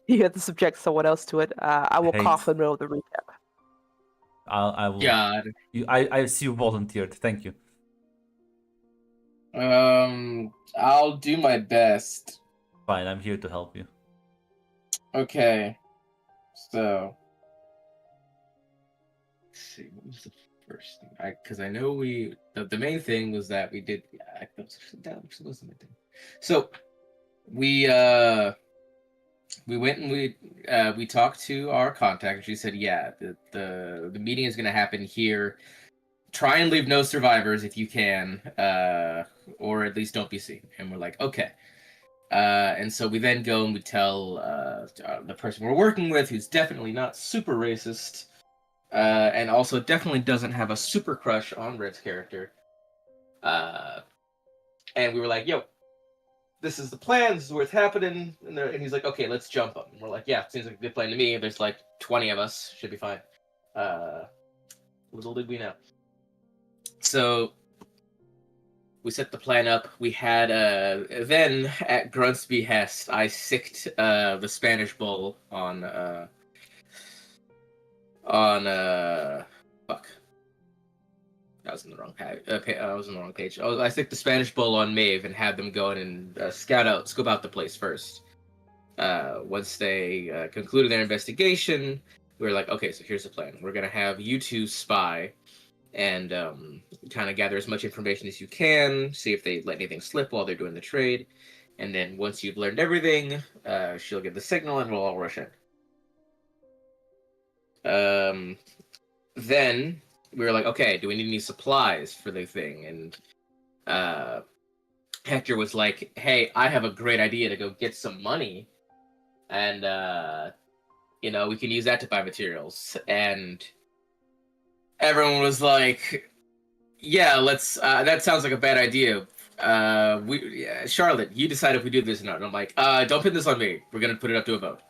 You have to subject someone else to it. I will Hate. cough in the middle of the recap. I will. God. I see you volunteered. Thank you. I'll do my best. Fine, I'm here to help you. Okay. So, let's see, what was the first thing? Because I know the main thing was that we did. That wasn't the thing. So we went and we talked to our contact, and she said, yeah, the meeting is going to happen here. Try and leave no survivors if you can, or at least don't be seen. And we're like, okay. And so we then go and we tell the person we're working with, who's definitely not super racist, and also definitely doesn't have a super crush on Red's character. And we were like, yo, this is the plan, this is where it's happening. And he's like, okay, let's jump them. And we're like, yeah, seems like a good plan to me. There's like 20 of us, should be fine. Little did we know. So we set the plan up. We had then at Grunt's behest, I sicked the Spanish bull on fuck. I was in the wrong page. I was in the wrong page. I sicked the Spanish bull on Maeve and had them go in and scope out the place first. Once they concluded their investigation, we were like, okay, so here's the plan. We're gonna have you two spy and kind of gather as much information as you can, see if they let anything slip while they're doing the trade, and then once you've learned everything, she'll give the signal and we'll all rush in. Then we were like, okay, do we need any supplies for the thing? And Hector was like, hey, I have a great idea to go get some money, and we can use that to buy materials. And everyone was like, yeah, let's. That sounds like a bad idea. Charlotte, you decide if we do this or not. And I'm like, don't put this on me. We're gonna put it up to a vote.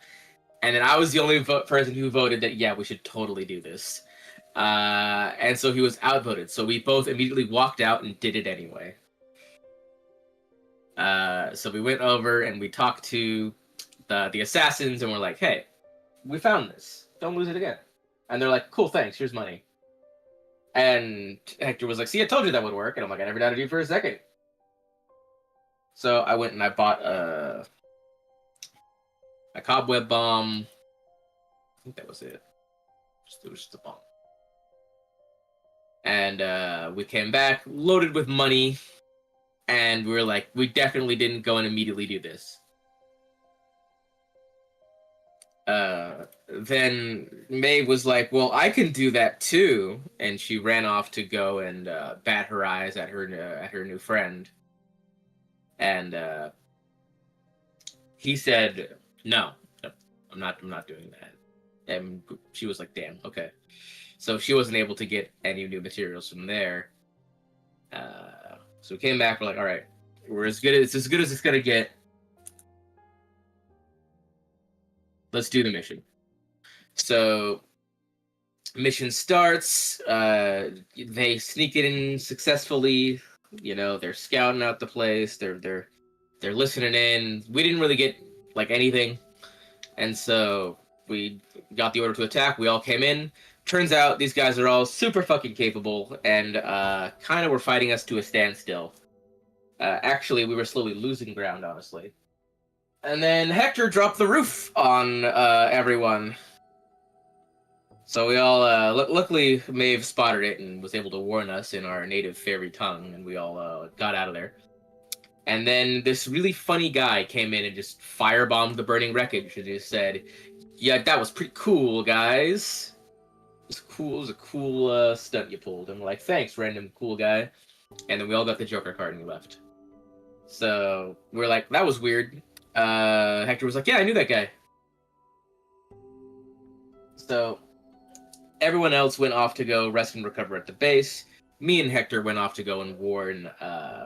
And then I was the only person who voted that, yeah, we should totally do this. And so he was outvoted. So we both immediately walked out and did it anyway. So we went over and we talked to the assassins, and we're like, hey, we found this. Don't lose it again. And they're like, cool, thanks. Here's money. And Hector was like, see, I told you that would work. And I'm like, I never doubted you for a second. So I went and I bought a cobweb bomb. I think that was it. It was just a bomb. And we came back loaded with money. And we were like, we definitely didn't go and immediately do this. Then Maeve was like, well, I can do that too. And she ran off to go and bat her eyes at her new friend. And he said, no, I'm not doing that. And she was like, damn, okay. So she wasn't able to get any new materials from there. So we came back, we're like, all right, it's as good as it's gonna get. Let's do the mission. So mission starts, they sneak it in successfully, they're scouting out the place, they're listening in. We didn't really get like anything. And so we got the order to attack, we all came in. Turns out these guys are all super fucking capable and kind of were fighting us to a standstill. Actually, we were slowly losing ground, honestly. And then Hector dropped the roof on everyone. So we all, luckily, Maeve spotted it and was able to warn us in our native fairy tongue, and we all got out of there. And then this really funny guy came in and just firebombed the burning wreckage and just said, yeah, that was pretty cool, guys. It was a cool stunt you pulled. And we're like, thanks, random cool guy. And then we all got the Joker card and we left. So we're like, that was weird. Hector was like, yeah, I knew that guy. So everyone else went off to go rest and recover at the base. Me and Hector went off to go and warn our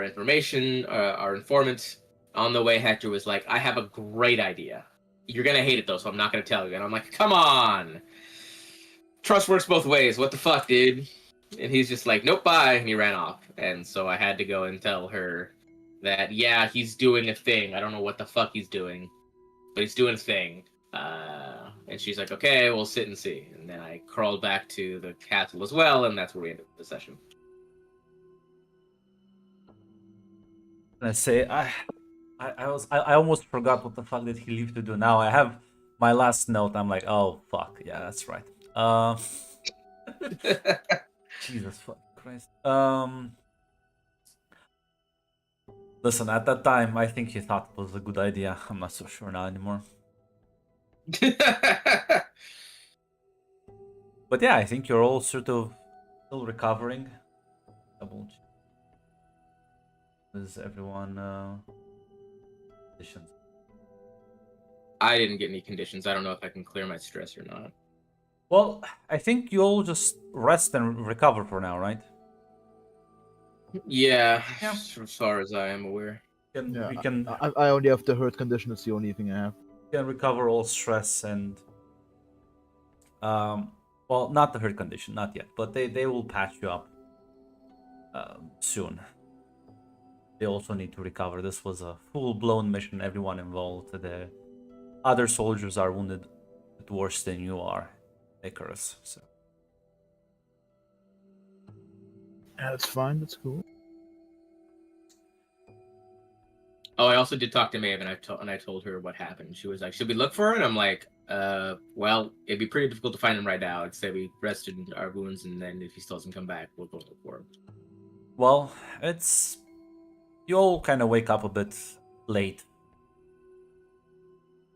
information, our informant. On the way, Hector was like, I have a great idea. You're gonna hate it though, so I'm not gonna tell you. And I'm like, come on! Trust works both ways. What the fuck, dude? And he's just like, nope, bye. And he ran off. And so I had to go and tell her that, yeah, he's doing a thing. I don't know what the fuck he's doing, but he's doing a thing. And she's like, okay, we'll sit and see. And then I crawled back to the castle as well, and that's where we ended the session. And I say, I almost forgot what the fuck did he leave to do. Now I have my last note. I'm like, oh fuck, yeah, that's right. Jesus fuck Christ. Listen, at that time, I think he thought it was a good idea. I'm not so sure now anymore. But yeah, I think you're all sort of still recovering. Double check. Is everyone conditions? I didn't get any conditions. I don't know if I can clear my stress or not. Well, I think you all just rest and recover for now, right? Yeah, Yeah. as far as I am aware. Yeah, We can I only have the hurt condition. It's the only thing I have. recover all stress and well, not the hurt condition, not yet, but they will patch you up soon. They also need to recover. This was a full-blown mission. Everyone involved. The other soldiers are wounded worse than you are, Icarus. So Yeah, that's fine. That's cool. Oh, I also did talk to Maeve, and I told her what happened. She was like, "Should we look for her?" And I'm like, well, it'd be pretty difficult to find him right now. I'd say we rested our wounds, and then if he still doesn't come back, we'll go look for him." well, it's you all kind of wake up a bit late.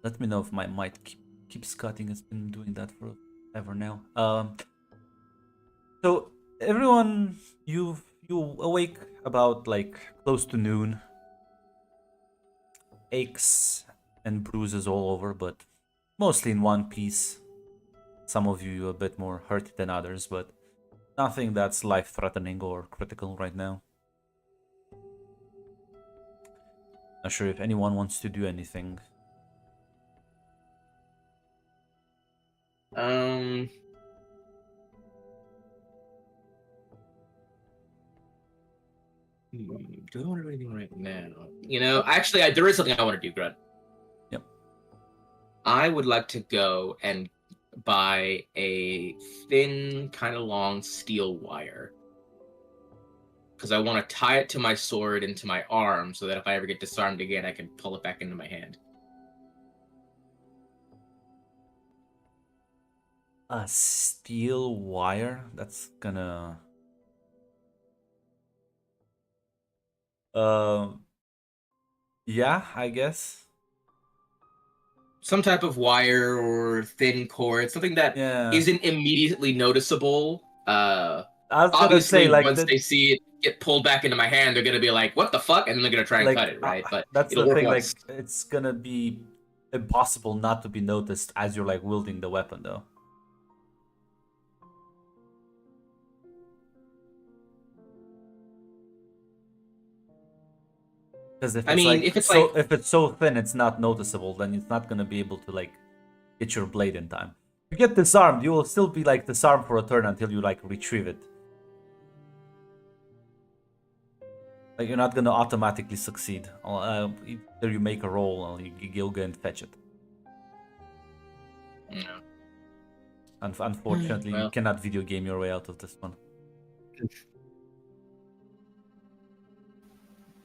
Let me know if my mic keeps cutting. It's been doing that forever now. So everyone, you awake about like close to noon. Aches and bruises all over, but mostly in one piece. Some of you a bit more hurt than others, but nothing that's life-threatening or critical right now. Not sure if anyone wants to do anything. Do I want to do anything right now? You know, actually, there is something I want to do, Grunt. Yep. I would like to go and buy a thin, kind of long steel wire. Because I want to tie it to my sword and to my arm so that if I ever get disarmed again, I can pull it back into my hand. A steel wire? That's gonna... Yeah, I guess. Some type of wire or thin cord, something that Yeah. isn't immediately noticeable. I was gonna Obviously, say, like, once they see it get pulled back into my hand, they're gonna be like, "What the fuck?" And then they're gonna try and like, cut it, right? But that's it'll the work thing. once. Like, it's gonna be impossible not to be noticed as you're like wielding the weapon, though. Because if it's so thin, it's not noticeable. Then it's not gonna be able to like get your blade in time. If you get disarmed, you will still be like disarmed for a turn until you like retrieve it. Like you're not gonna automatically succeed. Either you make a roll or you'll go and fetch it. No. Unfortunately, you cannot video game your way out of this one.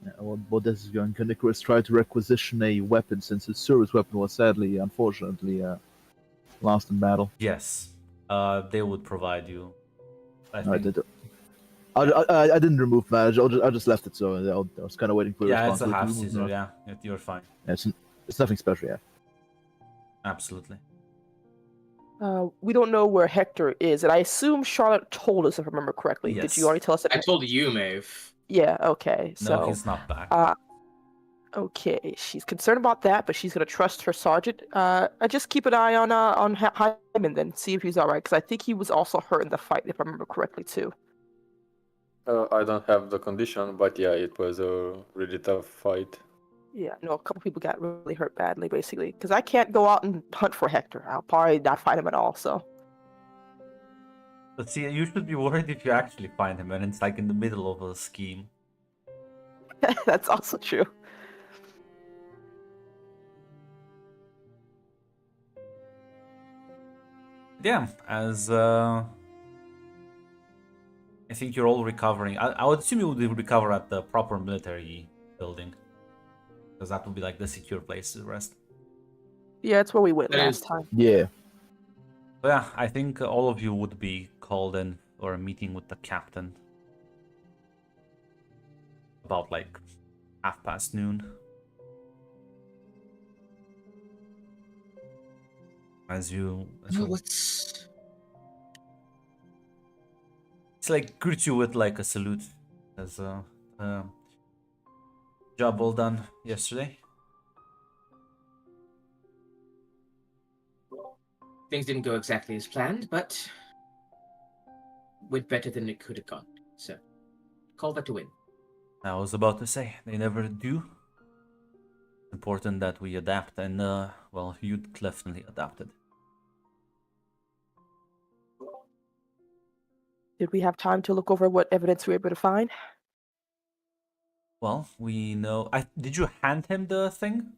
Yeah, what this is going? Can Icarus try to requisition a weapon since his service weapon was sadly, unfortunately, lost in battle? Yes, they would provide you. I didn't remove that. I just left it, so I was kind of waiting for the yeah, it's a half responsibility to remove Caesar. Yeah, you're fine. Yeah, it's nothing special, yeah. Absolutely. We don't know where Hector is, and I assume Charlotte told us, if I remember correctly. Yes. Did you already tell us that? I told you, Maeve. Yeah, okay. So, No, he's not back. Okay, she's concerned about that, but she's gonna trust her sergeant. I just keep an eye on Hyman then, see if he's all right, because I think he was also hurt in the fight, if I remember correctly too. I don't have the condition, but yeah, it was a really tough fight. Yeah, no, a couple people got really hurt badly, basically, because I can't go out and hunt for Hector. I'll probably not find him at all. So. But see, you should be worried if you actually find him, and it's like in the middle of a scheme. That's also true. Yeah, as I think you're all recovering. I would assume you would recover at the proper military building, because that would be like the secure place to rest. Yeah, it's where we went That last is- time. Yeah. But yeah, I think all of you would be called in for a meeting with the captain about like 12:30. As you, What's it's like greets you with like a salute, as job well done yesterday. things didn't go exactly as planned, but went better than it could have gone. So, call that a win. I was about to say they never do. Important that we adapt, and well, you definitely adapted. Did we have time to look over what evidence we were able to find? Well, we know. Did you hand him the thing?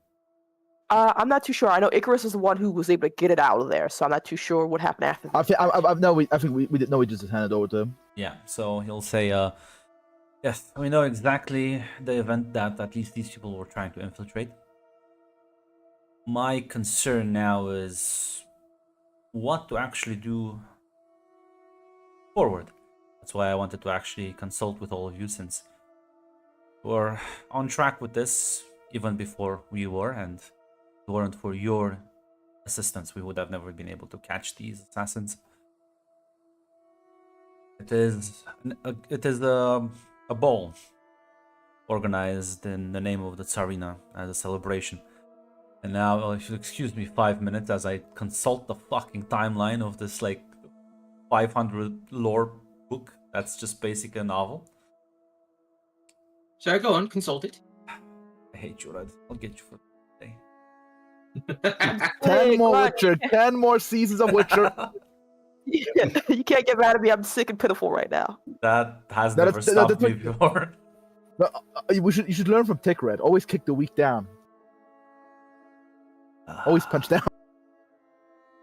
I'm not too sure. I know Icarus is the one who was able to get it out of there, so I'm not too sure what happened after that. I think we didn't know. We just handed over to him. Yeah. So he'll say, yes, we know exactly the event that at least these people were trying to infiltrate. My concern now is what to actually do forward. That's why I wanted to actually consult with all of you, since we're on track with this even before we were, and if it weren't for your assistance, we would have never been able to catch these assassins. It is a ball organized in the name of the Tsarina as a celebration. And now, if you'll excuse me 5 minutes as I consult the fucking timeline of this like 500 lore book that's just basically a novel. Sorry, go on, consult it. I hate you, Red. I'll get you for the day. 10 Hey, more come on. Witcher. 10 more seasons of Witcher. You can't get mad at me. I'm sick and pitiful right now. That has That never is- stopped that's me what- before. You should learn from Tick Red. Always kick the weak down. Always punch down.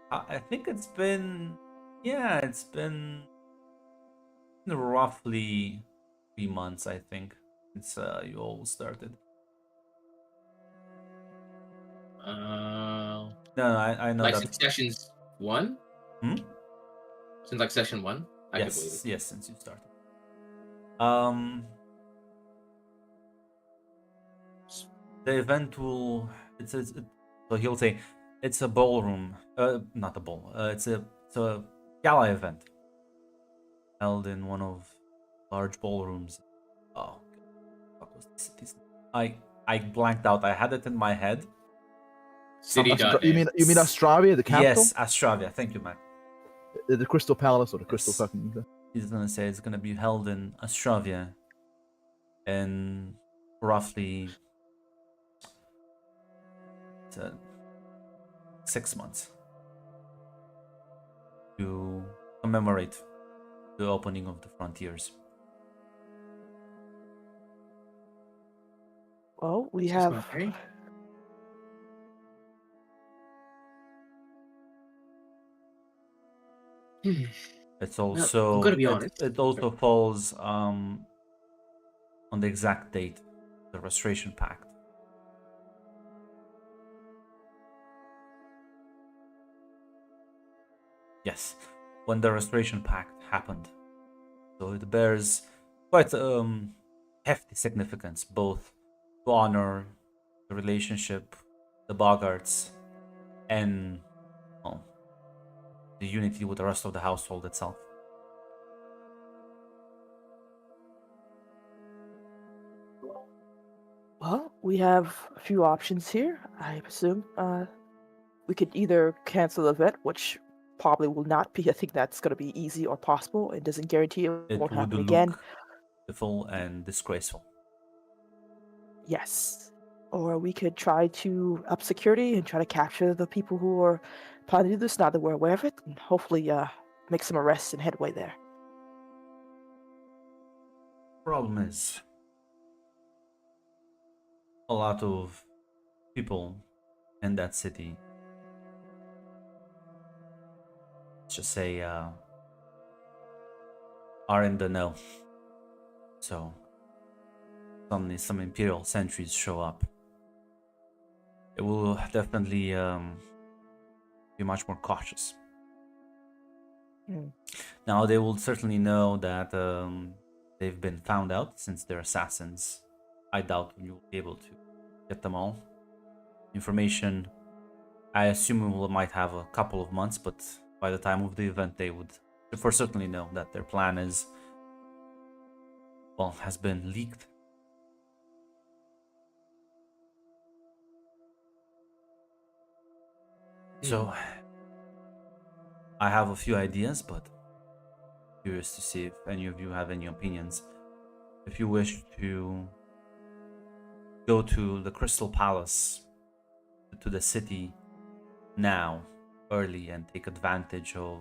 I think it's been, yeah, it's been roughly 3 months, I think, since you all started. Uh, No, I know like that. since sessions 1? Hmm? Since like session 1? I could believe Yes, it. yes, since you started. Um, the event will. So he'll say, it's a ballroom. Not a ball. It's a gala event held in one of large ballrooms. Oh, what was the city's name? I blanked out. I had it in my head. City dot You mean Astravia, the capital? Yes, Astravia. Thank you, man. The Crystal Palace or the Crystal Yes. fucking. He's gonna say it's gonna be held in Astravia in roughly 6 months to commemorate the opening of the frontiers. Well, we Six have. months, right? It's also I'm gonna be honest. it also falls on the exact date, the Restoration Pact. Yes, when the Restoration Pact happened. So it bears quite hefty significance, both to honor the relationship, the Boggarts, and well, the unity with the rest of the household itself. Well, we have a few options here, I presume. We could either cancel the event, which probably will not be. I think that's going to be easy or possible. It doesn't guarantee it It won't would happen look again. pitiful and disgraceful. Yes. Or we could try to up security and try to capture the people who are planning to do this now that we're aware of it, and hopefully make some arrests and headway there. Problem is, a lot of people in that city, let's just say, are in the know. So suddenly some Imperial sentries show up. It will definitely be much more cautious. Hmm. Now they will certainly know that they've been found out since they're assassins. I doubt you will be able to get them all. Information, I assume we might have a couple of months, but by the time of the event, they would for certainly know that their plan is, well, has been leaked. So, I have a few ideas, but curious to see if any of you have any opinions. If you wish to go to the Crystal Palace, to the city now, early, and take advantage of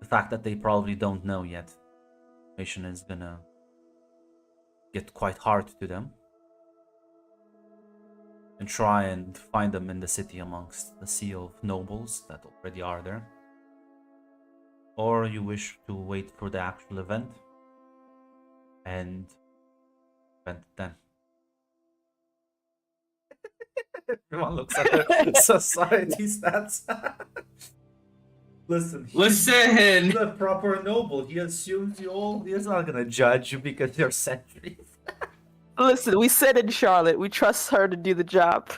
the fact that they probably don't know yet, mission is gonna get quite hard to them, and try and find them in the city amongst the sea of nobles that already are there. Or you wish to wait for the actual event and event then. Everyone looks at their society stats. Listen, Listen! he's the proper noble. He assumes you all. He's not gonna judge you because you're sentries. Listen, we said in Charlotte, we trust her to do the job.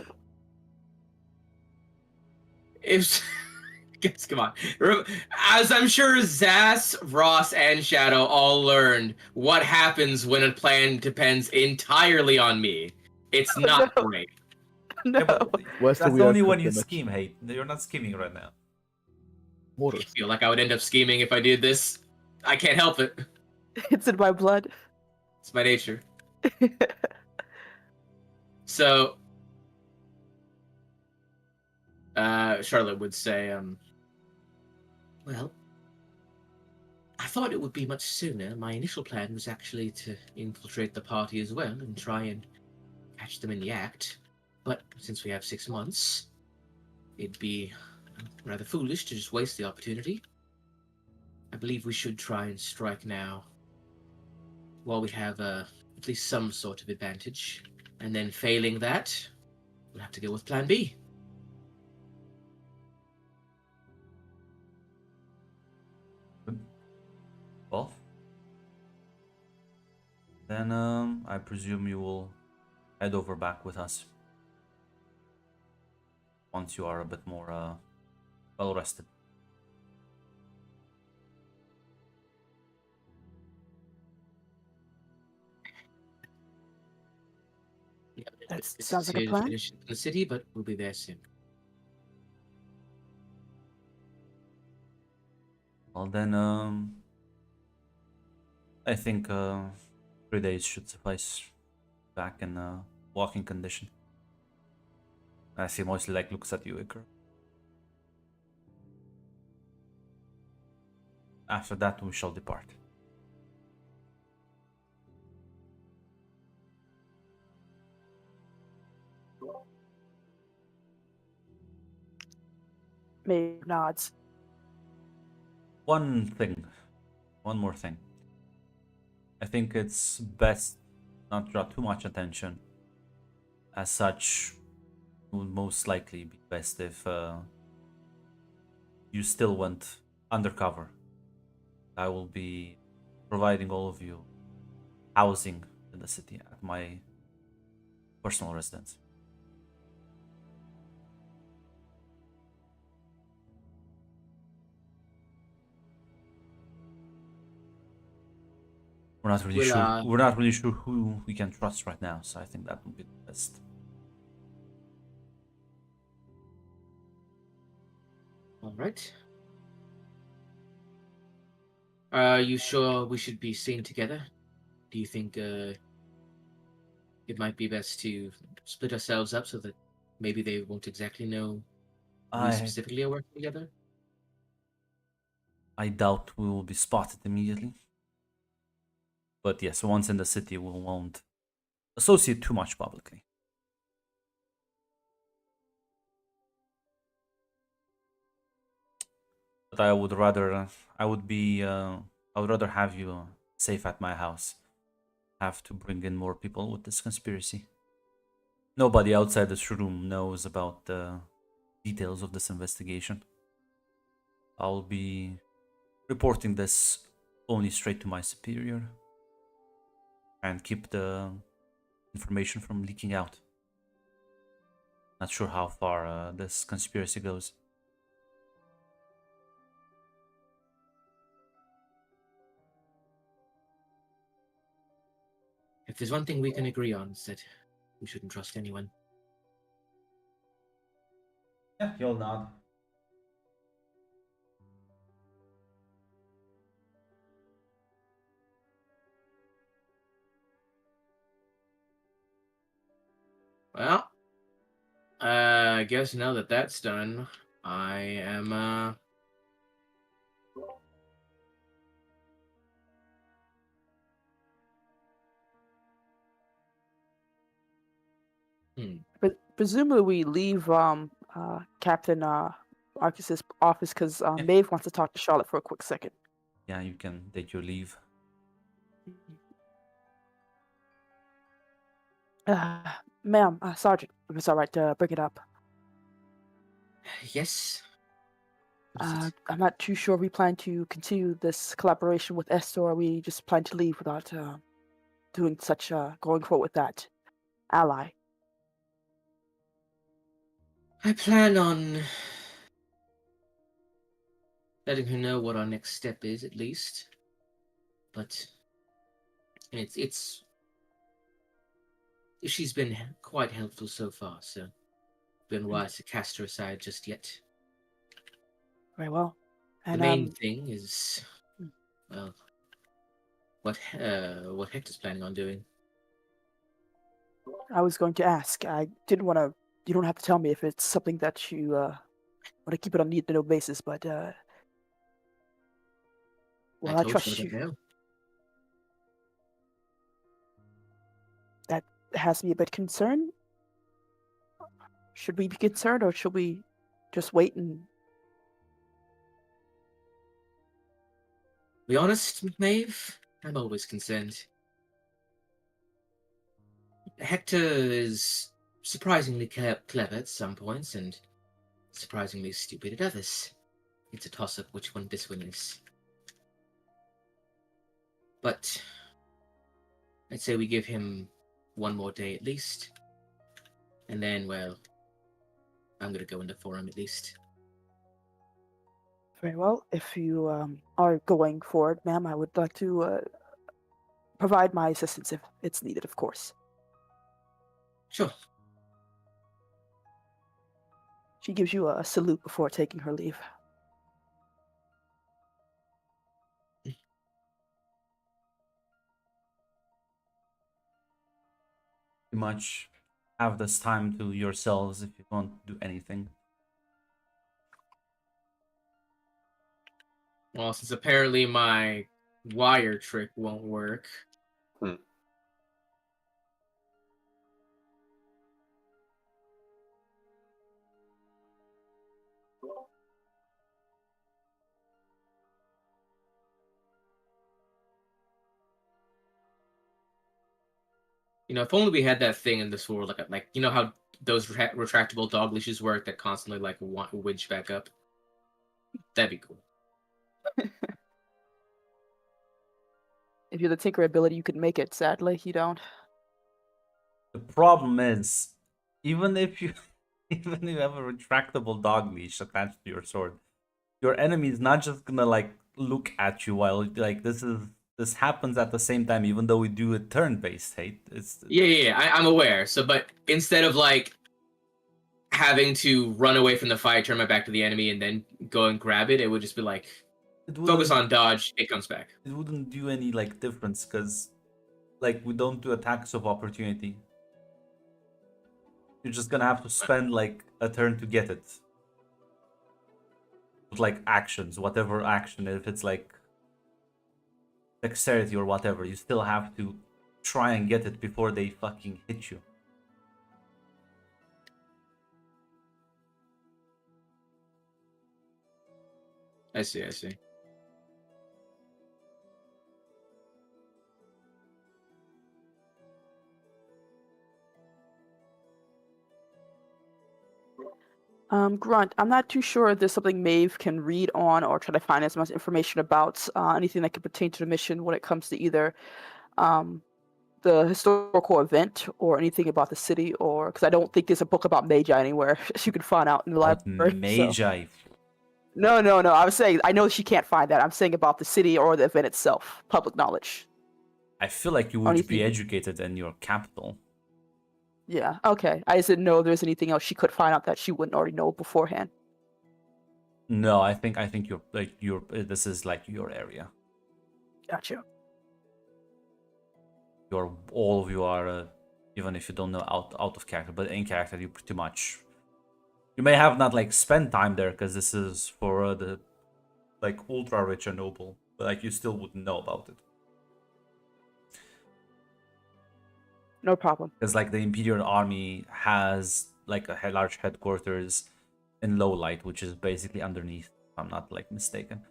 If guys, come on. As I'm sure Zas, Ross, and Shadow all learned, what happens when a plan depends entirely on me. It's not no. great. No. Yeah, but Where's the that's weird only when you limit? scheme, hate. You're not scheming right now. I Mortals. feel like I would end up scheming if I did this. I can't help it. It's in my blood. It's my nature. So, Charlotte would say, well, I thought it would be much sooner. My initial plan was actually to infiltrate the party as well and try and catch them in the act. But since we have 6 months, it'd be rather foolish to just waste the opportunity. I believe we should try and strike now, while we have at least some sort of advantage. And then failing that, we'll have to go with plan B. Well, then I presume you will head over back with us once you are a bit more well rested. That sounds like a plan. Finish in the city, but we'll be there soon. Well then, I think 3 days should suffice. Back in walking condition. I see mostly like looks at you, Iker. After that, we shall depart. Maybe nods. One more thing. I think it's best not to draw too much attention. As such, it would most likely be best if you still went undercover. I will be providing all of you housing in the city at my personal residence. We're not really sure. We're not really sure who we can trust right now, so I think that would be the best. All right. Are you sure we should be seen together? Do you think it might be best to split ourselves up so that maybe they won't exactly know we specifically are working together? I doubt we will be spotted immediately. But yes, once in the city, we won't associate too much publicly. But I would rather, I would be, I would rather have you safe at my house. Have to bring in more people with this conspiracy. Nobody outside this room knows about the details of this investigation. I'll be reporting this only straight to my superior and keep the information from leaking out. Not sure how far this conspiracy goes. If there's one thing we can agree on, it's that we shouldn't trust anyone. Yeah, you'll nod. Well, I guess now that that's done, I am But presumably we leave Captain Arcus's office because Yeah. Maeve wants to talk to Charlotte for a quick second. Yeah, you can take your leave. Ma'am, Sergeant, if it's all right to bring it up. Yes. What is it? I'm not too sure we plan to continue this collaboration with Esther, or we just plan to leave without doing such going forward with that ally. I plan on letting her know what our next step is, at least. But it's she's been quite helpful so far, so been wise to cast her aside just yet. Very well. And The main thing is, Hmm. well, what Hector's planning on doing. I was going to ask. I didn't want to. You don't have to tell me if it's something that you want to keep it on need-to-know basis, but well, I told trust you. you. I don't know. That has me a bit concerned. Should we be concerned, or should we just wait and? Be honest, Maeve, I'm always concerned. Hector is surprisingly clever at some points and surprisingly stupid at others. It's a toss-up which one this one is. But I'd say we give him one more day at least. And then, well, I'm gonna go into forum at least. Very well. If you are going forward, ma'am, I would like to provide my assistance if it's needed, of course. Sure. She gives you a salute before taking her leave. Pretty much have this time to yourselves if you want to do anything. Well, since apparently my wire trick won't work. If only we had that thing in this world, like you know how those retractable dog leashes work that constantly like winch back up. That'd be cool. If you're the tinker ability, you could make it. Sadly, you don't. The problem is, even if you even if you have a retractable dog leash attached to your sword, your enemy is not just gonna like look at you while like this happens at the same time, even though we do a turn-based hate. Yeah. I'm aware. So, but instead of like having to run away from the fight, turn my back to the enemy, and then go and grab it, it would just be like focus on dodge. It comes back. It wouldn't do any like difference because like we don't do attacks of opportunity. You're just gonna have to spend like a turn to get it. With like actions, whatever action, if it's like dexterity or whatever, you still have to try and get it before they fucking hit you. I see. I see. Grunt, I'm not too sure if there's something Maeve can read on or try to find as much information about anything that could pertain to the mission when it comes to either um, the historical event or anything about the city, or because I don't think there's a book about Magi anywhere you can find out in the About library. So. Magi. No. I was saying I know she can't find that. I'm saying about the city or the event itself, public knowledge. I feel like you would be educated in your capital. Yeah. Okay. I just didn't know if there's anything else she could find out that she wouldn't already know beforehand. No, I think you're this is like your area. Gotcha. All of you are even if you don't know out of character, but in character you pretty much. You may have not like spent time there because this is for the like ultra rich and noble, but like you still wouldn't know about it. No problem. Because like the Imperial Army has like a large headquarters in Lowlight, which is basically underneath, if I'm not like mistaken.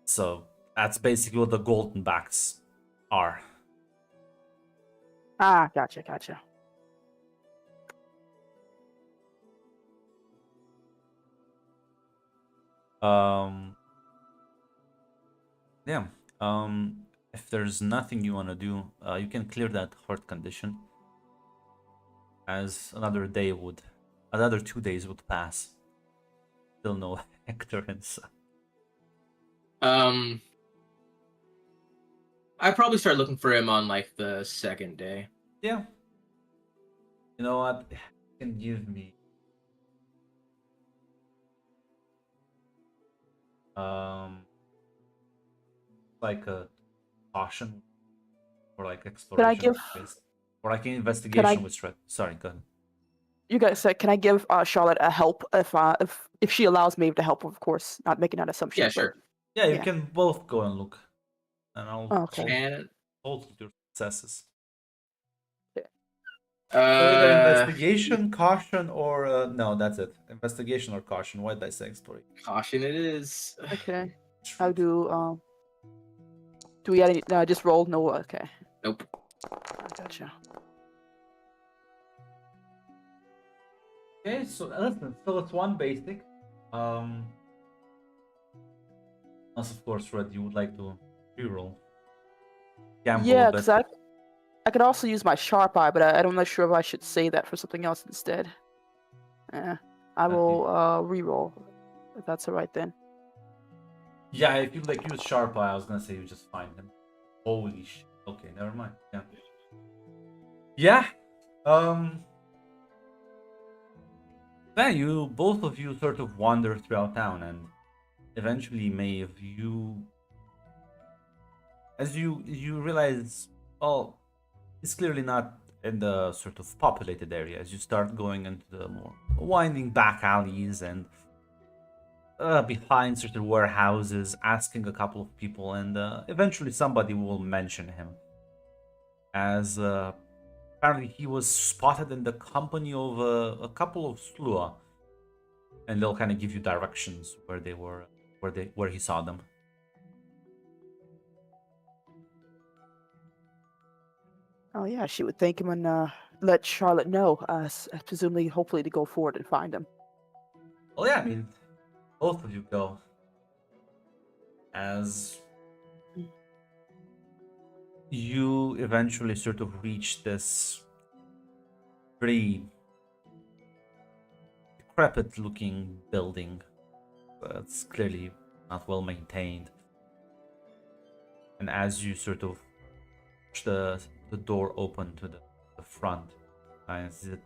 So that's basically what the Golden Backs are. Ah, gotcha. Yeah. If there's nothing you want to do, you can clear that heart condition. As another 2 days would pass. Still no Hector and stuff. I probably start looking for him on like the second day. Yeah. You know what? You can give me like a caution or like exploration or like an investigation with threat. Sorry, go ahead. You guys said, can I give Charlotte a help if she allows me to help? Of course, not making that assumption. Yeah, sure. Yeah, you can both go and look, and I'll hold your successes. Either investigation, caution, or no, that's it. Investigation or caution. Why did I say exploration? Caution it is. Okay. How do we add any? Just roll. No. Okay. Nope. I gotcha. Okay, so listen, still it's one basic. Unless of course, Red, you would like to reroll. Yeah, because I could also use my sharp eye, but I'm not sure if I should say that for something else instead. I will reroll, if that's alright then. Yeah, if you like use sharp eye, I was gonna say you just find him. Holy shit. Okay, never mind. Yeah. Then you both of you sort of wander throughout town, and eventually Maeve, as you realize, oh, it's clearly not in the sort of populated area. As you start going into the more winding back alleys and behind certain warehouses, asking a couple of people, and eventually somebody will mention him. As apparently he was spotted in the company of a couple of Slua, and they'll kind of give you directions where they were, where he saw them. Oh yeah, she would thank him and let Charlotte know, presumably, hopefully, to go forward and find him. Well, yeah, I mean, both of you go. As you eventually sort of reach this pretty decrepit-looking building that's clearly not well maintained. And as you sort of push the door open to the front, as it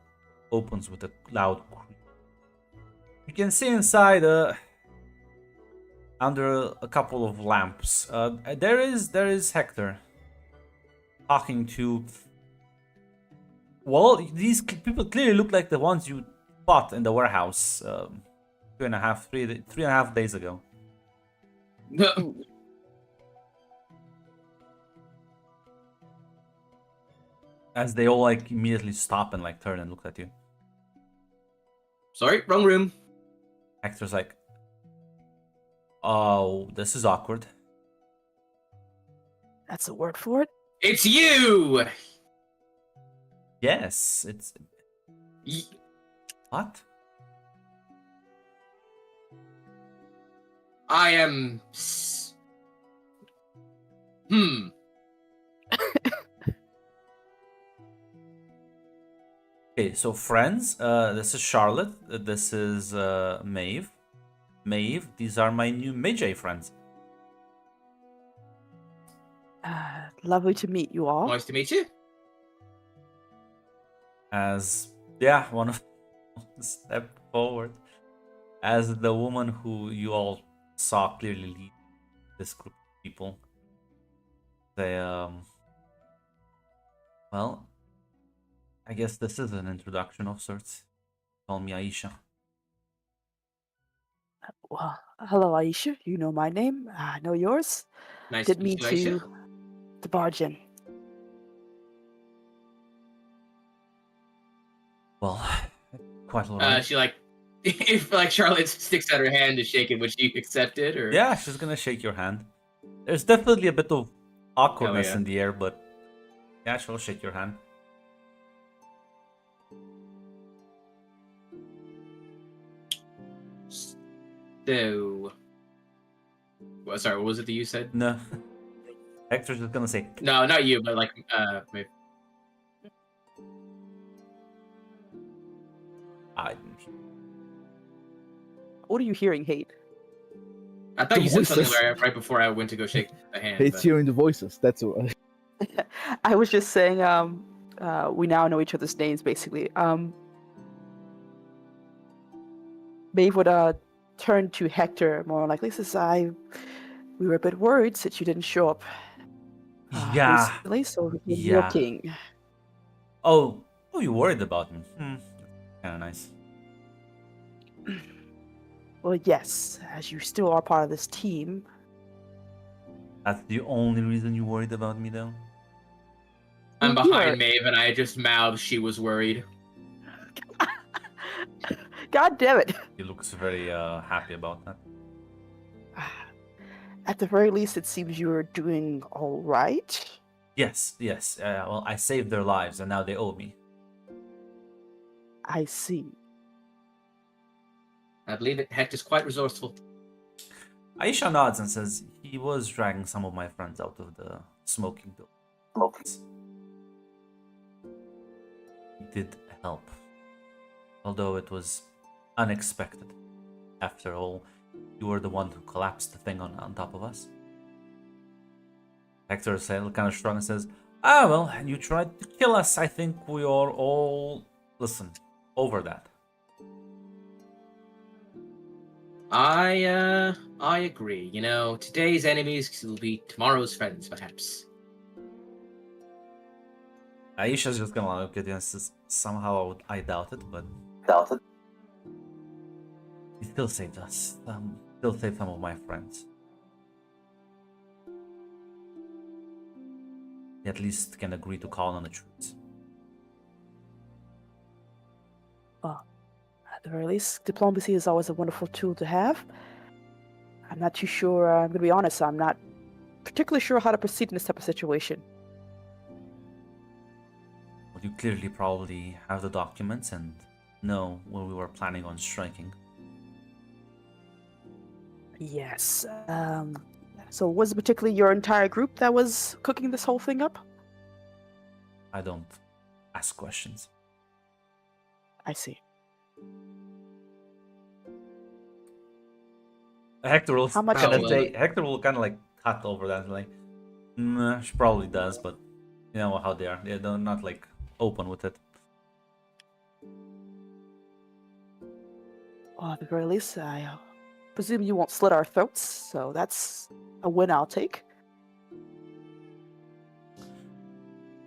opens with a loud creak, you can see inside under a couple of lamps. There is Hector talking to. Well, these people clearly look like the ones you fought in the warehouse 3.5 days ago. No. As they all like immediately stop and like turn and look at you. Sorry, wrong room. Hector's like, Oh, this is awkward. That's a word for it. It's you. Yes, it's Y- what? I am. Hmm. Okay, so friends, this is Charlotte. This is Maeve. Maeve, these are my new Mage friends. Lovely to meet you all. Nice to meet you. As yeah, one of step forward. As the woman who you all saw clearly lead this group of people. They well, I guess this is an introduction of sorts. Call me Aisha. Well, hello, Aisha. You know my name. I know yours. Nice Didn't to meet mean you, Aisha. to barge in. Well, quite alright. She like, if like Charlotte sticks out her hand to shake it, would she accept it or? Yeah, she's gonna shake your hand. There's definitely a bit of awkwardness yeah. in the air, but yeah, she'll shake your hand. So. Well, sorry, what was it that you said? No. Hector's just gonna say, No, not you, but like, maybe. I What are you hearing, Hate? I thought The you said something voices. right before I went to go shake the hand. Hates but- hearing the voices. That's all. I was just saying, we now know each other's names, basically. Maeve would turn to Hector more likely. Says, we were a bit worried since you didn't show up Yeah. recently, so we're Yeah. looking. Oh, you worried about me? Kinda nice. Well, yes, as you still are part of this team. That's the only reason you worried about me, though? I'm You behind are- Maeve, and I just mouthed she was worried. God damn it! He looks very happy about that. At the very least, it seems you are doing all right. Yes. Well, I saved their lives, and now they owe me. I see. I believe it. Hector's quite resourceful. Aisha nods and says he was dragging some of my friends out of the smoking bill. He did help. Although it was unexpected. After all, you were the one who collapsed the thing on top of us. Hector kind of shrugs and says, well, you tried to kill us. I think we are all, listen, over that. I agree. You know, today's enemies will be tomorrow's friends, perhaps. Aisha's just gonna look at you and says, somehow I doubt it, but he still saved us. Still saved some of my friends. He at least can agree to call on the troops. At the very least, diplomacy is always a wonderful tool to have. I'm not too sure, I'm going to be honest, I'm not particularly sure how to proceed in this type of situation. Well, you clearly probably have the documents and know where we were planning on striking. Yes. So was it particularly your entire group that was cooking this whole thing up? I don't ask questions. I see. Hector will How much kind of will say, Hector will kind of like cut over that, like, she probably does, but you know how they are. They're not like open with it. Well, at the very least, I presume you won't slit our throats, so that's a win I'll take.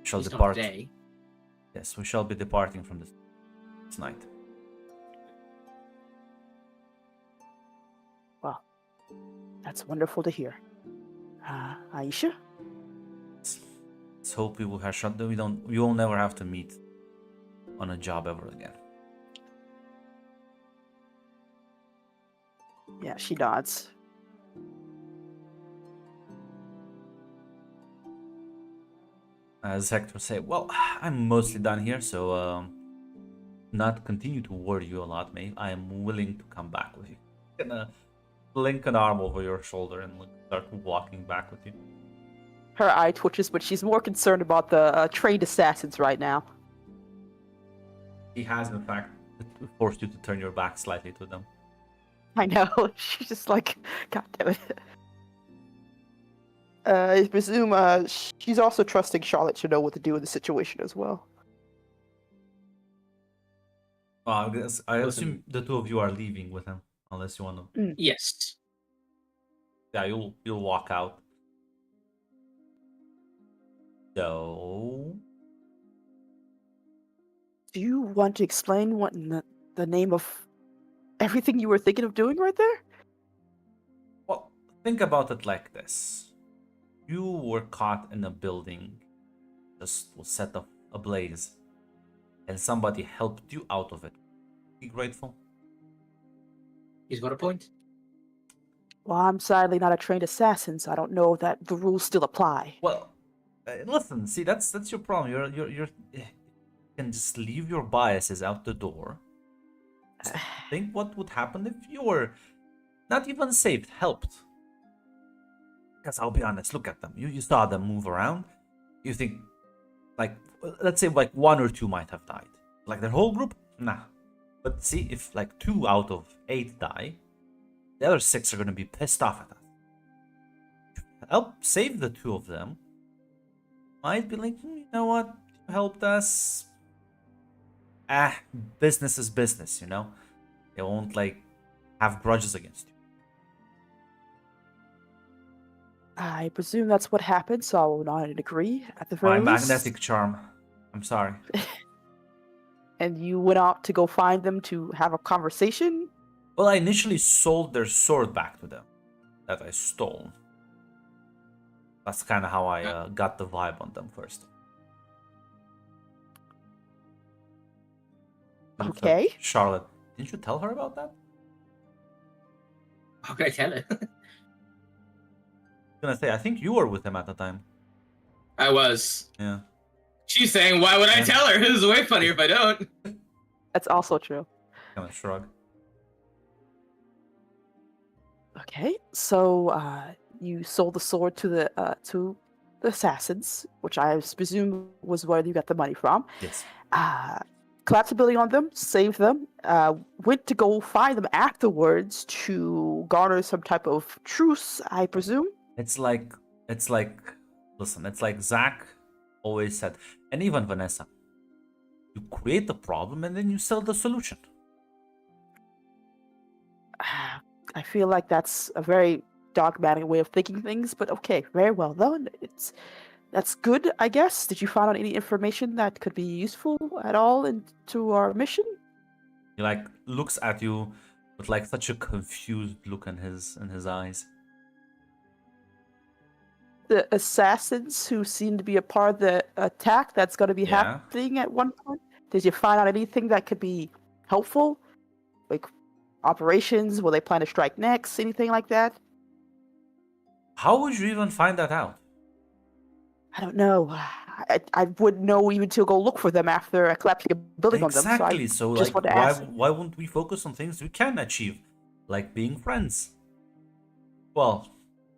Shall At least not depart. today. Yes, we shall be departing from this night. Well, that's wonderful to hear. Aisha? Let's hope we will have shot. We will never have to meet on a job ever again. Yeah, she nods. As Hector say, well, I'm mostly done here, so not continue to worry you a lot, Maeve. I am willing to come back with you. Gonna blink an arm over your shoulder and start walking back with you. Her eye twitches, but she's more concerned about the trained assassins right now. He has, in fact, forced you to turn your back slightly to them. I know. She's just like, God damn it. I presume she's also trusting Charlotte to know what to do in the situation as well. Well, I Listen. assume the two of you are leaving with him, unless you want to. Yes. Yeah, you'll walk out. So, Do you want to explain what in the name of everything you were thinking of doing right there? well, think about it like this: you were caught in a building, just was set up ablaze, and somebody helped you out of it. Be grateful. He's got a point. Well, I'm sadly not a trained assassin, so I don't know that the rules still apply. Well, listen. See, that's your problem. You can just leave your biases out the door. Just think what would happen if you were not even saved, helped. Because I'll be honest, look at them. You saw them move around. You think, like, let's say like 1 or 2 might have died. Like their whole group, nah. But see, if like 2 out of 8 die, the other 6 are gonna be pissed off at us. Help save the 2 of them. Might be like, you know what? You helped us. Business is business, you know? They won't, like, have grudges against you. I presume that's what happened, so I will not agree at the My very least. magnetic charm. I'm sorry. And you went out to go find them to have a conversation? Well, I initially sold their sword back to them that I stole. That's kind of how I got the vibe on them first. Okay. Charlotte, didn't you tell her about that? How can I tell it? I was gonna say, I think you were with him at the time. I was. Yeah. She's saying, why would I And- tell her? This is way funnier if I don't. That's also true. Kind of shrug. Okay, so you sold the sword to the assassins, which I presume was where you got the money from. Yes. Collapsed ability on them, saved them, went to go find them afterwards to garner some type of truce, I presume. It's like, listen, it's like Zach always said, and even Vanessa. You create the problem and then you sell the solution. I feel like that's a very dogmatic way of thinking things, but okay, very well though. That's good, I guess. Did you find out any information that could be useful at all into our mission? He like looks at you with like such a confused look in his eyes. The assassins who seem to be a part of the attack that's going to be Yeah. happening at one point. Did you find out anything that could be helpful? Like operations? Will they plan to strike next? Anything like that? How would you even find that out? I don't know. I wouldn't know even to go look for them after collapsing a building on them. Exactly. So So just like, want to ask. why wouldn't we focus on things we can achieve, like being friends? Well,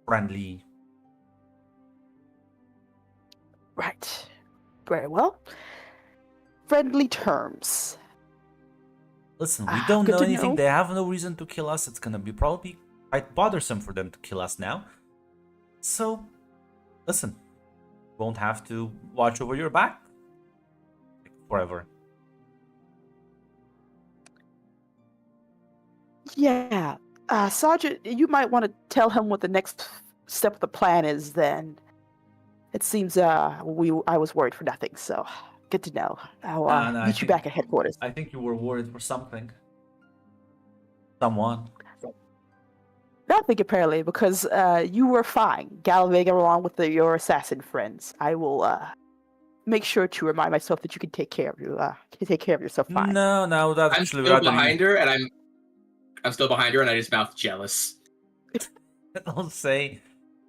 friendly. Right. Very well. Friendly terms. Listen, we don't good know to anything. know. They have no reason to kill us. It's gonna be probably quite bothersome for them to kill us now. So, listen, won't have to watch over your back forever. Yeah. Sergeant, you might want to tell him what the next step of the plan is then. It seems I was worried for nothing, so good to know. I'll No, I meet you think- back at headquarters. I think you were worried for something. Someone. Nothing apparently, because you were fine gallivanting along with your assassin friends. I will make sure to remind myself that you can take care of yourself fine. No, that's I'm actually still rather behind her, and I'm still behind her, and I just mouth jealous. I'll say,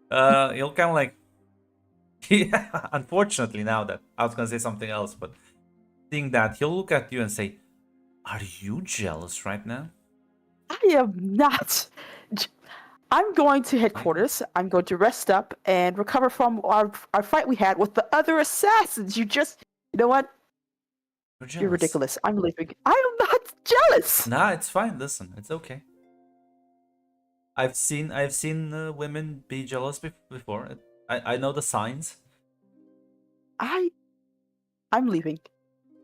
he'll kind of like Yeah, unfortunately, now that I was gonna say something else, but seeing that, he'll look at you and say, "Are you jealous right now?" I am not. j- I'm going to headquarters. I'm going to rest up and recover from our fight we had with the other assassins. You know what? You're You're jealous. ridiculous. I'm leaving. I am not jealous. Nah, it's fine. Listen, it's okay. I've seen women be jealous before. I know the signs. I'm leaving.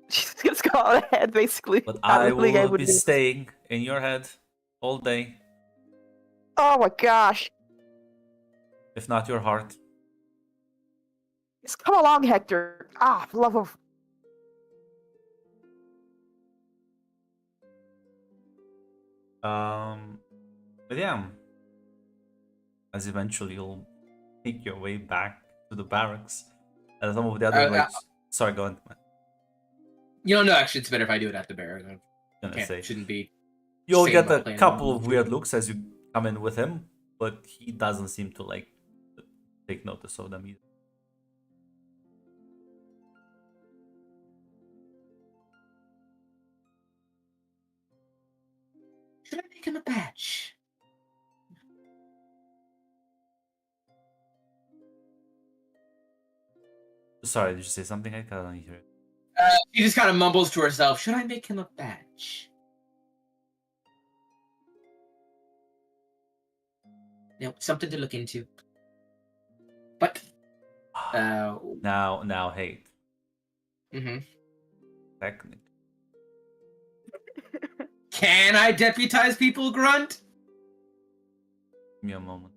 She's just gone ahead, basically. But Not I really will able to be do this. staying in your head all day, Oh my gosh. if not your heart. Just come along, Hector. Ah, for love of. But yeah, as eventually you'll make your way back to the barracks, and some of the other Uh, mates. Sorry, go on. I'm no, actually, it's better if I do it at the barracks. gonna say Shouldn't be you'll saying get my a plan. couple of weird looks as you come in with him, but he doesn't seem to like take notice of them either. Should I make him a badge? Sorry, did you say something? I can't hear it. She just kind of mumbles to herself. Should I make him a badge? No, something to look into. But Now, hate. mhm. Technic. Can I deputize people, Grunt? Give me a moment.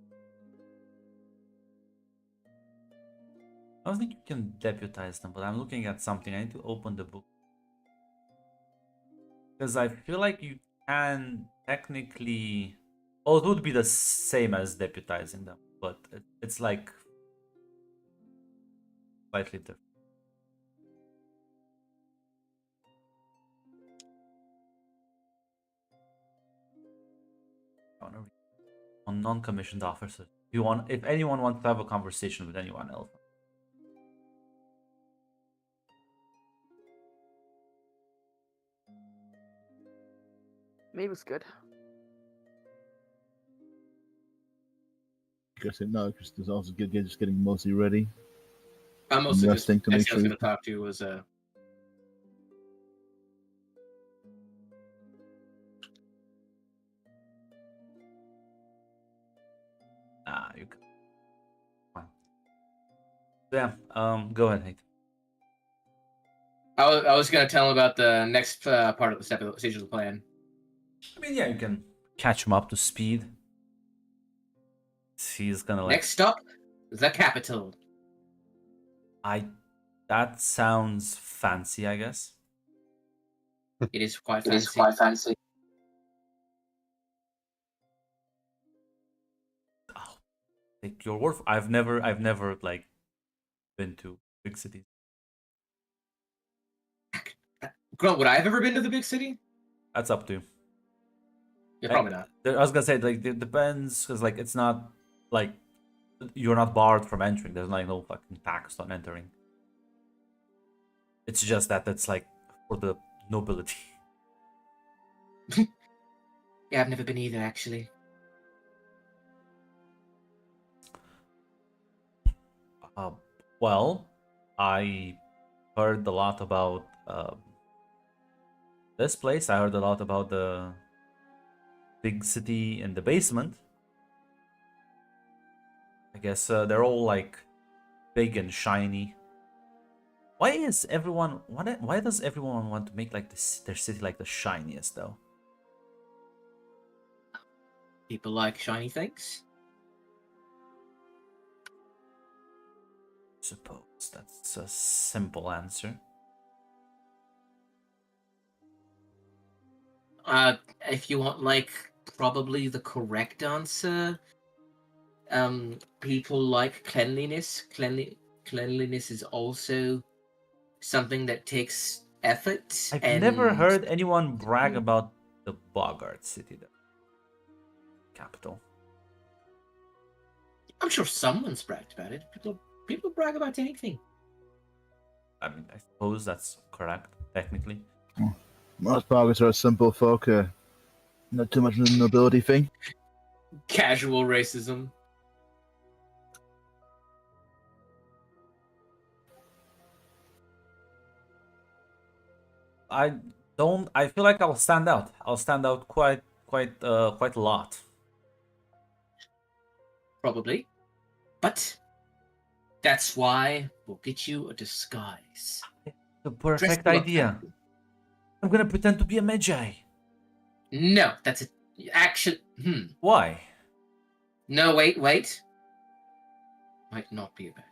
I don't think you can deputize them, but I'm looking at something. I need to open the book. Because I feel like you can technically... Oh, it would be the same as deputizing them, but it's like slightly different. On non-commissioned officers. If anyone wants to have a conversation with anyone else. Maybe it's good. Guessing no, because there's also just getting mostly ready. I'm mostly just Resting to make next thing I was sure. going to talk to was You can. Fine. Yeah. Go ahead, Nate. I was going to tell him about the next part of the stage of the plan. I mean, yeah, you can catch him up to speed. He's gonna like. Next stop, the capital. That sounds fancy, I guess. It is quite fancy. Oh, take your word. I've never like been to big cities. Grunt, would I have ever been to the big city? That's up to you. Yeah, probably not. I was gonna say like it depends because like it's not like you're not barred from entering. There's like no fucking tax on entering. It's just that it's like for the nobility. Yeah, I've never been either, actually. Well, I heard a lot about this place. I heard a lot about the big city in the basement. I guess they're all like big and shiny. Why is everyone? Why does everyone want to make like their city like the shiniest though? People like shiny things. Suppose that's a simple answer. If you want, like, probably the correct answer, people like cleanliness. Cleanliness is also something that takes effort. I've never and heard anyone brag about the Bogart city, though. Capital. I'm sure someone's bragged about it. People brag about anything. I mean, I suppose that's correct, technically. Most pockets are simple folk. Not too much of a nobility thing. Casual racism. I don't. I feel like I'll stand out. I'll stand out quite a lot. Probably. But that's why we'll get you a disguise. The Dress perfect you up idea. fancy. I'm gonna pretend to be a magi. No, that's a action. Why? No, wait. Might not be a bad.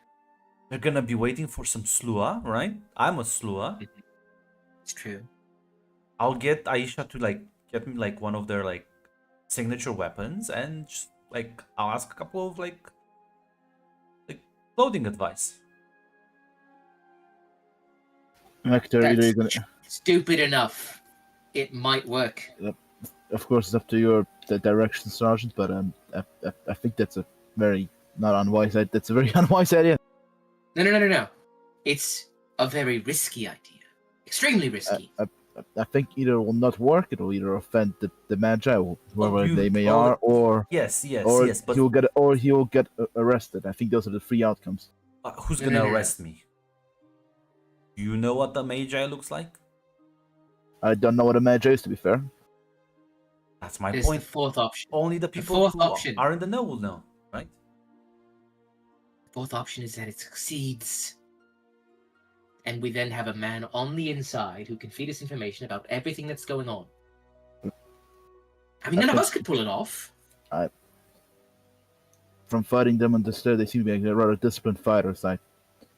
They're gonna be waiting for some slua, right? I'm a slua. It's true. I'll get Aisha to like get me like one of their like signature weapons, and just like I'll ask a couple of like clothing advice. Hector, That's either you're gonna. stupid enough. It might work. Of course, it's up to your the direction, Sergeant. But I think that's a very not unwise. That's a very unwise idea. No. It's a very risky idea. Extremely risky. I think either it will not work. It will either offend the Magi, whoever they may well, are, or yes, but he'll get arrested. I think those are the three outcomes. who's No, gonna no, no. arrest me? Do you know what the magi looks like? I don't know what a Magi is, to be fair. That's my There's point. the fourth option. Only the The people fourth who option. are in the know will know, right? The fourth option is that it succeeds. And we then have a man on the inside who can feed us information about everything that's going on. I mean, none of us could pull it off. From fighting them on the stair, they seem to be a rather disciplined fighters.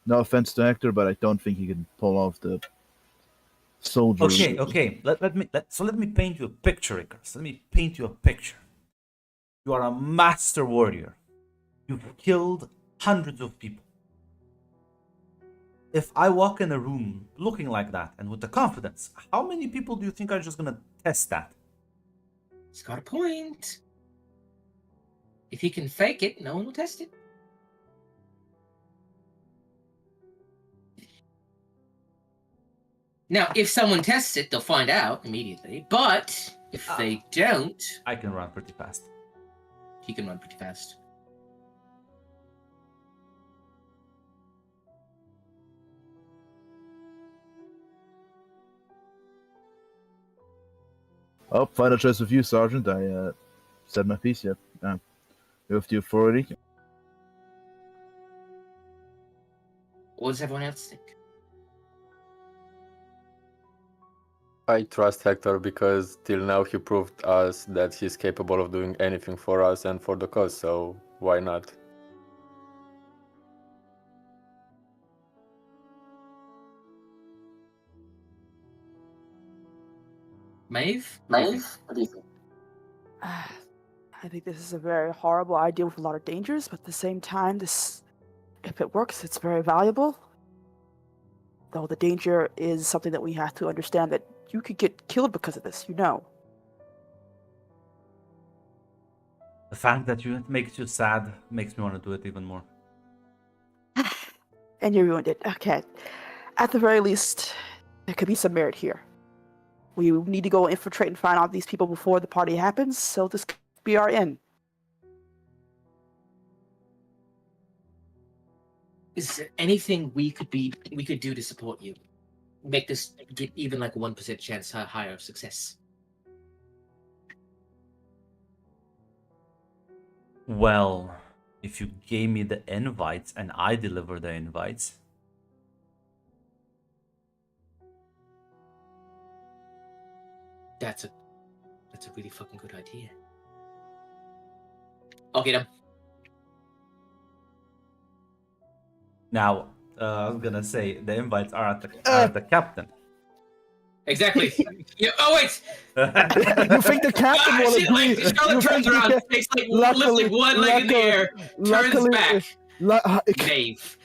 No offense to Hector, but I don't think he can pull off the soldier. Okay. Let me paint you a picture, Icarus. Let me paint you a picture. You are a master warrior. You've killed hundreds of people. If I walk in a room looking like that and with the confidence, how many people do you think are just gonna test that? He's got a point. If he can fake it, no one will test it. Now, if someone tests it, they'll find out immediately. But if they don't, I can run pretty fast. he can run pretty fast. Oh, final choice of you, Sergeant. I said my piece yet. You have the authority. What does everyone else think? I trust Hector because till now he proved us that he's capable of doing anything for us and for the cause, so why not? Maeve? What do you think? What do you think? I think this is a very horrible idea with a lot of dangers, but at the same time, if it works, it's very valuable. Though the danger is something that we have to understand that you could get killed because of this, you know. The fact that you makes you sad makes me want to do it even more. And you ruined it. Okay. At the very least, there could be some merit here. We need to go infiltrate and find out these people before the party happens, so this could be our end. Is there anything we could do to support you? Make this get even like a 1% chance higher of success. Well, if you gave me the invites and I deliver the invites, That's a really fucking good idea. I'll get him. now I was gonna say the invites are at the captain. Exactly. Yeah, oh wait! You think the captain will Shit, agree? like, Charlotte turns around, takes like lifts like one leg in the air, turns back. Maeve,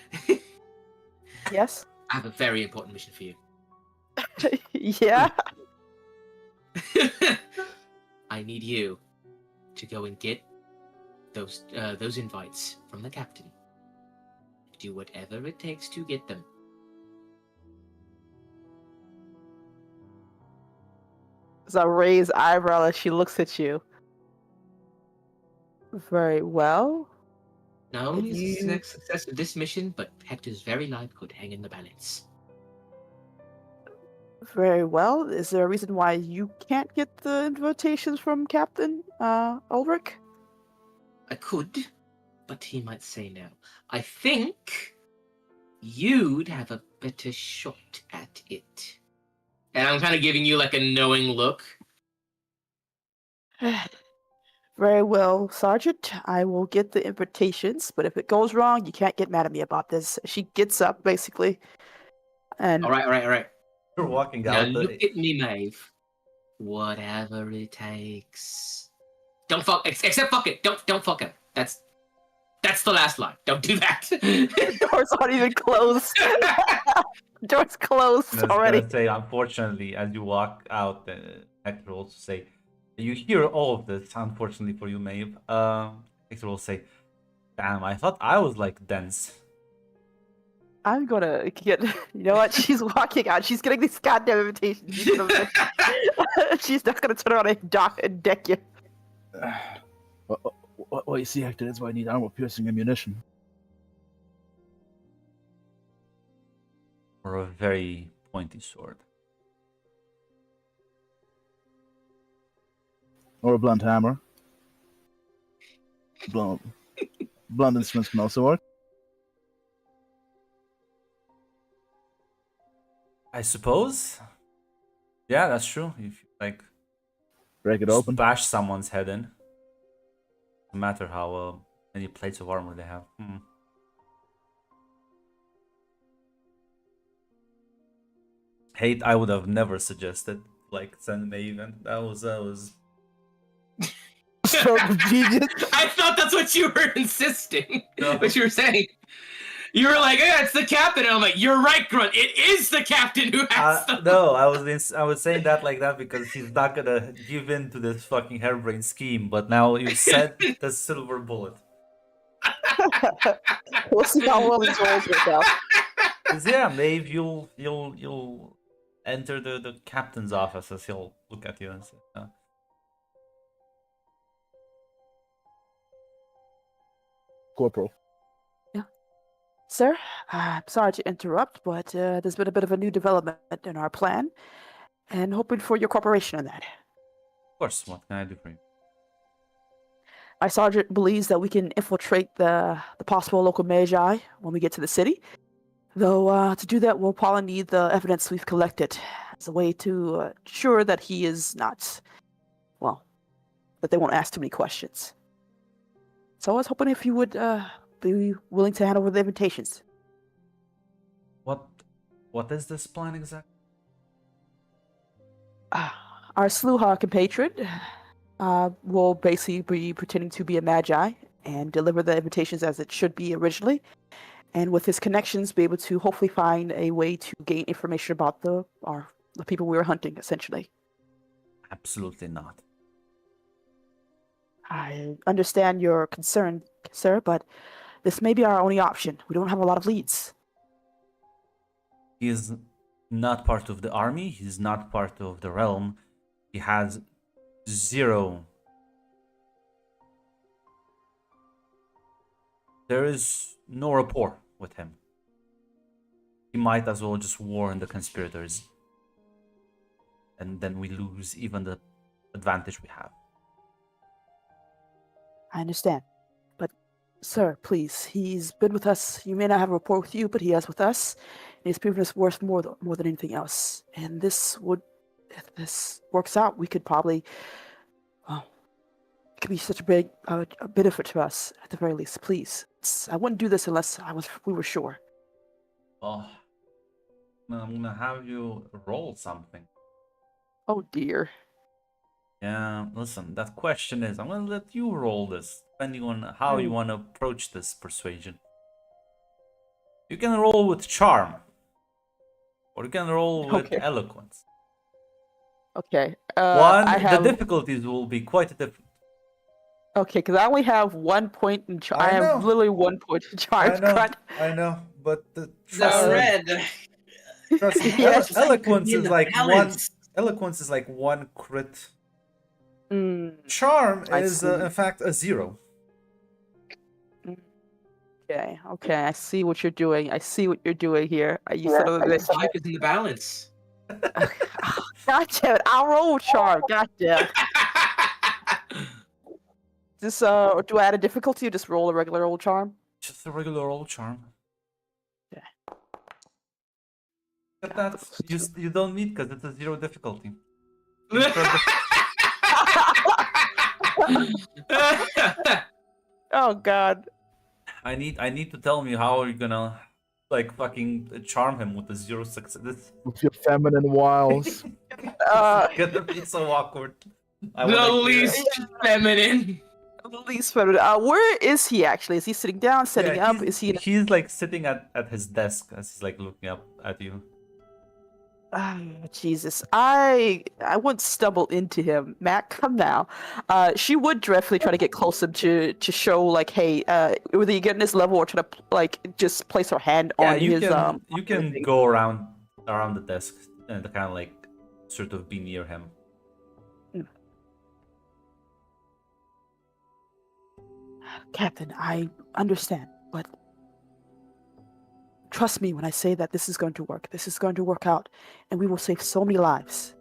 Yes? I have a very important mission for you. Yeah? I need you to go and get those invites from the captain. do whatever it takes to get them. As I raise eyebrow as she looks at you. Very well. Not only is You- the success of this mission, but Hector's very life could hang in the balance. Very well. Is there a reason why you can't get the invitations from Captain Ulrich? I could, but he might say no. I think you'd have a better shot at it. And I'm kind of giving you like a knowing look. Very well, Sergeant. I will get the invitations, but if it goes wrong, you can't get mad at me about this. She gets up, basically. And All right. You're walking Now out. look at me, Maeve. Whatever it takes. Don't fuck. Except fuck it. Don't fuck him. That's the last line. Don't do that. the doors aren't even closed. Door's closed I was already. gonna say, unfortunately, as you walk out, Hector will also say, you hear all of this. Unfortunately for you, Maeve. Hector will say, "Damn, I thought I was like dense." I'm gonna get. You know what? She's walking out. She's getting these goddamn invitations. She's not gonna turn around and deck you. What you see, Hector, is why I need armor-piercing ammunition. Or a very pointy sword. Or a blunt hammer. Blunt instruments can also work. I suppose. Yeah, that's true. If you like Break it open. bash someone's head in, no matter how many plates of armor they have. Hate, I would have never suggested like send Maeve, and that was Stroke of genius. I thought that's what you were insisting. No. What you were saying. You were like, "Yeah, it's the captain." And I'm like, "You're right, Grunt. It is the captain who has them." no, I was saying that like that because he's not gonna give in to this fucking harebrained scheme. But now you said the silver bullet. We'll see how well these rolls work out. 'Cause, yeah, Maeve, you'll enter the captain's office as he'll look at you and say, Corporal. Sir, I'm sorry to interrupt, but there's been a bit of a new development in our plan, and hoping for your cooperation in that. "Of course, what can I do for you?" My sergeant believes that we can infiltrate the possible local magi when we get to the city. Though to do that, we'll probably need the evidence we've collected as a way to ensure that he is not, well, that they won't ask too many questions. So I was hoping if you would be willing to hand over the invitations. What is this plan exactly? Our Sluha compatriot will basically be pretending to be a magi and deliver the invitations as it should be originally. And with his connections, be able to hopefully find a way to gain information about the people we were hunting, essentially. Absolutely not. I understand your concern, sir, but this may be our only option. We don't have a lot of leads. He is not part of the army. He's not part of the realm. He has zero. There is no rapport with him. He might as well just warn the conspirators. And then we lose even the advantage we have. I understand. But, sir, please, he's been with us. He may not have a rapport with you, but he has with us. And he's proven us worth more than anything else. And this would, if this works out, we could probably, well, it could be such a big a benefit to us, at the very least. Please. I wouldn't do this unless we were sure. Oh, I'm gonna have you roll something. Oh, dear. Yeah, listen, that question is, I'm gonna let you roll this, depending on how you want to approach this persuasion. You can roll with charm, or you can roll with Okay. eloquence. Okay. One, I have... the difficulties will be quite different. Okay, because I only have 1 point in charm. I I have know. literally 1 point in charm. I know, but The red. trust me, Yes. eloquence Be in is the like balance. one crit. Mm, Charm I is see. in fact a 0. okay, I see what you're doing. I see what you're doing here. You son of a bitch. Check is in the balance. God damn it! I'll roll with charm. God damn. Just do I add a difficulty or just roll a regular old charm? Just a regular old charm. Okay. But that you don't need because it's a 0 difficulty. Oh God. I need to tell me how are you gonna like fucking charm him with the 0 success. With your feminine wiles. It's gonna be so awkward. I The wanna hear it. least feminine. The least feminine. Where is he actually? Is he sitting down, setting Yeah, up? Is he? He's like sitting at his desk as he's like looking up at you. Jesus, I wouldn't stumble into him. Matt, come now. She would definitely try to get close to him to show like, hey, whether you get in his level or try to like just place her hand Yeah, on you his you can thing. go around the desk and kind of like sort of be near him. Captain, I understand, but trust me when I say that this is going to work. This is going to work out, and we will save so many lives.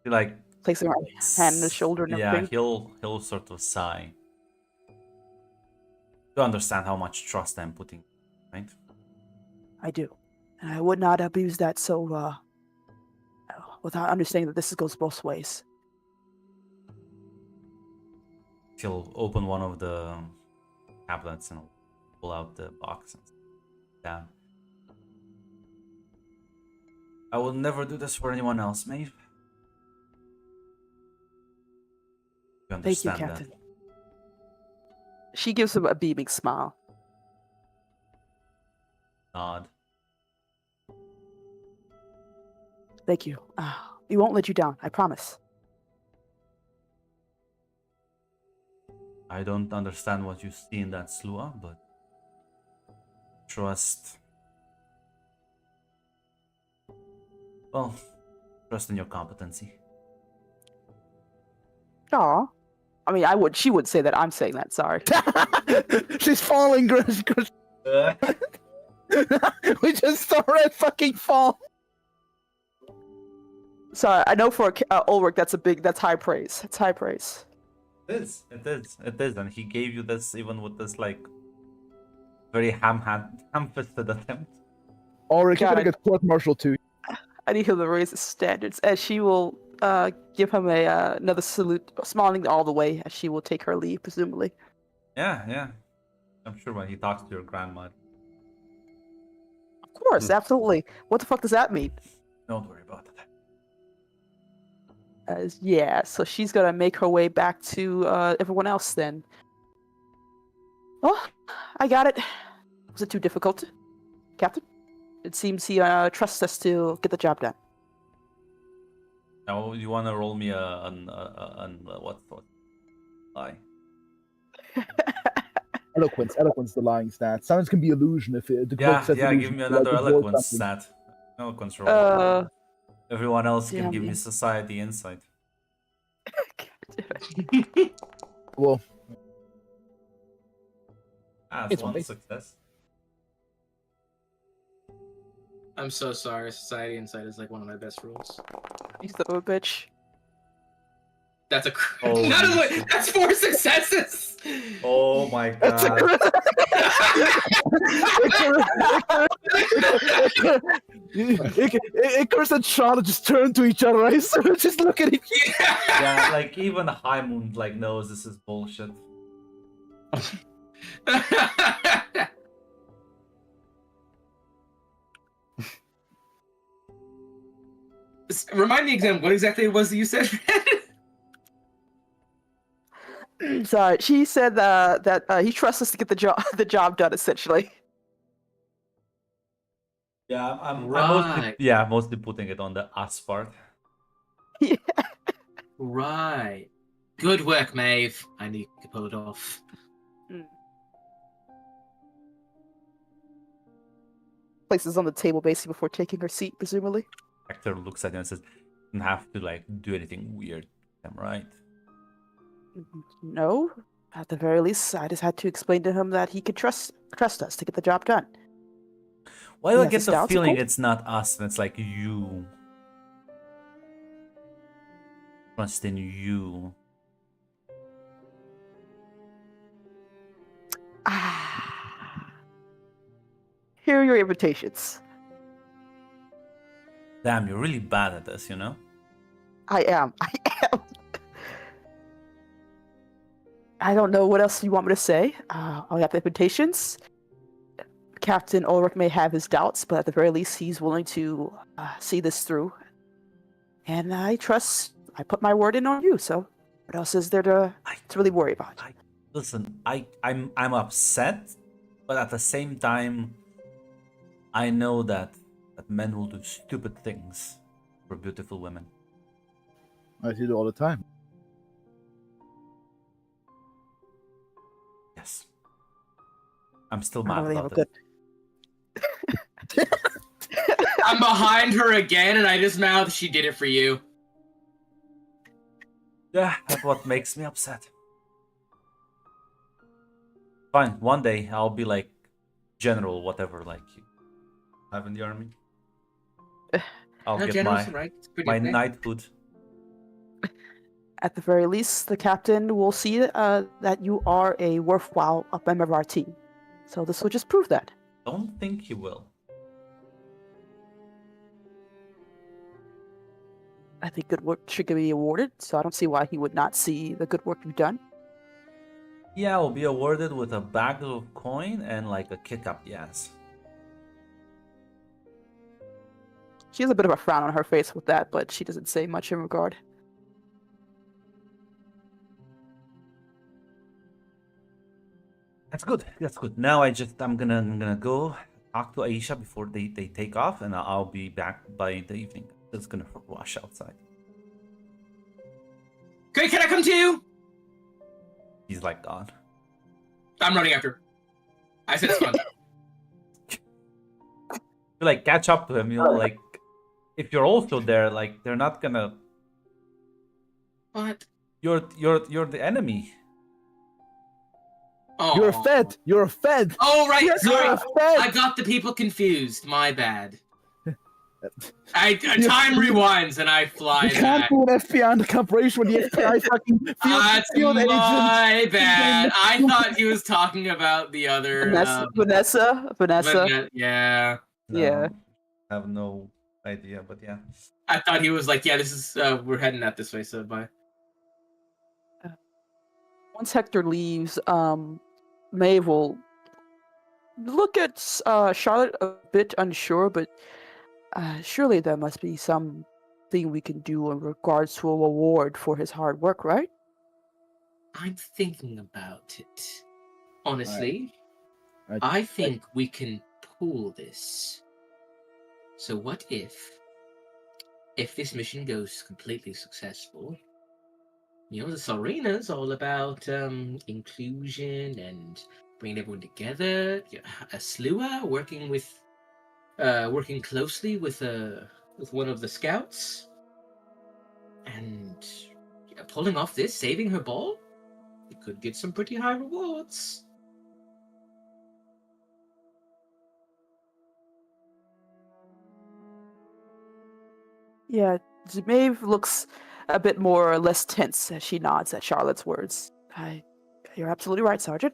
He like Placing her hand on his shoulder and yeah, everything. he'll sort of sigh. You understand how much trust I'm putting, right? I do, and I would not abuse that so without understanding that this goes both ways. He'll open one of the tablets and pull out the box and sit down. I will never do this for anyone else, Maeve. You Thank you, understand Captain. She gives him a beaming smile. that? Nod. Thank you. We won't let you down, I promise. I don't understand what you see in that Slua, but trust. Well, trust in your competency. Aw. I mean, she would say that. I'm saying that. Sorry. She's falling, Gris. We just saw Red fucking fall. Sorry, I know for Ulrich, that's high praise. It's high praise. It is, and he gave you this even with this like very ham-fisted attempt. Ulrich, you're God, gonna get court-martialed too. I need him to raise his standards, and she will give him another salute, smiling all the way, as she will take her leave, presumably. Yeah. I'm sure when he talks to your grandma. Of course, absolutely. What the fuck does that mean? Don't worry about it. Yeah, so she's gonna make her way back to everyone else then. Oh, I got it. Was it too difficult, Captain? It seems he trusts us to get the job done. Now you wanna roll me what lie? Eloquence, the lying stat. Silence can be illusion if the Yeah, cloak says give illusion, me like another avoid eloquence something. stat. Eloquence roll. Everyone else can damn give me you. society insight. Well, That's It's one okay. success. I'm so sorry. Society insight is like one of my best rules. You son of a bitch. That's a Oh, not shit. only that's 4 successes. Oh my that's a god. Icarus and Charlotte just turn to each other, right? So we're just looking at each Yeah, like even High Moon like knows this is bullshit. Remind me again what exactly it was that you said. Sorry, she said that he trusts us to get the job done. Essentially, Yeah, I'm Right. mostly putting it on the us part. Yeah. Right. Good work, Maeve. I knew you could pull it off. Mm. Places on the table basically before taking her seat, presumably. Hector looks at you and says, "You don't have to like do anything weird. Am I right?" No. At the very least, I just had to explain to him that he could trust us to get the job done. Why do He I has get his the doubts, of feeling course. it's not us and it's like you? Trust in you. Ah. Here are your invitations. Damn, you're really bad at this, you know? I am. I am. I don't know what else you want me to say. I'll have the invitations. Captain Ulrich may have his doubts, but at the very least, he's willing to see this through. And I put my word in on you, so what else is there to really worry about? Listen, I'm upset, but at the same time, I know that men will do stupid things for beautiful women. I see it all the time. Yes. I'm still I don't mad really have a about good. it. I'm behind her again, and I just mouthed, "She did it for you." Yeah, that's what makes me upset. Fine, one day I'll be like general, whatever, like you have in the army. I'll No, get General's my right. It's pretty my okay. knighthood. At the very least, the captain will see that you are a worthwhile member of our team. So this will just prove that. Don't think he will. I think good work should be awarded, so I don't see why he would not see the good work you've done. Yeah, I'll be awarded with a bag of coin and like a kick up the ass. She has a bit of a frown on her face with that, but she doesn't say much in regard. That's good. That's good. Now I'm gonna go talk to Aisha before they take off, and I'll be back by the evening. It's gonna rush outside. Great, can I come too? He's like gone. I'm running after her. I said it's fun. You like catch up to him. You know, like if you're also there, like they're not gonna. What? You're the enemy. Oh. You're a Fed. You're a Fed. Oh, right. You're Sorry. a Fed. I got the people confused. My bad. Time rewinds and I fly You can't back. do an FBI undercover operation when the FBI fucking That's field agent. my bad. I thought he was talking about the other. Vanessa. Yeah. No, Yeah. I have no idea, but yeah. I thought he was like, yeah, this is we're heading out this way, so bye. Once Hector leaves, Maeve will look at Charlotte a bit unsure, but surely there must be something we can do in regards to a reward for his hard work, right? I'm thinking about it. Honestly, I- I think we can pull this. So what if this mission goes completely successful? You know, the Serena's all about inclusion and bringing everyone together. A Slua working closely with one of the scouts, and pulling off this, saving her ball. We could get some pretty high rewards. Yeah, Maeve looks a bit more or less tense as she nods at Charlotte's words. You're absolutely right, Sergeant.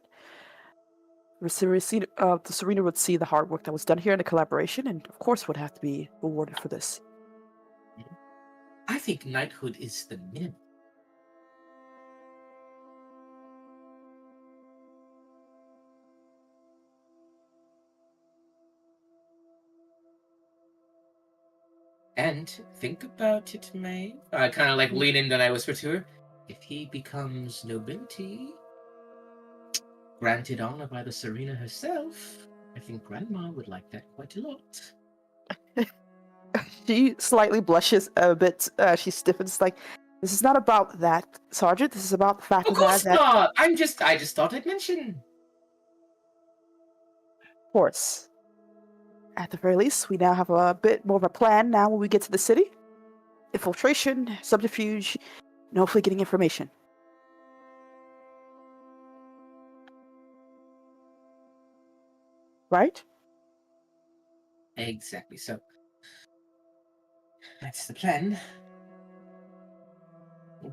The Serena would see the hard work that was done here in the collaboration, and of course would have to be rewarded for this. I think knighthood is the minimum. And think about it, May. I kind of like lean in, then I whisper to her, if he becomes nobility, granted honor by the Serena herself, I think Grandma would like that quite a lot. She slightly blushes a bit. She stiffens, like, this is not about that, Sergeant. This is about the fact Of of the matter course that, not. I just thought I'd mention. of course, at the very least, we now have a bit more of a plan now when we get to the city. Infiltration, subterfuge, and hopefully getting information. Right? Exactly. So that's the plan.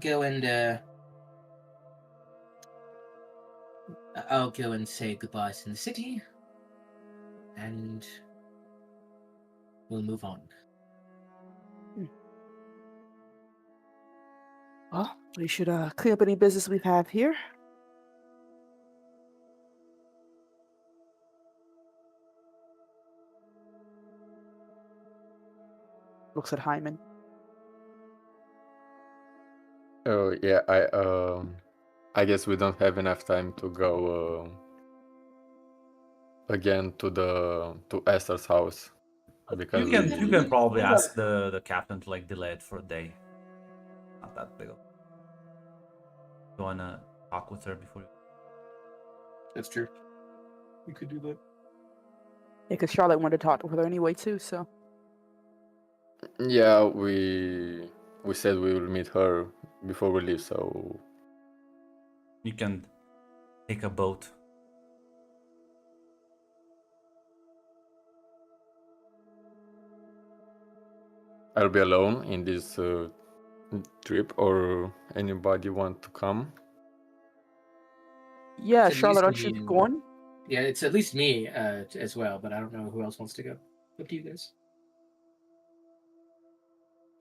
Go and I'll go and say goodbyes in the city, and we'll move on. Well, we should clean up any business we have here. Looks at Hyman. Oh yeah, I guess we don't have enough time to go again to Esther's house because You can probably ask the captain to like delay it for a day. Not that big. You wanna talk with her before you... That's true. You could do that. Yeah, because Charlotte wanted to talk with her anyway, too, so. yeah, we said we will meet her before we leave, so You can take a boat. I'll be alone in this trip, or anybody want to come? Yeah, It's at Charlotte, least aren't you me and- going? Yeah, it's at least me as well, but I don't know who else wants to go. Up to you guys.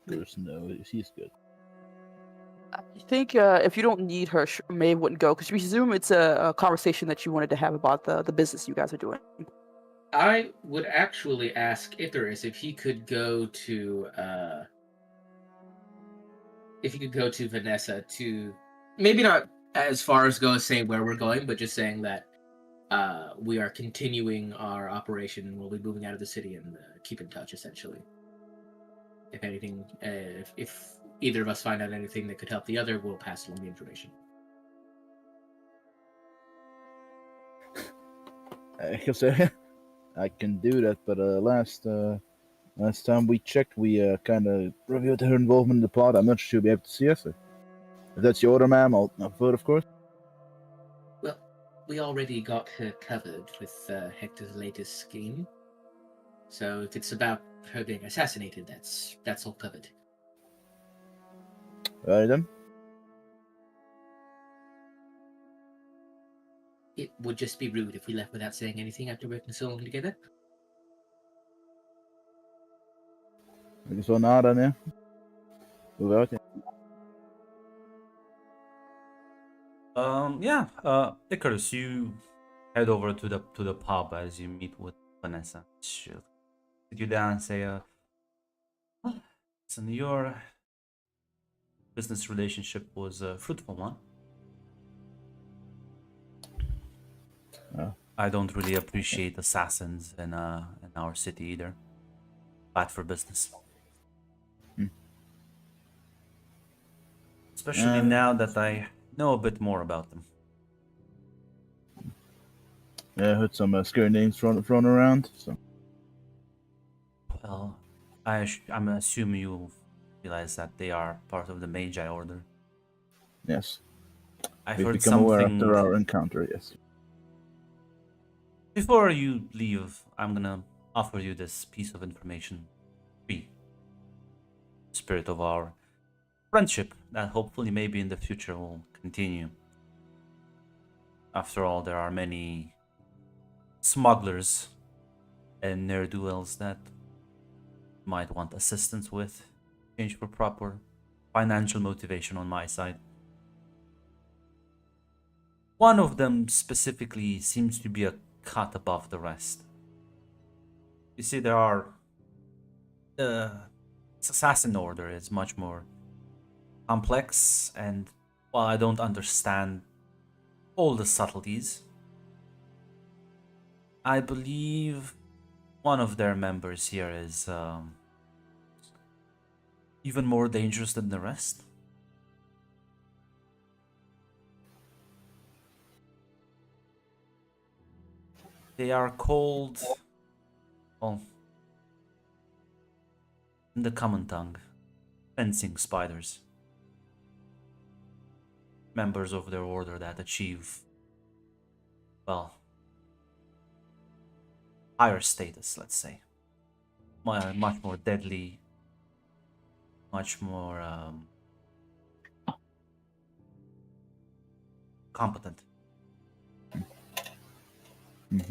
There's no, he's good. I think if you don't need her, Maeve wouldn't go, because we presume it's a conversation that you wanted to have about the business you guys are doing. I would actually ask Icarus if he could go to Vanessa to maybe not as far as go as saying where we're going, but just saying that we are continuing our operation and we'll be moving out of the city and keep in touch essentially. If anything, if either of us find out anything that could help the other, we'll pass along the information. I guess I can do that, but last time we checked, we kind of reviewed her involvement in the plot. I'm not sure she'll be able to see us. If that's your order, ma'am, I'll vote, of course. Well, we already got her covered with Hector's latest scheme. So if it's about her being assassinated, that's all covered. Right then. It would just be rude if we left without saying anything after working so long together. I guess we'll nod on you. Move out. Yeah. Icarus, you head over to the pub as you meet with Vanessa. She'll sit you down and say, listen, your business relationship was a fruitful one. I don't really appreciate assassins in our city either. Bad for business. Especially now that I know a bit more about them. Yeah, I heard some scary names thrown around. So Well, I'm assuming you realize that they are part of the Magi Order. yes, I've we've heard become aware something. after our encounter. Yes. Before you leave, I'm gonna offer you this piece of information. Free. Spirit of our friendship that hopefully maybe in the future will continue. After all, there are many smugglers and ne'er-do-wells that might want assistance with, in exchange for proper financial motivation on my side. One of them specifically seems to be a cut above the rest. You see, there are the assassin order is much more complex, and while I don't understand all the subtleties, I believe one of their members here is even more dangerous than the rest. They are called, well, in the common tongue, fencing spiders. Members of their order that achieve, well, higher status, let's say. Much more deadly, much more competent.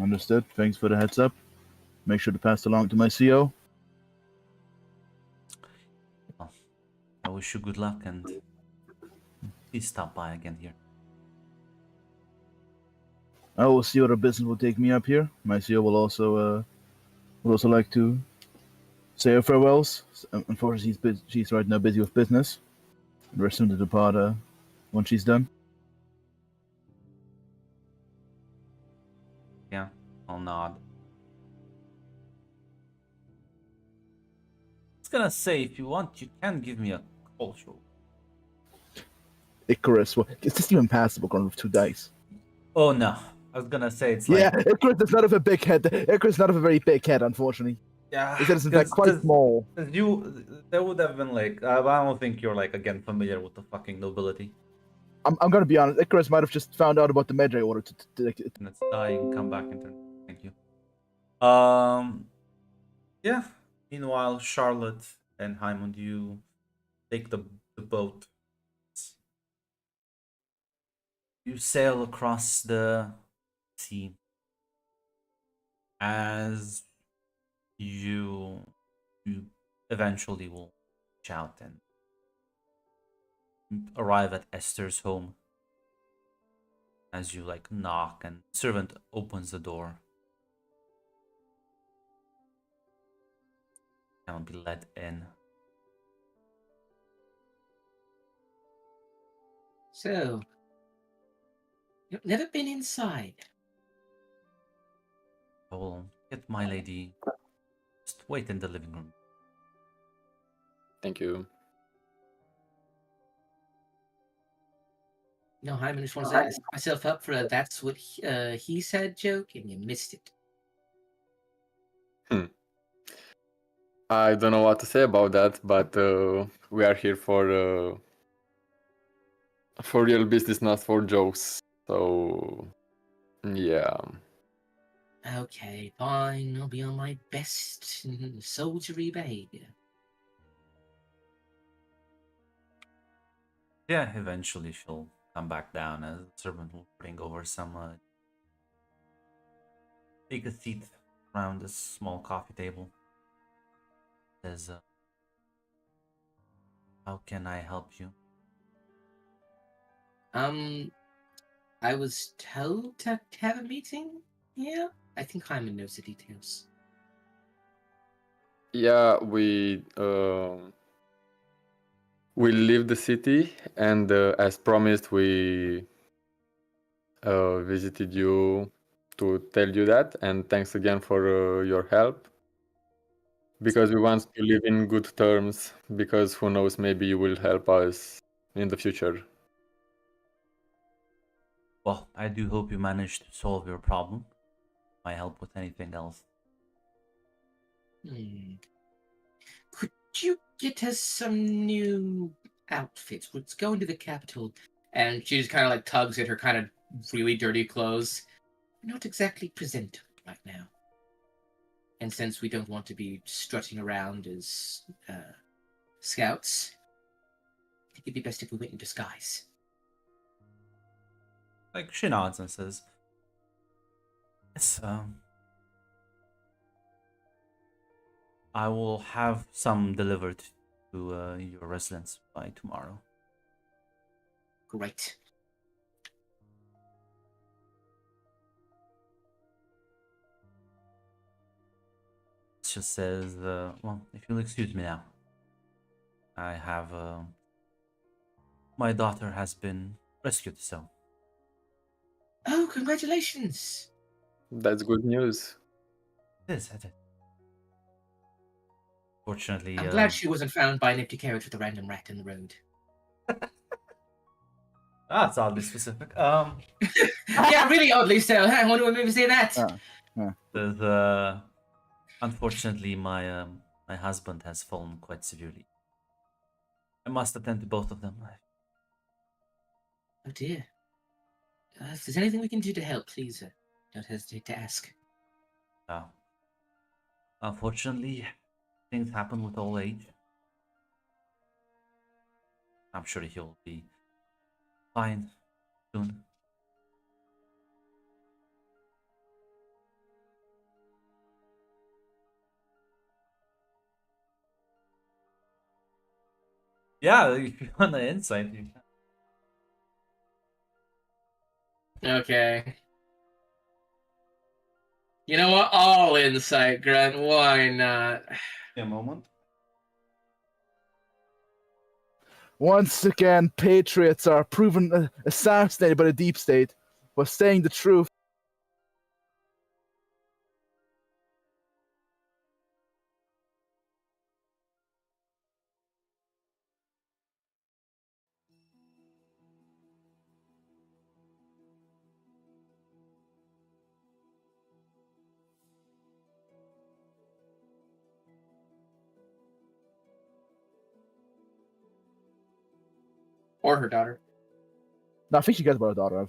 Understood. Thanks for the heads up. Make sure to pass it along to my CO. Well, I wish you good luck and please stop by again here. I will see what our business will take me up here. My CEO will also like to say her farewells. Unfortunately, she's right now busy with business. And we're soon to depart when she's done. Yeah, I'll nod. I was gonna say, if you want, you can give me a cultural. Icarus, well, it's just even passable going with 2 dice. Oh no, I was gonna say it's Yeah, like, Icarus is not of a big head. Icarus is not of a very big head, unfortunately. yeah, His head is in fact quite small. there would have been like, I don't think you're like again familiar with the fucking nobility. I'm gonna be honest. Icarus might have just found out about the Medjay order And it's dying. Come back in turn. Thank you. Yeah. Meanwhile, Charlotte and Haimund, you take the boat. You sail across the sea as you eventually will reach out and arrive at Esther's home. As you like knock and servant opens the door and will be let in. So, you've never been inside. I will get my lady. Just wait in the living room. Thank you. No, Hyman just wants to set myself up for a "that's what he said" joke, and you missed it. I don't know what to say about that, but we are here for real business, not for jokes. So, yeah. Okay, fine. I'll be on my best soldiery behavior. Yeah, eventually she'll come back down as the servant will bring over some. Take a seat around this small coffee table. Says, how can I help you? I was told to have a meeting. Yeah, I think Hyman knows the details. Yeah, we leave the city, and as promised, we visited you to tell you that, and thanks again for your help. Because we want to live in good terms, because who knows, maybe you will help us in the future. Well, I do hope you managed to solve your problem. I help with anything else. Could you get us some new outfits? Let's go into the capital. And she just kind of like tugs at her kind of really dirty clothes. Not exactly presentable right now. And since we don't want to be strutting around as scouts, I think it'd be best if we went in disguise. Like she nods and says, "Yes, I will have some delivered to your residence by tomorrow." Great. She says, "Well, if you'll excuse me now, I have my daughter has been rescued, so." Oh, congratulations! That's good news. It is. Fortunately, I'm glad she wasn't found by an empty carriage with a random rat in the road. that's oddly specific. Yeah, really oddly so. I wonder what made me say that. There's unfortunately my husband has fallen quite severely. I must attend to both of them. Oh dear. If there's anything we can do to help, please don't hesitate to ask. Unfortunately, things happen with old age. I'm sure he'll be fine soon. Yeah, if you want the insight, you can. Okay. You know what? All insight, Grunt. Why not? A moment. Once again, patriots are proven assassinated by the deep state for saying the truth. Or her daughter. No, I think she cares about her daughter. I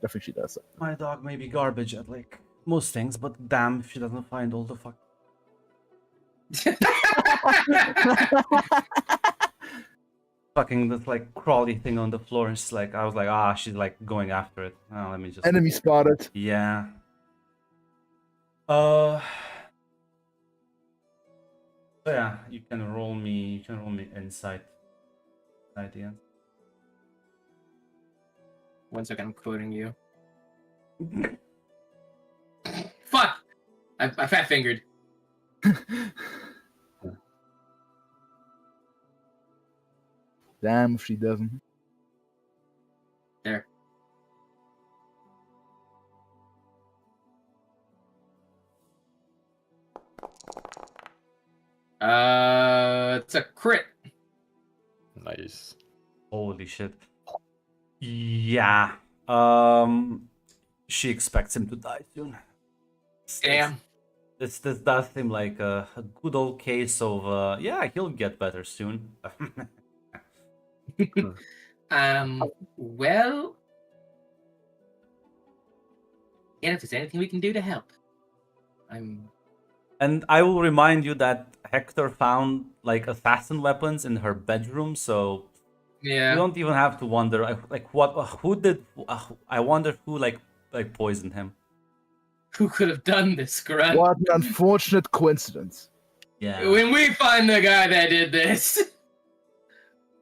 think she does. My dog may be garbage at like most things, but damn if she doesn't find all the fucking this like crawly thing on the floor, and she's like, I was like, she's like going after it. Oh, let me just. Enemy spotted. Yeah. So yeah, you can roll me insight. Ideas. 1 second, I'm quoting you. Fuck! I fat fingered. Damn if she doesn't. There. It's a crit. Nice. Holy shit. Yeah. She expects him to die soon. Damn. This does seem like a good old case of yeah, he'll get better soon. Well, and if there's anything we can do to help, And I will remind you that Hector found like assassin weapons in her bedroom, so yeah. you don't even have to wonder like what who did. I wonder who like poisoned him. Who could have done this, Grunt? What an unfortunate coincidence. Yeah. When we find the guy that did this.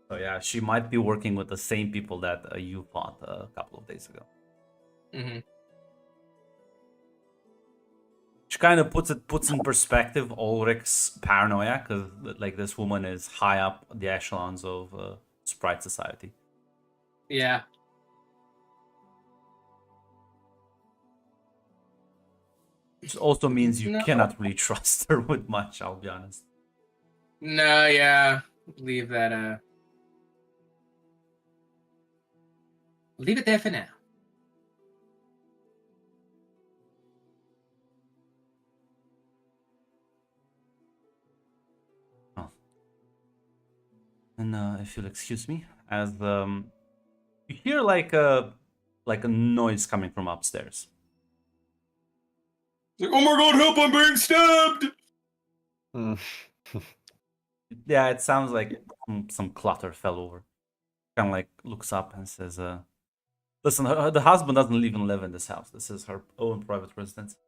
So yeah, she might be working with the same people that you fought a couple of days ago. Mm-hmm. Which kind of puts in perspective Ulrich's paranoia, because like this woman is high up the echelons of Sprite Society. Yeah. Which also means you No. cannot really trust her with much, I'll be honest. No, yeah. Leave it there for now. Oh. And if you'll excuse me, as you hear like a noise coming from upstairs. Like, oh my god, help, I'm being stabbed! Mm. Yeah, it sounds like some clutter fell over. Kind of like looks up and says, listen, the husband doesn't even live in this house. This is her own private residence.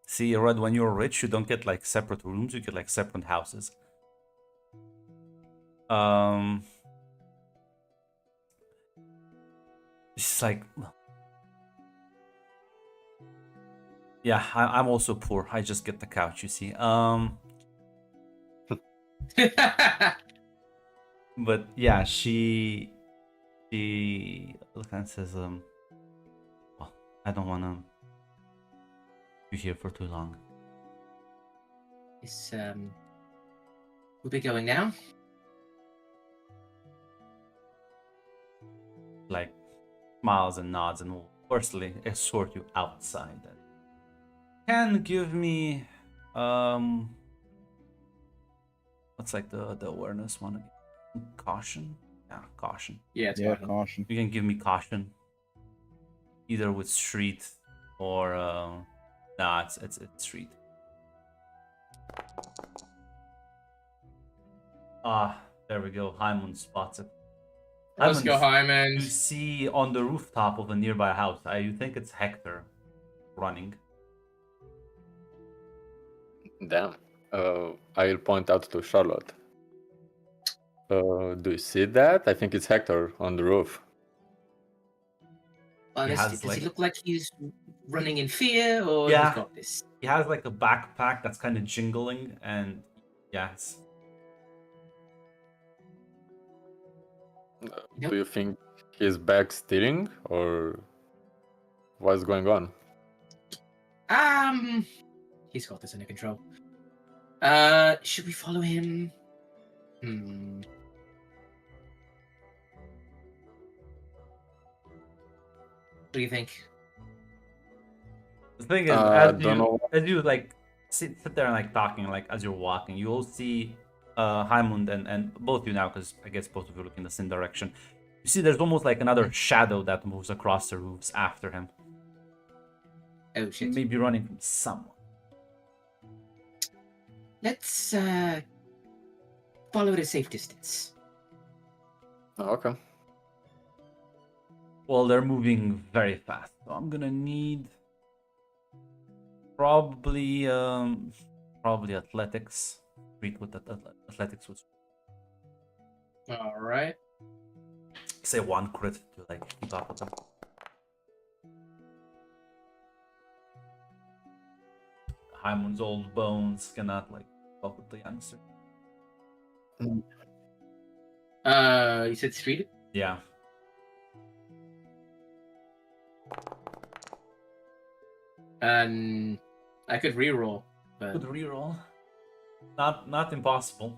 See, Red, when you're rich, you don't get like separate rooms, you get like separate houses. It's like, yeah, I'm also poor. I just get the couch, you see. But yeah, she kind of says, well, I don't want to be here for too long. Is we'll be going now. Like smiles and nods and will personally escort you outside. And can give me what's like the awareness one again? Caution? Yeah, caution. Yeah, it's Yeah, fine. caution. You can give me caution. Either with street or nah, it's street. Ah, there we go. Hyman spots it. Let's go, Hyman. You see on the rooftop of a nearby house. You think it's Hector running. Damn. I'll point out to Charlotte. Do you see that? I think it's Hector on the roof. Does he look like he's running in fear, or Yeah. he's got this? He has like a backpack that's kind of jingling, and yes. Yep. Do you think he's back stealing, or what's going on? He's got this under control. Should we follow him? What do you think? The thing is, as you like sit there and like talking, like as you're walking, you will see Haimund and both you now, because I guess both of you look in the same direction. You see, there's almost like another shadow that moves across the roofs after him. Oh shit! Maybe running from someone. Let's follow at a safe distance. Oh, okay. Well, they're moving very fast, so I'm gonna need probably athletics. Read with athletics was. All right. Say one crit to like keep up with them. Haimund's old bones cannot like keep up with the youngster. You said street? Yeah. I could reroll, but Good reroll. Not impossible.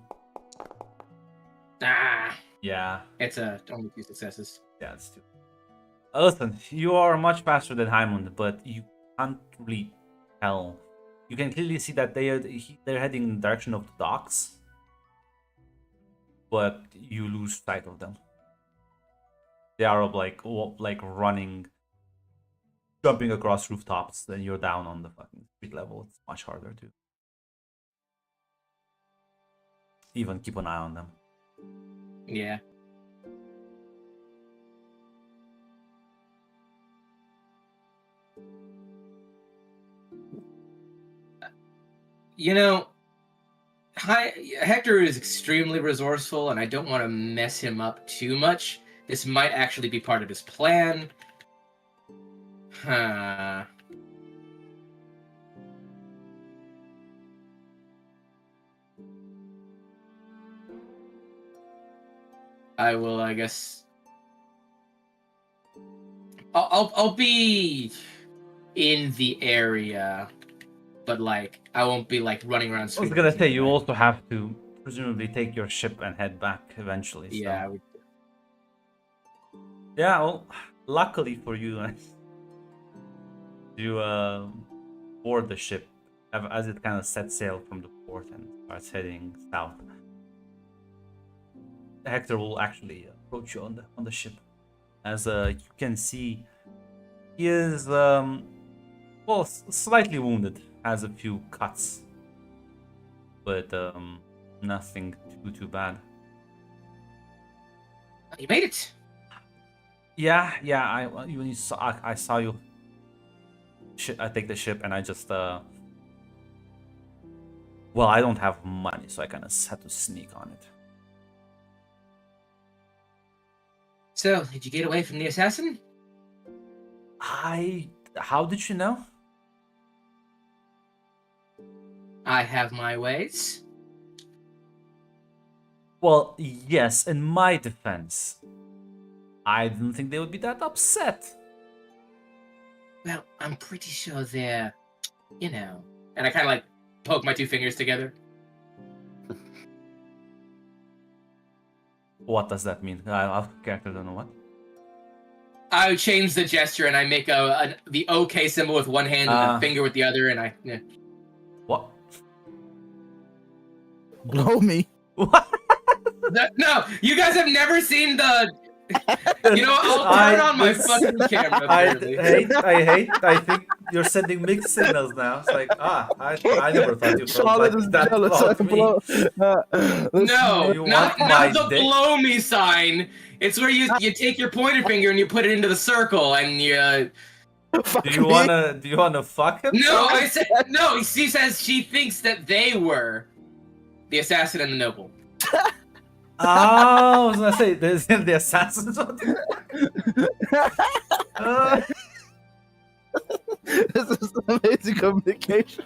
Yeah. It's only 2 successes. Yeah, it's too. Listen, you are much faster than Haimund, but you can't really tell. You can clearly see that they're heading in the direction of the docks, but you lose sight of them. They are like running, jumping across rooftops. Then you're down on the fucking street level. It's much harder to even keep an eye on them. Yeah. You know, Hector is extremely resourceful, and I don't want to mess him up too much. This might actually be part of his plan. Huh. I will, I guess. I'll be in the area, but like I won't be like running around. I was gonna say you also have to presumably take your ship and head back eventually. So. Yeah. Yeah. Well, luckily for you, you board the ship as it kind of sets sail from the port and starts heading south. Hector will actually approach you on the ship. As you can see, he is well, slightly wounded, has a few cuts, but nothing too bad. You made it. Yeah. I saw you. I take the ship and I just well, I don't have money, so I kind of had to sneak on it. So, did you get away from the assassin? How did you know? I have my ways. Well, yes, in my defense, I didn't think they would be that upset. Well, I'm pretty sure they're, and I kind of like poke my two fingers together. What does that mean? Our character don't know what. I change the gesture and I make the OK symbol with one hand and the finger with the other, and What? Blow me. What? No, you guys have never seen the. You know, I'll turn on my fucking camera. I think you're sending mixed signals now. It's like, I never thought you felt Charlotte like is that jealous. about me. No, You not want my the dick? blow me sign. It's where you take your pointer finger and you put it into the circle and you. Do you wanna fuck him? No, I said no. She says she thinks that they were the assassin and the noble. Oh, I was gonna say, there's the assassins. This is amazing communication.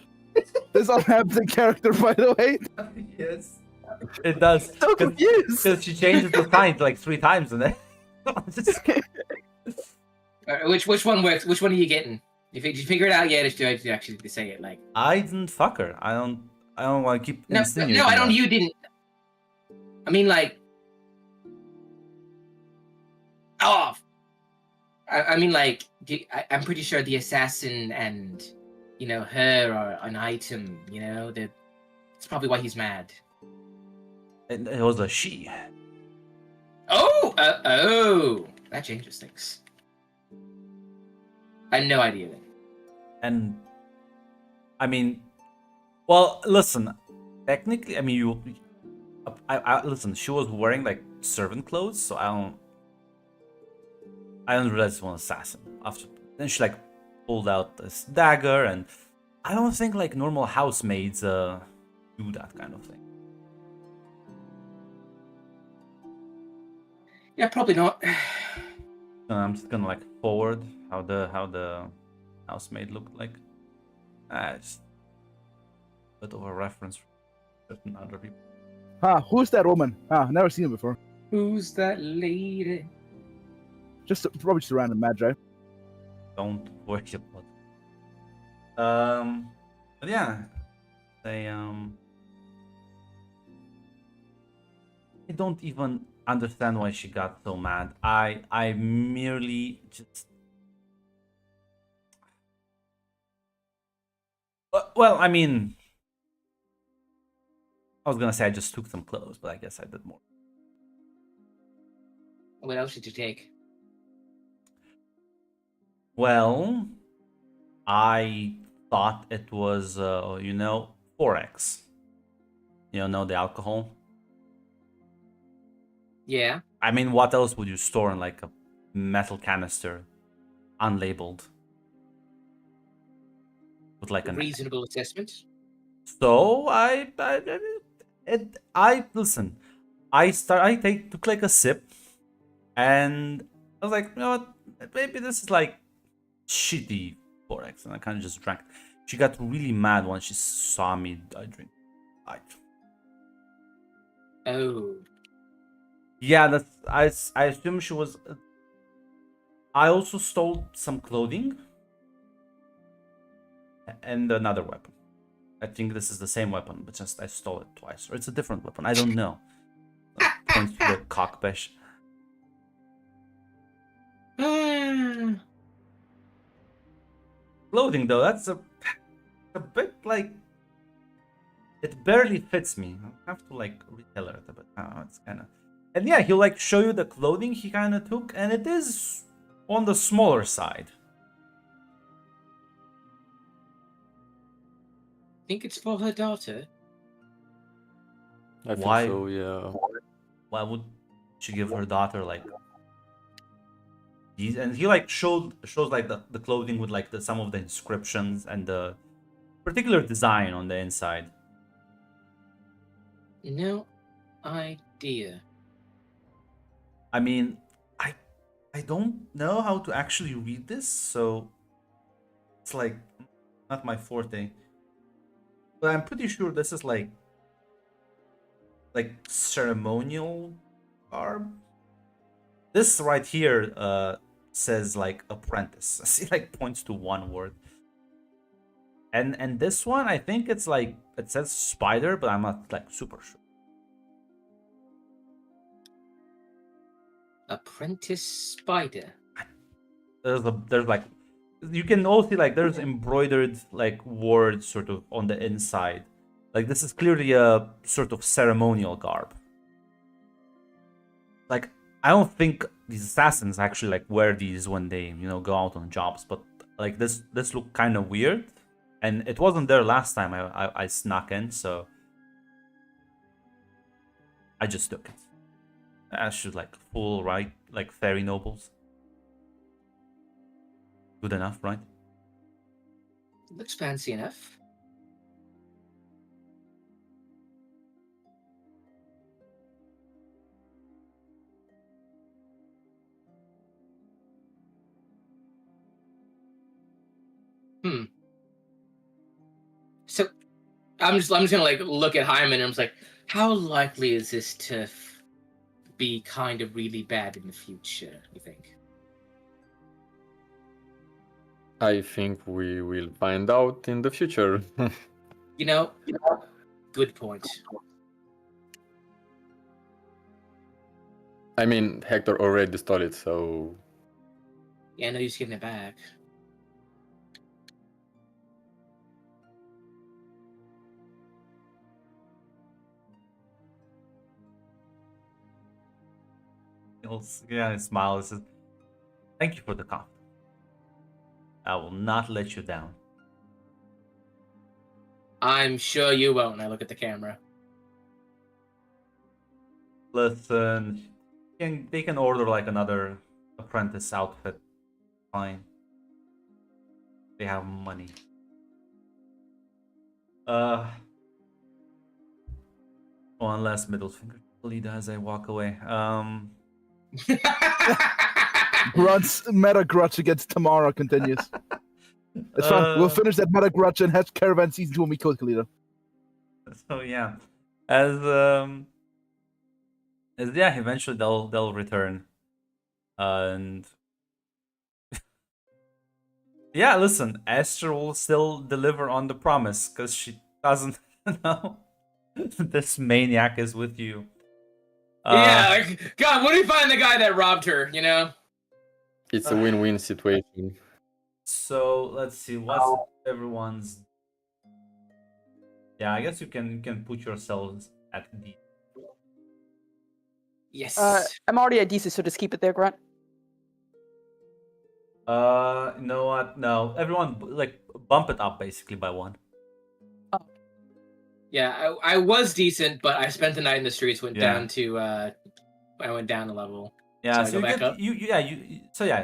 This all happens in character, by the way. Yes, it does. So confused. Because she changes the sign like 3 times, and then Which one works? Which one are you getting? Did you figure it out yet? Or did you actually say it like? I didn't fuck her. I don't want to keep No, insinuating I don't. that. You didn't. I mean, like. Oh. I mean, like. I'm pretty sure the assassin and, her are an item. That's probably why he's mad. It was a she. Oh, that changes things. I had no idea then. And I mean, well, listen. Technically, I mean, I listen. She was wearing like servant clothes, so I don't realize it was an assassin. After then, she like pulled out this dagger, and I don't think like normal housemaids do that kind of thing. Yeah, probably not. I'm just gonna like forward how the housemaid looked like. Just a bit of a reference for certain other people. Who's that woman? Never seen her before. Who's that lady? Probably just a random magi. Don't worry about it. But yeah, they I don't even understand why she got so mad. I merely just well, I mean, I was gonna say I just took some clothes, but I guess I did more. What else did you take? Well, I thought it was 4X. The alcohol. Yeah. I mean, what else would you store in like a metal canister, unlabeled, with like a Reasonable assessment. So I listen. I took like a sip, and I was like, you know what? Maybe this is like shitty 4X, and I kind of just drank. She got really mad when she saw me drink. Oh. Yeah, I assume she was. I also stole some clothing and another weapon. I think this is the same weapon, but just I stole it twice, or it's a different weapon. I don't know. Points to the cockbash. Clothing though, that's a bit like it barely fits me. I have to like retailor it a bit. It's kind of, and yeah, he'll like show you the clothing he kind of took, and it is on the smaller side. Think it's for her daughter. I think Why? so, yeah. Why would she give her daughter like these? And he like shows like the clothing with like some of the inscriptions and the particular design on the inside. No idea. I mean, I don't know how to actually read this, so it's like not my forte. But I'm pretty sure this is like ceremonial garb. This right here says like apprentice. See, like points to one word. And this one, I think it's like it says spider, but I'm not like super sure. Apprentice spider. There's like you can all see like there's embroidered like words sort of on the inside. Like this is clearly a sort of ceremonial garb. Like I don't think these assassins actually like wear these when they go out on jobs, but like this looked kind of weird, and it wasn't there last time I snuck in, so I just took it. That's just like full right, like fairy nobles. Good enough, right? Looks fancy enough. So I'm just gonna like look at Hyman and I'm just like, how likely is this to be kind of really bad in the future? You think? I think we will find out in the future. You know, good point. I mean, Hector already stole it, so Yeah, no use giving it back. He smiles. Says, "Thank you for the compliment. I will not let you down." I'm sure you won't. I look at the camera. Listen, they can order like another apprentice outfit. Fine. They have money. One last middle finger to Lida as I walk away. Grudge, meta grudge against Tamara continues. It's fine. We'll finish that meta grudge and have Caravan Season 2 when we quickly, though. So yeah, as yeah, eventually they'll return, and yeah, listen, Esther will still deliver on the promise because she doesn't know this maniac is with you. Yeah, like, God, when do we find the guy that robbed her? You know. it's a win-win situation. So let's see what's everyone's. Yeah, I guess you can put yourselves at D. Yes. I'm already at DC, so just keep it there, Grunt. You know what? No, everyone like bump it up basically by one. Yeah, I was decent, but I spent the night in the streets. Went Yeah. down to. I went down a level. Yeah, So I so go you back get up? so yeah,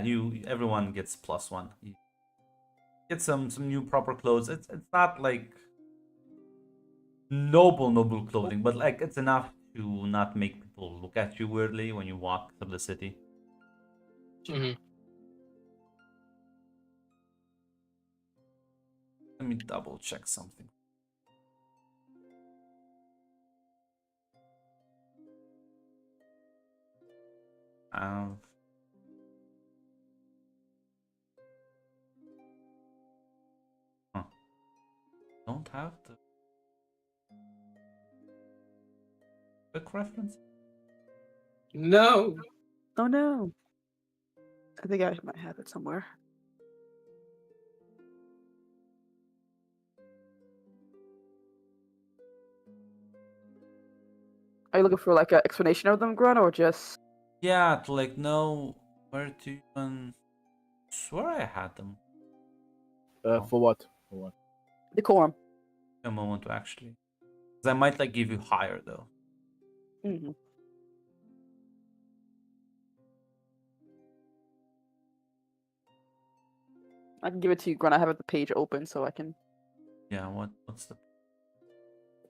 everyone gets +1. You get some new proper clothes. It's not like noble clothing, but like it's enough to not make people look at you weirdly when you walk through the city. Hmm. Let me double check something. Huh. Don't have the quick reference. No. Oh no. I think I might have it somewhere. Are you looking for like an explanation of them, Grunt, or just? Yeah, to like know where to even. Swear I had them. For what? For what? Decorum. A moment to actually, because I might like give you higher though. Mm-hmm. I can give it to you, Grunt. I have the page open, so I can. Yeah, what's the?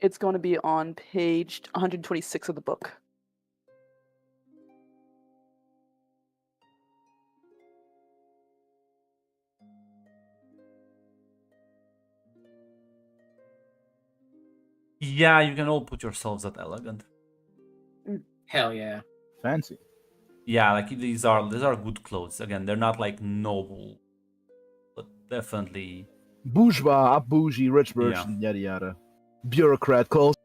It's going to be on page 126 of the book. Yeah, you can all put yourselves at elegant. Hell yeah. Fancy. Yeah, like these are good clothes. Again, they're not like noble, but definitely bourgeois, a bougie, rich Yeah. merchant, yada yada. Bureaucrat, close.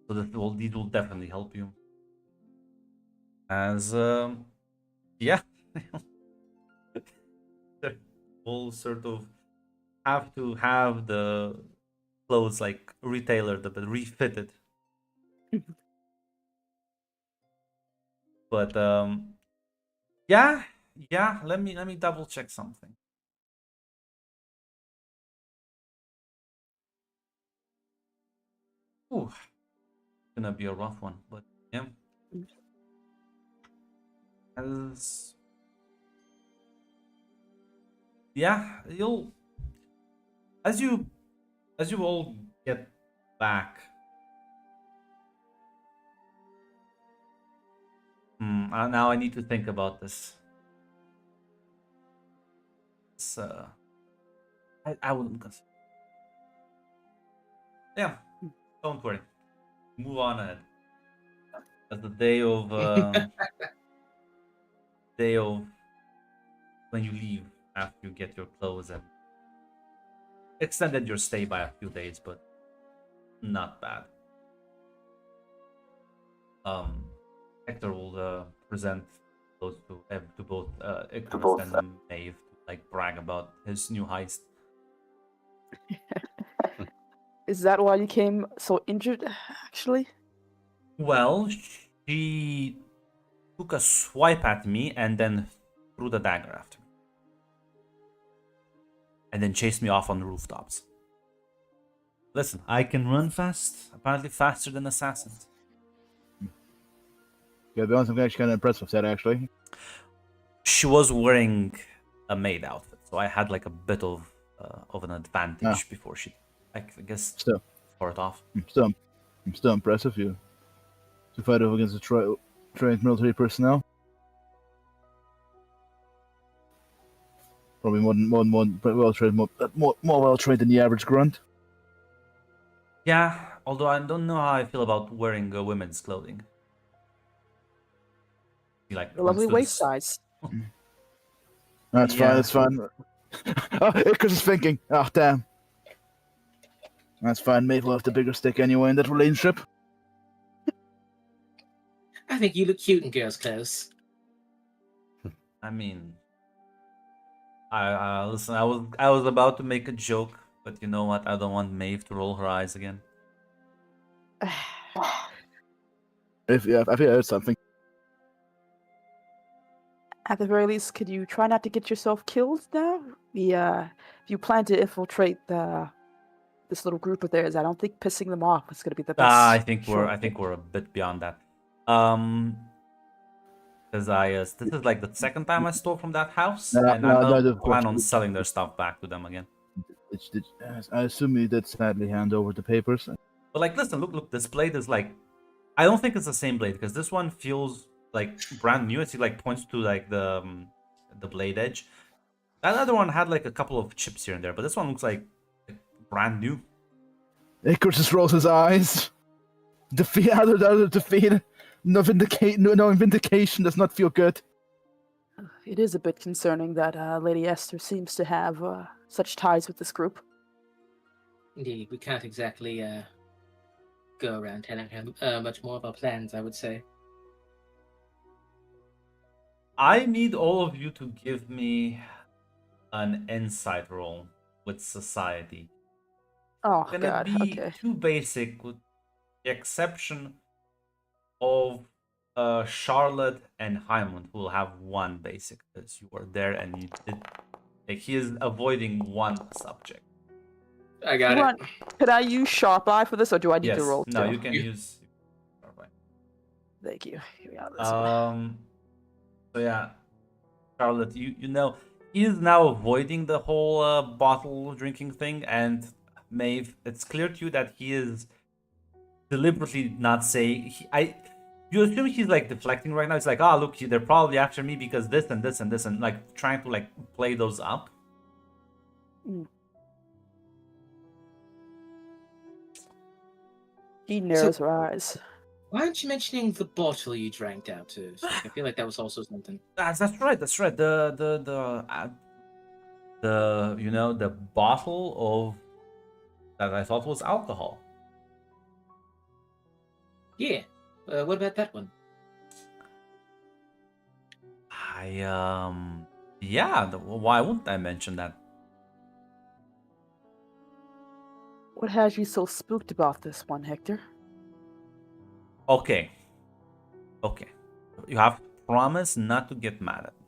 So these will definitely help you. As yeah, we'll sort of have to have the clothes like retailered a bit, refitted. But yeah, Let me double check something. Ooh, gonna be a rough one, but yeah. As yeah, you'll as you all get back. Now I need to think about this. It's, I wouldn't consider. Yeah, don't worry. Move on ahead. As the day of when you leave after you get your clothes and extended your stay by a few days, but not bad. Hector will present those to both Icarus and Maeve to like brag about his new heist. Is that why you came so injured, actually? Well, she took a swipe at me and then threw the dagger after me. And then chased me off on the rooftops. Listen, I can run fast, apparently faster than assassins. Yeah, to be honest, I'm actually kind of impressed with that, actually. She was wearing a maid outfit, so I had like a bit of an advantage before she, I guess, Still, tore it off. I'm still impressed with you. To fight off against the trained military personnel. Probably more well trained, more well trained than the average grunt. Yeah, although I don't know how I feel about wearing women's clothing. He like A lovely points waist to size. That's fine. Yeah. That's fine. Oh, Icarus is thinking. Oh, damn. That's fine. Maeve will have the bigger stick anyway in that relationship. I think you look cute in girls' clothes. I mean, I listen. I was about to make a joke, but you know what? I don't want Maeve to roll her eyes again. I think I heard something. At the very least, could you try not to get yourself killed now? If you plan to infiltrate this little group of theirs, I don't think pissing them off is going to be the best. I think short. we're a bit beyond that. Because this is like the second time I stole from that house, and I don't plan on selling their stuff back to them again. I assume you did sadly hand over the papers. But like, listen, look, this blade is like, I don't think it's the same blade because this one feels like brand new. It's like points to like the blade edge. That other one had like a couple of chips here and there, but this one looks like brand new. Icarus just rolls his eyes. Defeat, other defeat. No vindication does not feel good. It is a bit concerning that Lady Esther seems to have such ties with this group. Indeed, we can't exactly go around telling her much more of our plans, I would say. I need all of you to give me an insight roll with society. Oh, It's gonna God, be okay. too basic, with the exception of Charlotte and Hyman, who will have one basic because you were there and you did. Like, he is avoiding one subject. I got it. Could I use Sharp Eye for this, or do I need to roll? No, too? you can use. Thank you. Here we are, this one. So yeah, Charlotte, you know, he is now avoiding the whole bottle drinking thing, and Maeve, it's clear to you that he is deliberately not saying. You assume he's like deflecting right now. It's like, oh, look, they're probably after me because this and this and this, and like trying to like play those up. She narrows her eyes. Why aren't you mentioning the bottle you drank out of? Like, I feel like that was also something. That's right. That's right. The bottle of that I thought was alcohol. Yeah. What about that one? Why wouldn't I mention that? What has you so spooked about this one, Hector? Okay. You have to promise not to get mad at me.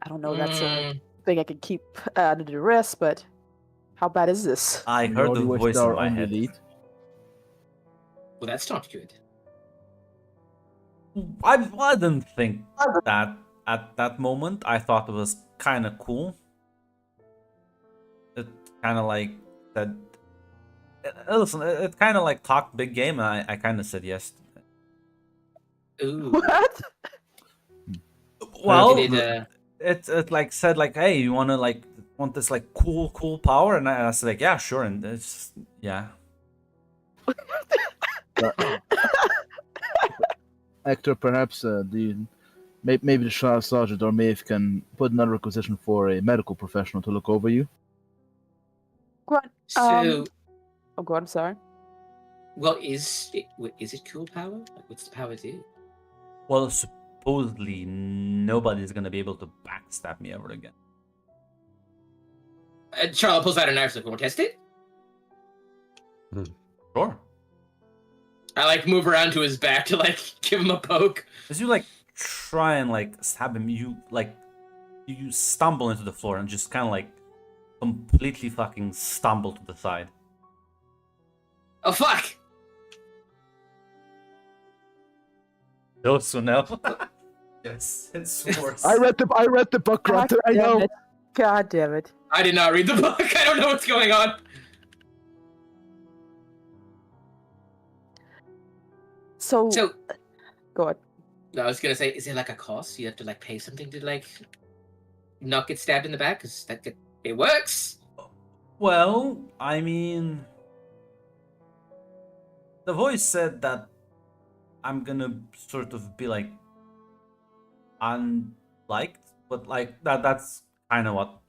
I don't know. That's a Mm, thing I can keep under duress, but how bad is this? I We heard already the wasted voice in our my only head. lead. well, that's not good. I didn't think that at that moment. I thought it was kind of cool. It kind of like said, listen, it kind of like talked big game, and I kind of said yes. Ooh. What? Well, Did it, it like said like, hey, you want this like cool power, and I said like, yeah, sure, and it's yeah. Hector, perhaps maybe the sergeant or Maeve can put another requisition for a medical professional to look over you. Grunt. so, Oh, God, I'm sorry. well, is it cool power? Like, what's the power do? Well, supposedly nobody's gonna be able to backstab me ever again. Charlotte pulls out a knife. Like, want to test it? Sure. I like move around to his back to like give him a poke. As you like try and like stab him, you stumble into the floor and just kind of like completely fucking stumble to the side. Oh fuck! So now. Yes, it's worse. I read the book, God Grunter. I damn know. it. God damn it. I did not read the book. I don't know what's going on. So, So, go ahead. I was gonna say, is there like a cost? You have to like pay something to like not get stabbed in the back? Cause it works. Well, I mean, the voice said that I'm gonna sort of be like unliked, but like that's kind of what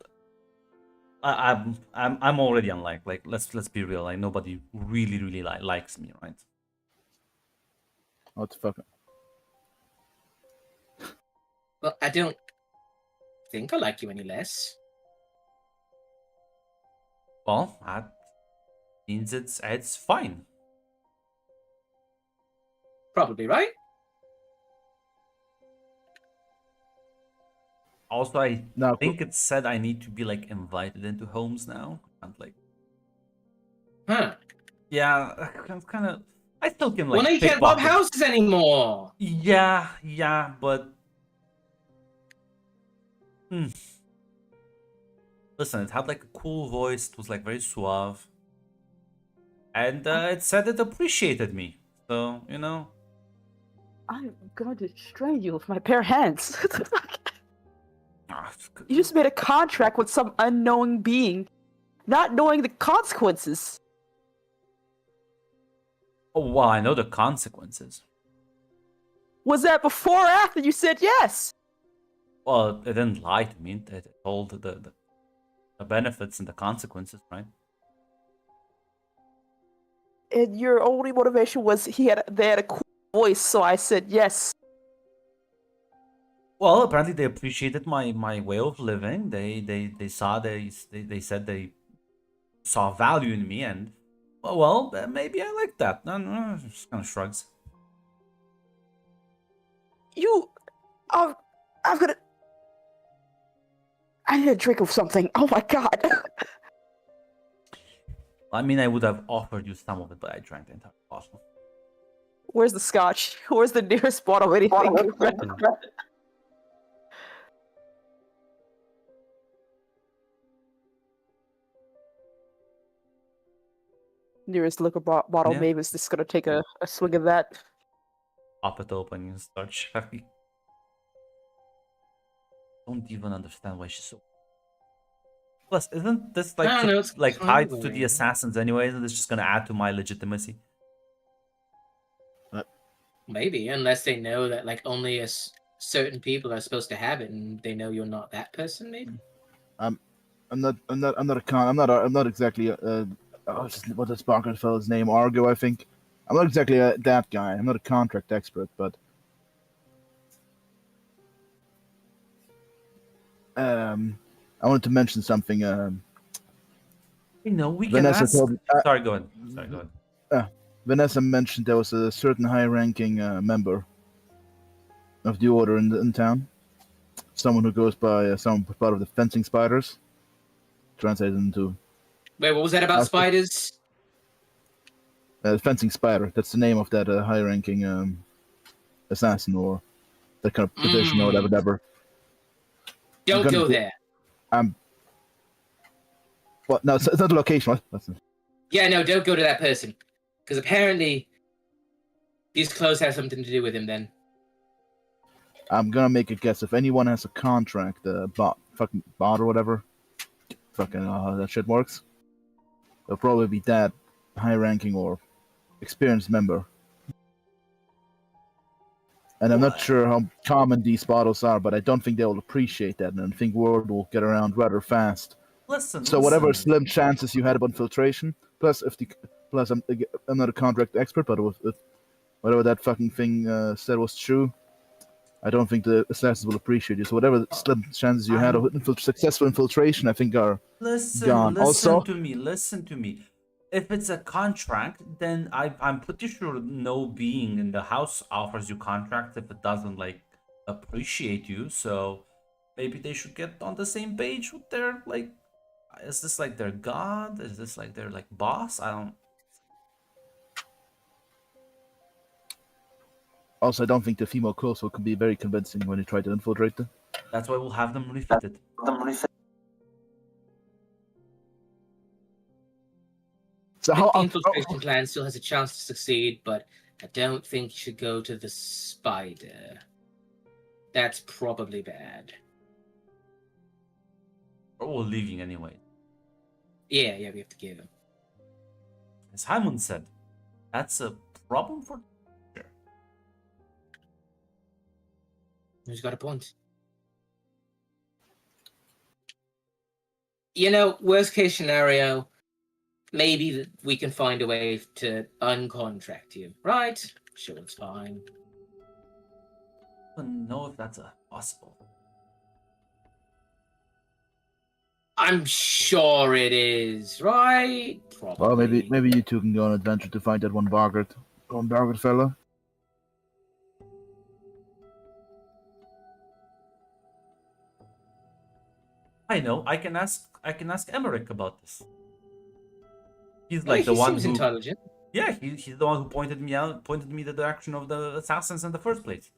I'm already unliked. Like let's be real. Like nobody really likes me, right? What the fuck? Well, I don't think I like you any less. Well, that means it's fine. Probably right. Also, I Now, think it said I need to be like invited into homes now. And like, Huh? yeah, I'm kind of. I still can Well, like now you can't rob pickpocket. houses anymore. Yeah, but listen, it had like a cool voice. It was like very suave, and it said it appreciated me. So you know, I'm going to strain you with my bare hands. What the fuck? ah, You just made a contract with some unknown being, not knowing the consequences. oh well, I know the consequences. Was that before or after you said yes? Well, it didn't lie to me. It told the benefits and the consequences, right? And your only motivation was they had a cool voice, so I said yes. Well, apparently they appreciated my way of living. They said they saw value in me, and well, maybe I like that. No, just kind of shrugs. You, I'm gonna. I need a drink of something. Oh my god. I mean, I would have offered you some of it, but I drank the entire bottle. Where's the scotch? Where's the nearest bottle of anything? Nearest liquor bottle. Yeah. Maybe it's just gonna take a swig of that. Pop it open and start chugging. Don't even understand why she's so. Plus, isn't this I like don't know. It's like kind tied of to the weird. assassins anyways, and it's just gonna add to my legitimacy? Maybe, unless they know that like only certain people are supposed to have it, and they know you're not that person. Maybe. I'm I'm not exactly what this Barker fellow's name? Argo, I think. I'm not exactly that guy. I'm not a contract expert, but I wanted to mention something. You know, we can Vanessa ask. told me, Sorry, go ahead. Sorry, go ahead. Vanessa mentioned there was a certain high-ranking member of the order in town. Someone who goes by some part of the fencing spiders. Translated into Wait, what was that about spiders? fencing spider. That's the name of that high-ranking assassin or that kind of division or whatever. Don't go there. What? No, it's not the location. What? That's Yeah, no, don't go to that person, because apparently these clothes have something to do with him. Then I'm gonna make a guess. If anyone has a contract, fucking bot or whatever, fucking how that shit works, it'll probably be that high-ranking or experienced member. And I'm not What? sure how common these bottles are, but I don't think they will appreciate that, and I think word will get around rather fast. Listen, So whatever listen. slim chances you had of infiltration, plus I'm not a contract expert, but if whatever that fucking thing said was true, I don't think the assassins will appreciate you. So whatever slim chances you had of successful infiltration, I think are Listen, gone. listen to me, listen to me. If it's a contract, then I'm pretty sure no being in the house offers you contracts if it doesn't like appreciate you. So maybe they should get on the same page with their like. Is this like their god? Is this like their like boss? I don't. Also, I don't think the female console can be very convincing when you try to infiltrate them. That's why we'll have them refitted. So I think the how? infiltration plan still has a chance to succeed, but I don't think you should go to the spider. That's probably bad. Or we're leaving anyway. Yeah, we have to give him. As Simon said, that's a problem for. Who's got a point? You know, worst case scenario, maybe we can find a way to uncontract you, right? Sure, it's fine. I don't know if that's possible. I'm sure it is, right? Probably. Well, maybe you two can go on an adventure to find that one Bargard fella. I know. I can ask Emmerich about this. He's Yeah, like the he one seems who. intelligent. Yeah, he's the one who pointed me the direction of the assassins in the first place.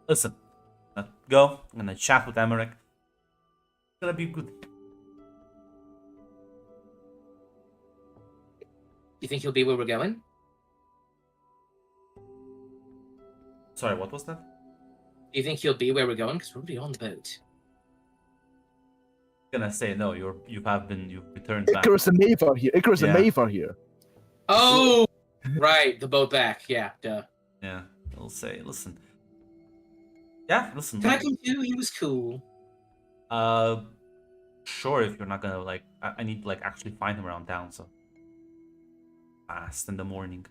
Listen, I'm gonna go. I'm gonna chat with Emmerich. It's gonna be good. You think he'll be where we're going? Sorry, what was that? Do you think he'll be where we're going? Because we're already on the boat. I'm gonna say no. You've returned back. Icarus and Maeve are here. Icarus and Yeah. Maeve are here. Oh, right, the boat back. Yeah, duh. Yeah, I'll say. Listen. Yeah, listen. Can I come too? He was cool. Sure. If you're not gonna like, I need to like actually find him around town. So fast in the morning.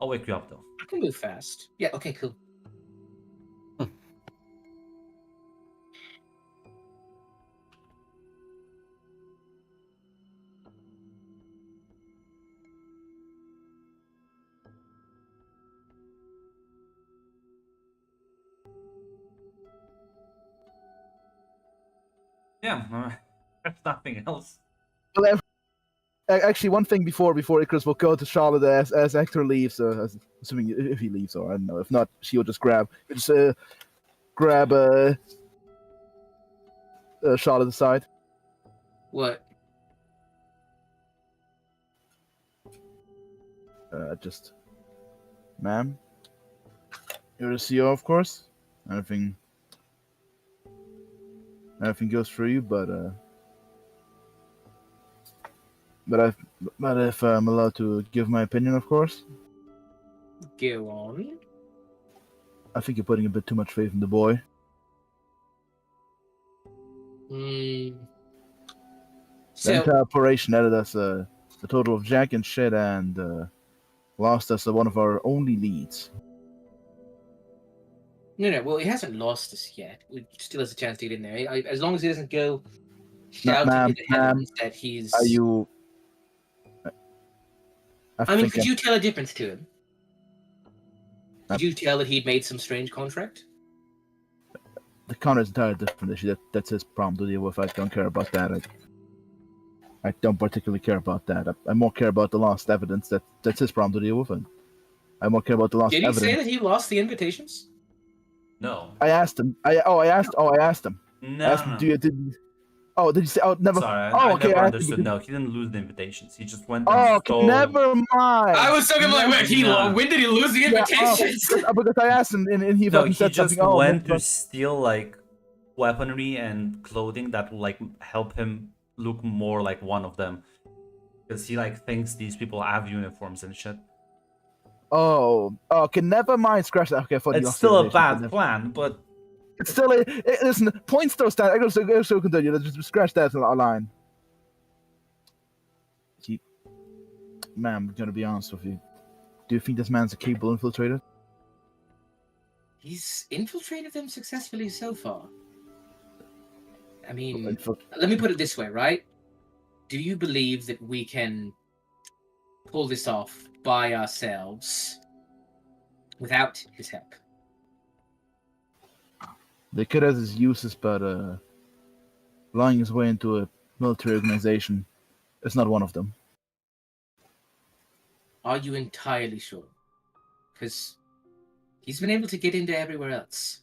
I'll wake you up though. I can move fast. Yeah, okay, cool. Yeah, there's nothing else. Well, actually, one thing before Icarus will go to Charlotte as Hector leaves, assuming if he leaves, or I don't know. If not, she'll just grab Charlotte aside. What? Just, ma'am, you're the CEO, of course. Anything everything goes through you, but if I'm allowed to give my opinion, of course, Go on. I think you're putting a bit too much faith in the boy. Hmm. The So entire operation added us a total of jack and shit, and lost us one of our only leads. no. Well, he hasn't lost us yet. He still has a chance to get in there. As long as he doesn't go No, shouting ma'am, to the heavens that he's. Are you? I mean, think could I'm- you tell a difference to him? Uh, Could you tell that he'd made some strange contract? the counter is entirely different issue. That's his problem to deal with. I don't care about that. I don't particularly care about that. I more care about the lost evidence. That's his problem to deal with. And I more care about the lost Did he evidence. say that he lost the invitations? No. I asked him. I asked him. No, I asked him. no. Did you say? Oh, never. Sorry, oh, I okay. never I asked him understood. because- No, he didn't lose the invitations. He just went Oh, and okay. stole. Never mind. I was talking like, wait, No. when did he lose the Yeah, invitations? because I asked him and he No, fucking he said just something. went to but- steal like weaponry and clothing that will like help him look more like one of them, because he like thinks these people have uniforms and shit. Oh, okay. Never mind. Scratch that. Okay, I thought he It's lost still the a invitation, bad but plan, but It's still listen. Points still stand. I go so continue. Let's just scratch that line. Man, I'm gonna be honest with you. Do you think this man's a capable infiltrator? He's infiltrated them successfully so far. I mean, Infil- let me put it this way, right? Do you believe that we can pull this off by ourselves without his help? They could have his uses, but lying his way into a military organization is not one of them. Are you entirely sure? Because he's been able to get into everywhere else.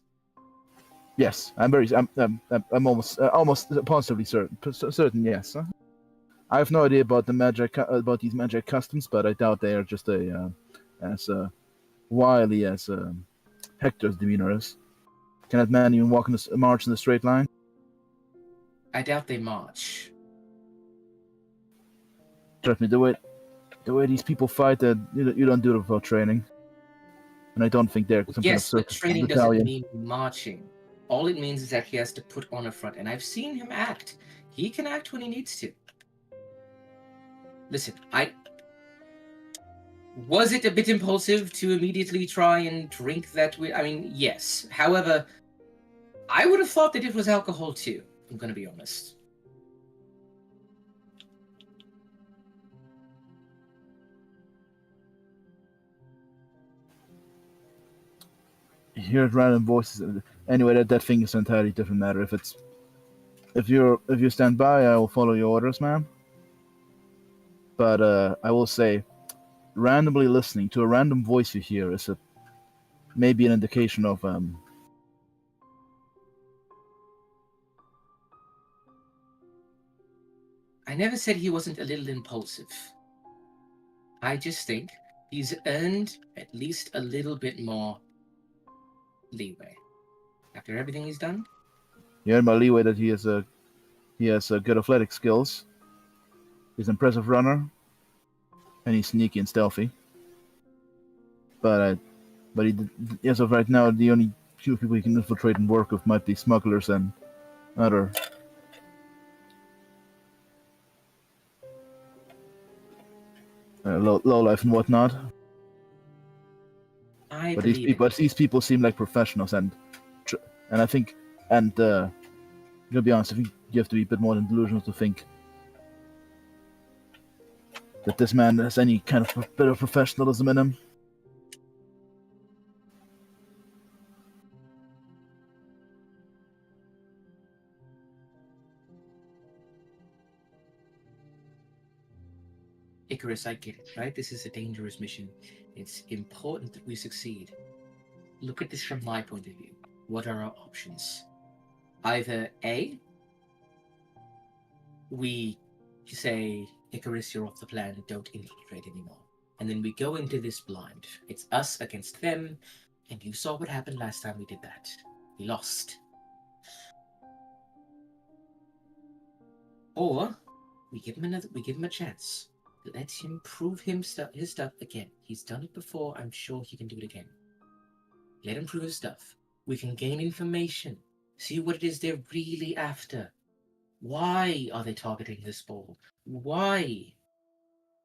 Yes, I'm almost positively certain. Yes, I have no idea about about these magic customs, but I doubt they are just as wily as Hector's demeanor is. Can that man even march in a straight line? I doubt they march. Trust me, the way these people fight, you don't do it without training. And I don't think they're some Yes, kind of but circus training battalion. doesn't mean marching. All it means is that he has to put on a front, and I've seen him act. He can act when he needs to. Listen, was it a bit impulsive to immediately try and drink that? I mean, yes. However, I would have thought that it was alcohol too. I'm going to be honest. You hear random voices. Anyway, that thing is an entirely different matter. If you stand by, I will follow your orders, ma'am. But I will say, randomly listening to a random voice you hear is maybe an indication of I never said he wasn't a little impulsive. I just think he's earned at least a little bit more leeway. After everything he's done, you heard my leeway that he has good athletic skills. He's an impressive runner, and he's sneaky and stealthy. But as of right now, the only few people he can infiltrate and work with might be smugglers and other low life and whatnot. I But believe these people seem like professionals, and I think, and I'm gonna be honest, I think you have to be a bit more than delusional to think that this man has any kind of bit of professionalism in him. Icarus, I get it, right? This is a dangerous mission. It's important that we succeed. Look at this from my point of view. What are our options? Either A, we say, Icarus, you're off the planet, don't infiltrate anymore. And then we go into this blind. It's us against them, and you saw what happened last time we did that. We lost. Or we give him a chance. Let him prove his stuff again. He's done it before. I'm sure he can do it again. Let him prove his stuff. We can gain information. See what it is they're really after. Why are they targeting this ball? Why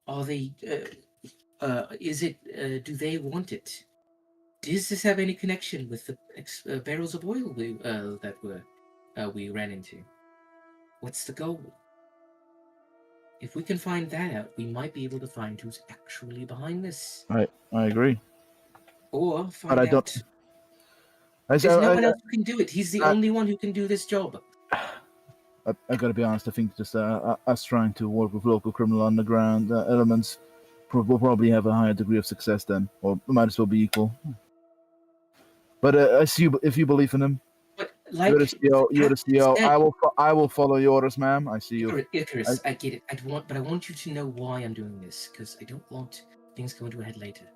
are they? Do they want it? Does this have any connection with the barrels of oil we ran into? What's the goal? If we can find that out, we might be able to find who's actually behind this. I agree. Or But find I don't. out. I, There's no I, one else who can do it. He's the I- only one who can do this job. I gotta be honest. I think just us trying to work with local criminal underground elements will probably have a higher degree of success then, or might as well be equal. But I see you, if you believe in him. But like You're the CEO. You're the CEO. said, I will follow your orders, ma'am. I see you. Icarus, I get it. But I want you to know why I'm doing this, because I don't want things going to a head later.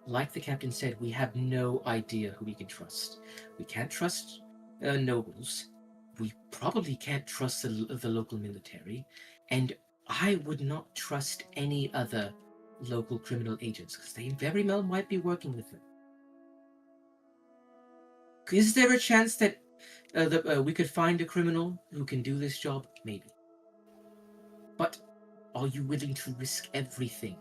Like the captain said, we have no idea who we can trust. We can't trust nobles. We probably can't trust the local military, and I would not trust any other local criminal agents because they very well might be working with them. Is there a chance that we could find a criminal who can do this job? Maybe. But are you willing to risk everything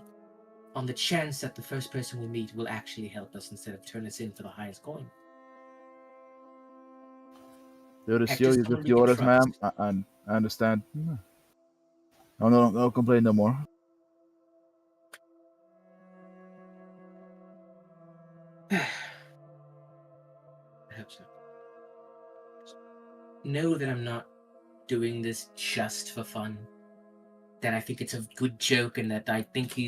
on the chance that the first person we meet will actually help us instead of turn us in for the highest coin? You're the Heck, CEO. just You someone give we the can orders, ma'am. trust. I understand. No complain no more. I hope so. Know that I'm not doing this just for fun. That I think it's a good joke and that I think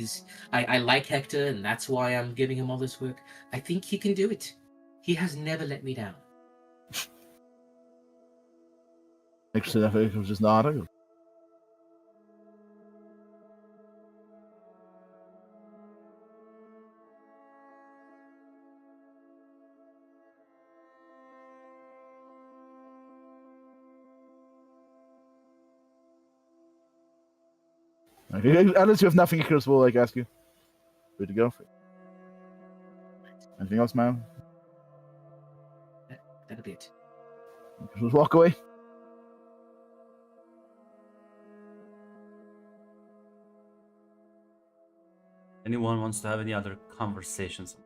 I like Hector and that's why I'm giving him all this work. I think he can do it. He has never let me down. Actually, I think it was just nodding. Okay, unless you have nothing, Chris will ask you. Good to go. Anything else, ma'am? That'll be it. Just walk away. Anyone wants to have any other conversations?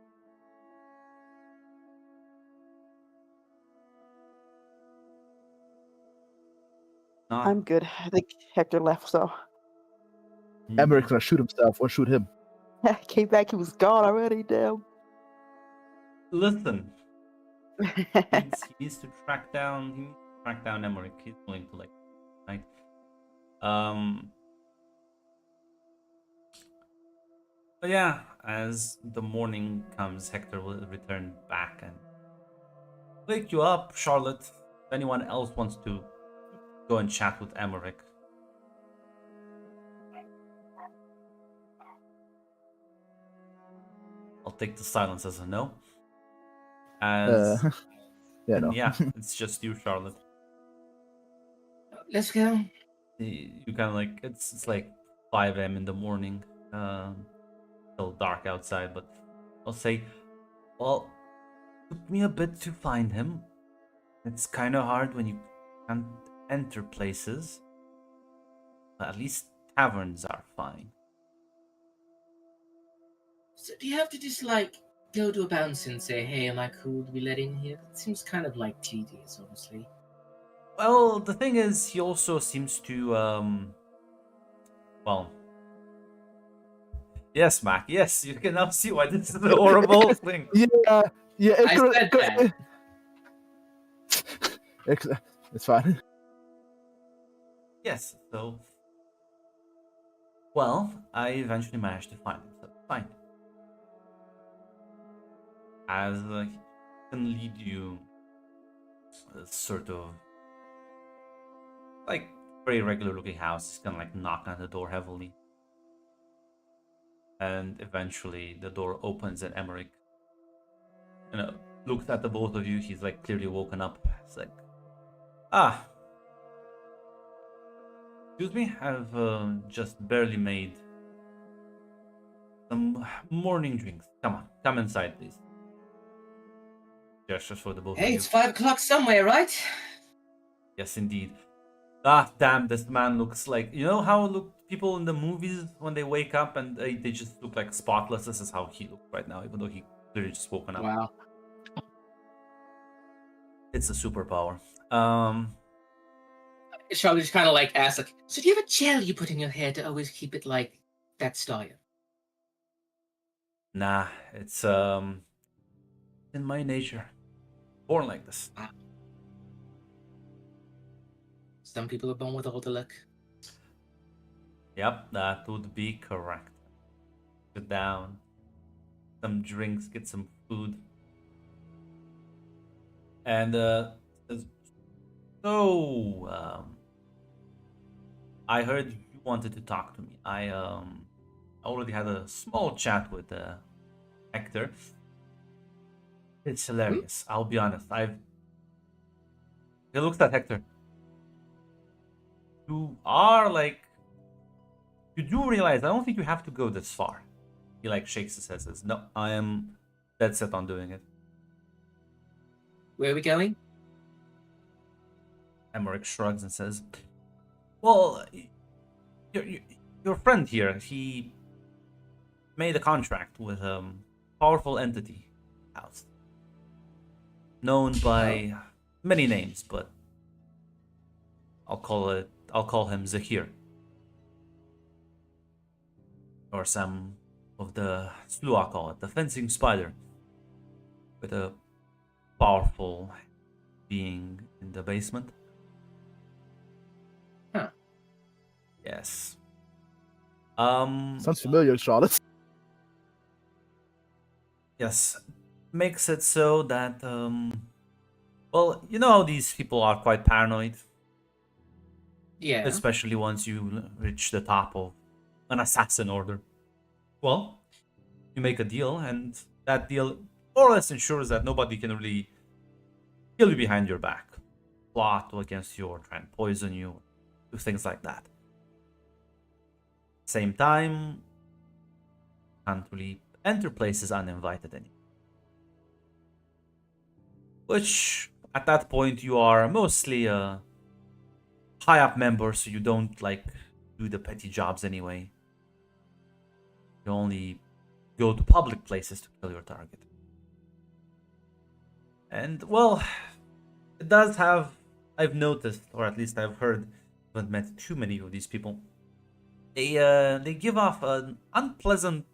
Not. I'm good. I think Hector left, so Emmerich's gonna shoot himself or shoot him. came back. He was gone already. Damn. Listen, he needs to track down. He needs to track down Emmerich. He's willing to right? But yeah, as the morning comes, Hector will return back and wake you up, Charlotte. If anyone else wants to go and chat with Emmerich. I'll take the silence as a no. As Yeah, and no. yeah, it's just you, Charlotte. Let's go. You kind of like it's like 5 a.m. in the morning. Still dark outside, but I'll say, well, took me a bit to find him. It's kind of hard when you can't enter places. But at least taverns are fine. So do you have to just like go to a bouncer and say, "Hey, am I cool to be let in here?" It seems kind of like tedious, honestly. Well, the thing is, he also seems to well. Yes, Mac. Yes, you can now see why this is a horrible thing. Yeah. I said that. It's fine. Yes, so well, I eventually managed to find him. So fine. As he can lead you sort of like very regular looking house. He's gonna like knock on the door heavily. And eventually the door opens and Emmerich looks at the both of you. He's like clearly woken up. It's like, ah, Excuse me, I've just barely made some morning drinks. Come on, come inside, please. Gestures for the both of Hey, you. it's 5 o'clock somewhere, right? Yes, indeed. Ah, damn, this man looks like... You know how look people in the movies when they wake up and they just look like spotless? This is how he looks right now, even though he literally just woken up. Wow. It's a superpower. Charlie just kind of like asks, like, so do you have a gel you put in your hair to always keep it like that style? Nah, it's in my nature. Born like this. Some people are born with all the luck. Yep, that would be correct. Sit down, some drinks, get some food. And says, so I heard you wanted to talk to me. I already had a small chat with Hector. It's hilarious. I'll be honest. He looks at Hector. You are like, you do realize I don't think you have to go this far. He like shakes his head, says, "No, I am dead set on doing it." Where are we going? Emmerich shrugs and says, "Well, your friend here, he made a contract with a powerful entity house, known by many names, but I'll call him Zahir, or some of the Slua call it, the fencing spider, with a powerful being in the basement." Huh. Yes. Sounds familiar, Charlotte. Yes. Makes it so that well, you know how these people are quite paranoid, Yeah. especially once you reach the top of an assassin order. Well, you make a deal, and that deal more or less ensures that nobody can really kill you behind your back, plot against you, or try and poison you, do things like that. Same time, can't really enter places uninvited anymore. Which, at that point, you are mostly a high up member, so you don't like do the petty jobs anyway. You only go to public places to kill your target. And well, it does have, I've noticed, or at least I've heard, haven't met too many of these people. They give off an unpleasant,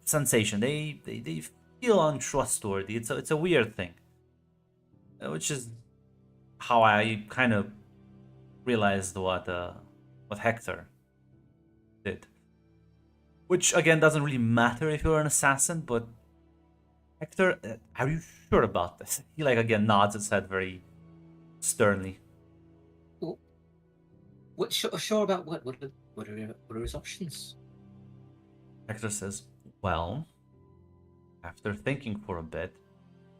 sensation. They feel untrustworthy. It's a weird thing, which is how I kind of realized what Hector did. Which again doesn't really matter if you're an assassin, but Hector, are you sure about this? He like again nods his head very sternly. What? Sure about what? What are his options? Hector says, "Well, after thinking for a bit,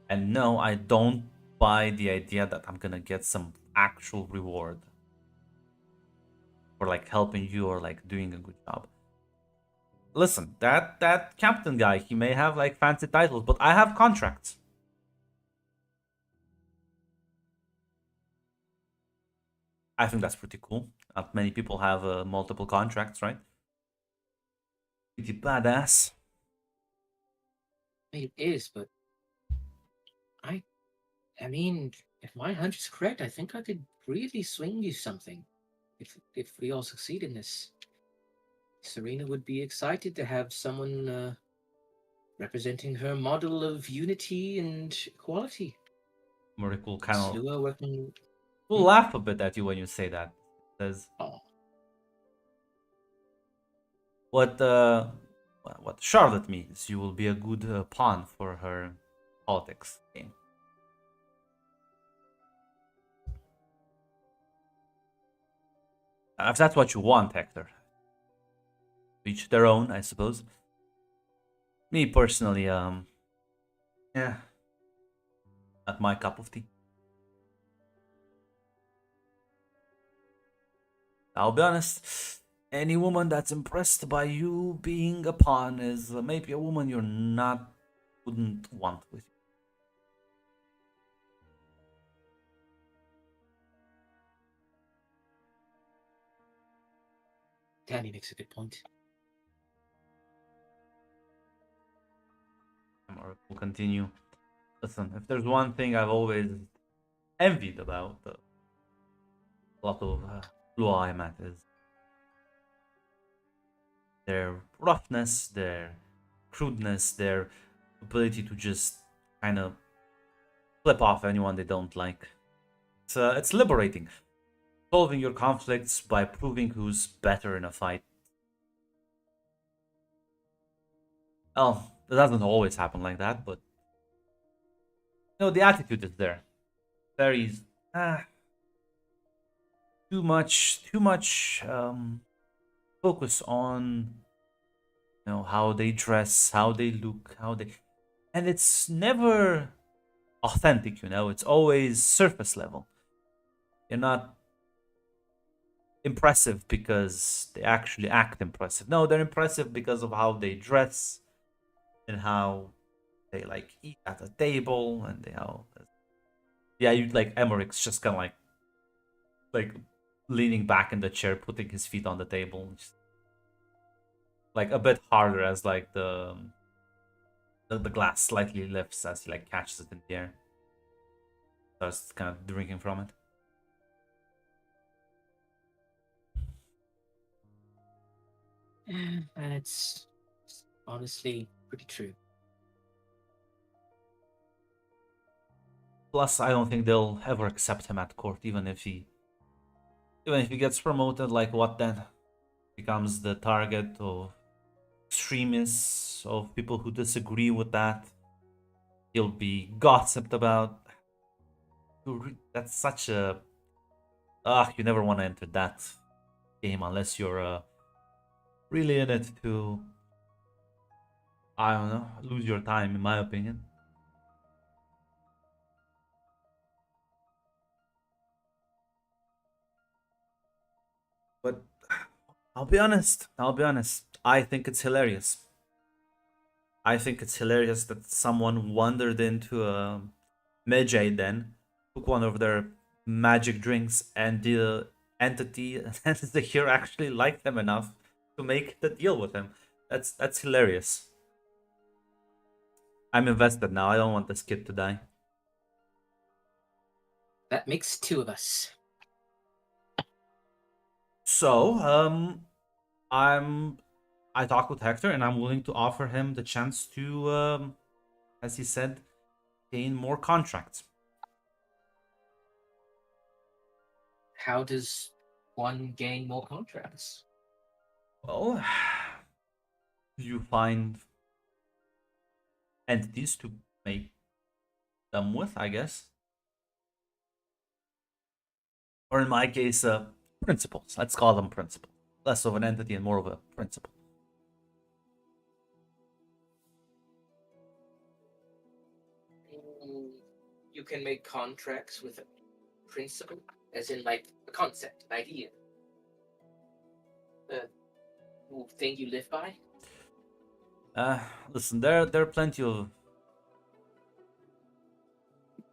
and no, I don't buy the idea that I'm gonna get some actual reward for like helping you or like doing a good job. Listen, that captain guy, he may have like fancy titles, but I have contracts. I think that's pretty cool. Not many people have multiple contracts, right? Pretty badass." It is, but I mean, if my hunch is correct, I think I could really swing you something. If we all succeed in this, Serena would be excited to have someone representing her model of unity and equality. Murik will kind of Slua working. will laugh a bit at you when you say that. Says, Oh, what Charlotte means, you will be a good pawn for her politics game. If that's what you want, Hector. Each their own, I suppose. Me personally, yeah, not my cup of tea. I'll be honest. Any woman that's impressed by you being a pawn is maybe a woman you're not wouldn't want with you. Danny makes a good point. Or we'll continue. Listen, if there's one thing I've always envied about a lot of Blue Eye Mat is their roughness, their crudeness, their ability to just kind of flip off anyone they don't like. It's liberating. Solving your conflicts by proving who's better in a fight. Well, it doesn't always happen like that, but the attitude is there. Very too much focus on how they dress, how they look, and it's never authentic. It's always surface level. You're not impressive because they actually act impressive. No, they're impressive because of how they dress and how they eat at a table, and you like Emmerich's just kind of like leaning back in the chair, putting his feet on the table, just, a bit harder as the glass slightly lifts as he catches it in the air. Starts kind of drinking from it. And it's honestly pretty true. Plus, I don't think they'll ever accept him at court, even if he gets promoted. What then? Becomes the target of extremists, of people who disagree with that. He'll be gossiped about. That's such a you never want to enter that game unless you're really in it to, I don't know, lose your time, in my opinion. But I'll be honest. I think it's hilarious. I think it's hilarious that someone wandered into a Medjay den, took one of their magic drinks, and the entity and the hero actually liked them enough to make the deal with him. That's hilarious. I'm invested now. I don't want this kid to die. That makes two of us. So, I talked with Hector, and I'm willing to offer him the chance to, as he said, gain more contracts. How does one gain more contracts? Well, you find entities to make them with, I guess. Or in my case, principles. Let's call them principles. Less of an entity and more of a principle. You can make contracts with a principle, as in a concept, an idea, a thing you live by. Listen, there are plenty of.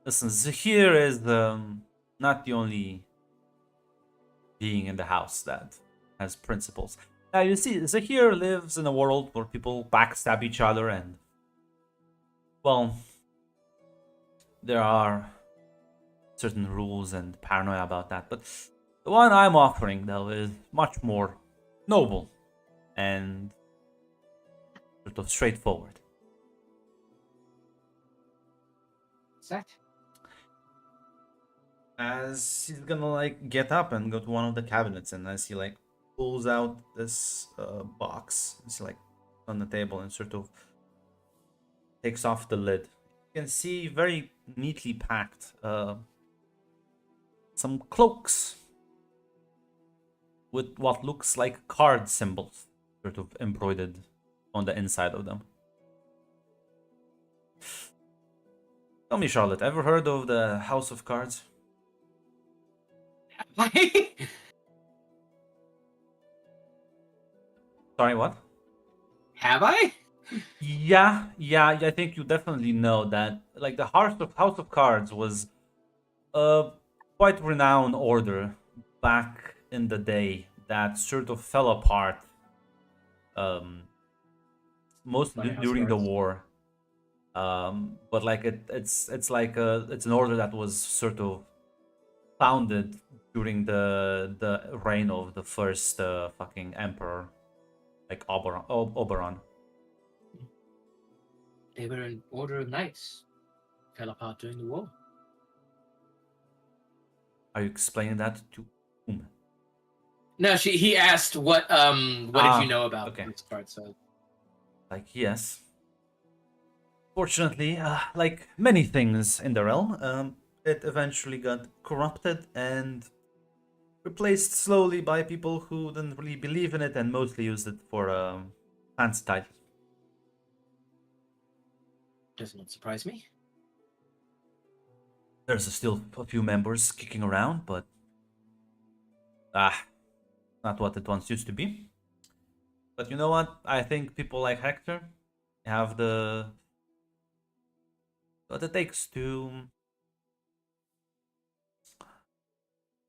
Listen, Zahir is not the only being in the house that has principles. Now you see, Zahir lives in a world where people backstab each other, and well, there are certain rules and paranoia about that. But the one I'm offering, though, is much more noble and sort of straightforward. What's that? As he's gonna get up and go to one of the cabinets, and as he pulls out this box, it's on the table and sort of takes off the lid. You can see very neatly packed some cloaks with what looks like card symbols sort of embroidered on the inside of them. Tell me, Charlotte, ever heard of the House of Cards? Sorry, what? Have I? Yeah, I think you definitely know that. Like the House of Cards was a quite renowned order back in the day that sort of fell apart, um, mostly By House during the Cards. war. But like it's like it's an order that was sort of founded during the reign of the first fucking emperor, like Oberon. They were an order of knights. Fell apart during the war. Are you explaining that to whom? No, he asked what did you know about Okay. House Cards? So Like yes. Fortunately, like many things in the realm, it eventually got corrupted and replaced slowly by people who didn't really believe in it and mostly used it for fancy titles. does not surprise me. There's still a few members kicking around, but not what it once used to be. But you know what? I think people like Hector have the what it takes to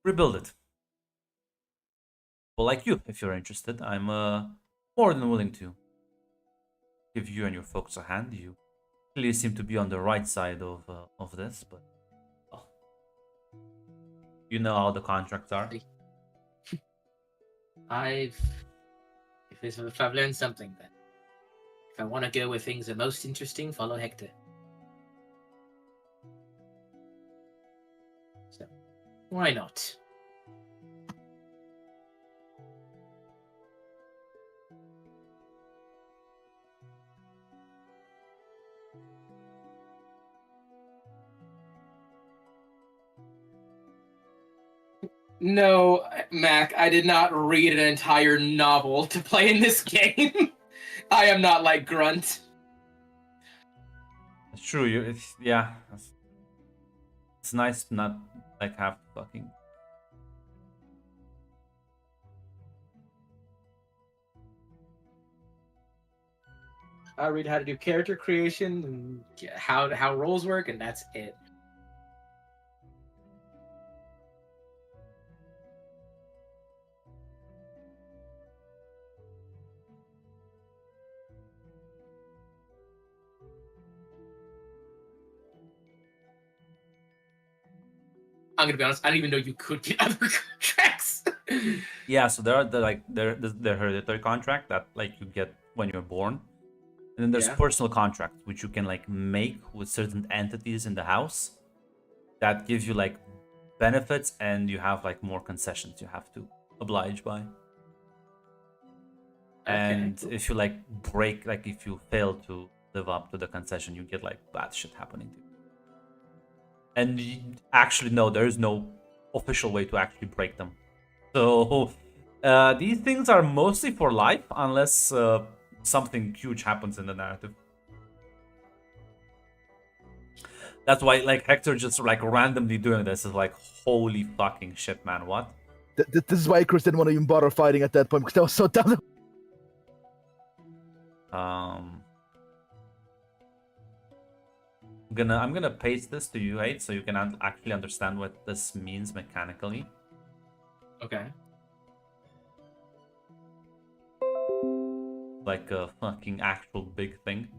rebuild it. Well, like you, if you're interested, I'm more than willing to give you and your folks a hand. You clearly seem to be on the right side of this, but well, you know how the contracts are. If I've learned something, then if I want to go where things are most interesting, follow Hector. So why not? No, Mac, I did not read an entire novel to play in this game. I am not like Grunt. It's true. Yeah. It's nice to not like have to fucking. I read how to do character creation and how roles work, and that's it. I'm gonna be honest. I didn't even know you could get other contracts. Yeah. So there are the hereditary contract that like you get when you're born, and then there's Yeah. personal contracts which you can like make with certain entities in the house that give you like benefits, and you have like more concessions you have to oblige by. Okay. And if you like break, like if you fail to live up to the concession, you get like bad shit happening to you. And actually, no, there is no official way to actually break them. So these things are mostly for life, unless something huge happens in the narrative. That's why, like Hector just like randomly doing this is like, holy fucking shit, man! What? This is why Chris didn't want to even bother fighting at that point because I was so down. I'm gonna paste this to you, Aid, so you can actually understand what this means mechanically. Okay. Like a fucking actual big thing.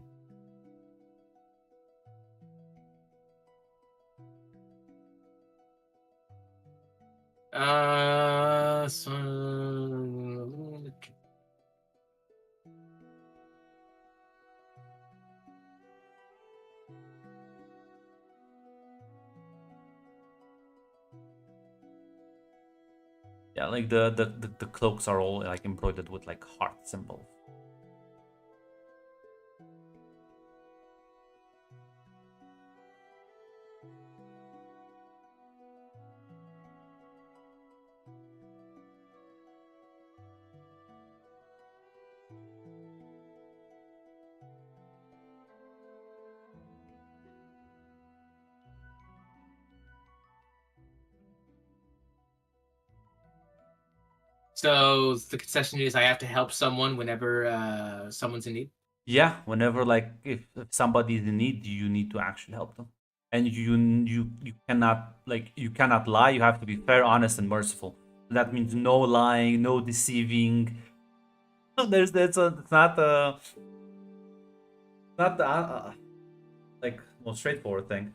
Yeah, like the cloaks are all like embroidered with like heart symbols. So the concession is I have to help someone whenever someone's in need. Yeah, whenever like if somebody is in need, you need to actually help them, and you cannot you cannot lie. You have to be fair, honest, and merciful. That means no lying, no deceiving. It's not the like most straightforward thing.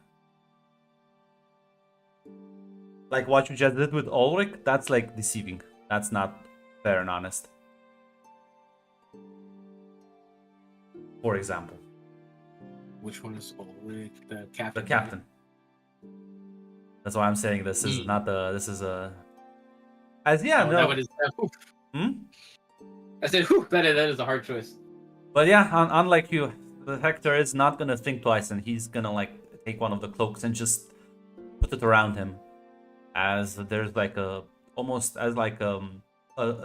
Like what you just did with Ulrich, that's like deceiving. That's not fair and honest. For example, Which one is Ulrich? The captain. the captain. That's why I'm saying this is not the. This is a. As yeah, Oh, no. that one is. Hmm? I said, whew, that is a hard choice. But yeah, unlike you, the Hector is not gonna think twice, and he's gonna like take one of the cloaks and just put it around him, as there's like a almost as like a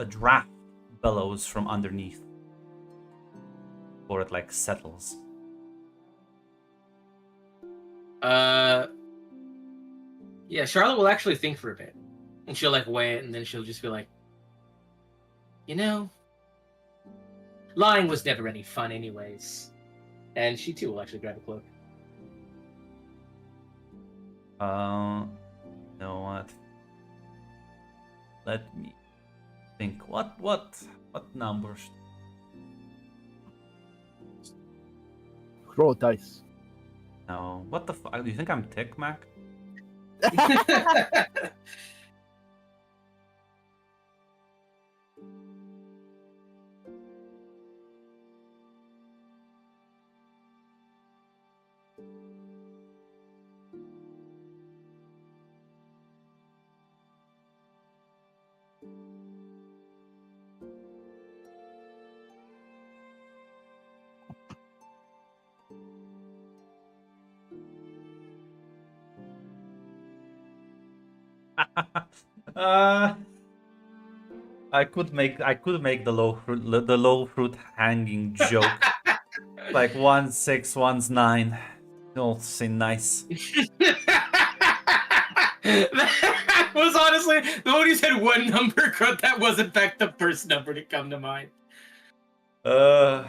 draft bellows from underneath, or it like settles. Yeah, Charlotte will actually think for a bit, and she'll like weigh it, and then she'll just be like, you know, lying was never any fun, anyways. And she too will actually grab a cloak. You know what? Let me think. What numbers? Roll dice. No. What the fuck? Do you think I'm Tick Mac? uh, I could make the low fruit hanging joke. Like 1 6, 1's 9. You'll say nice. That was honestly the one you said one number. That was in fact the first number to come to mind. No,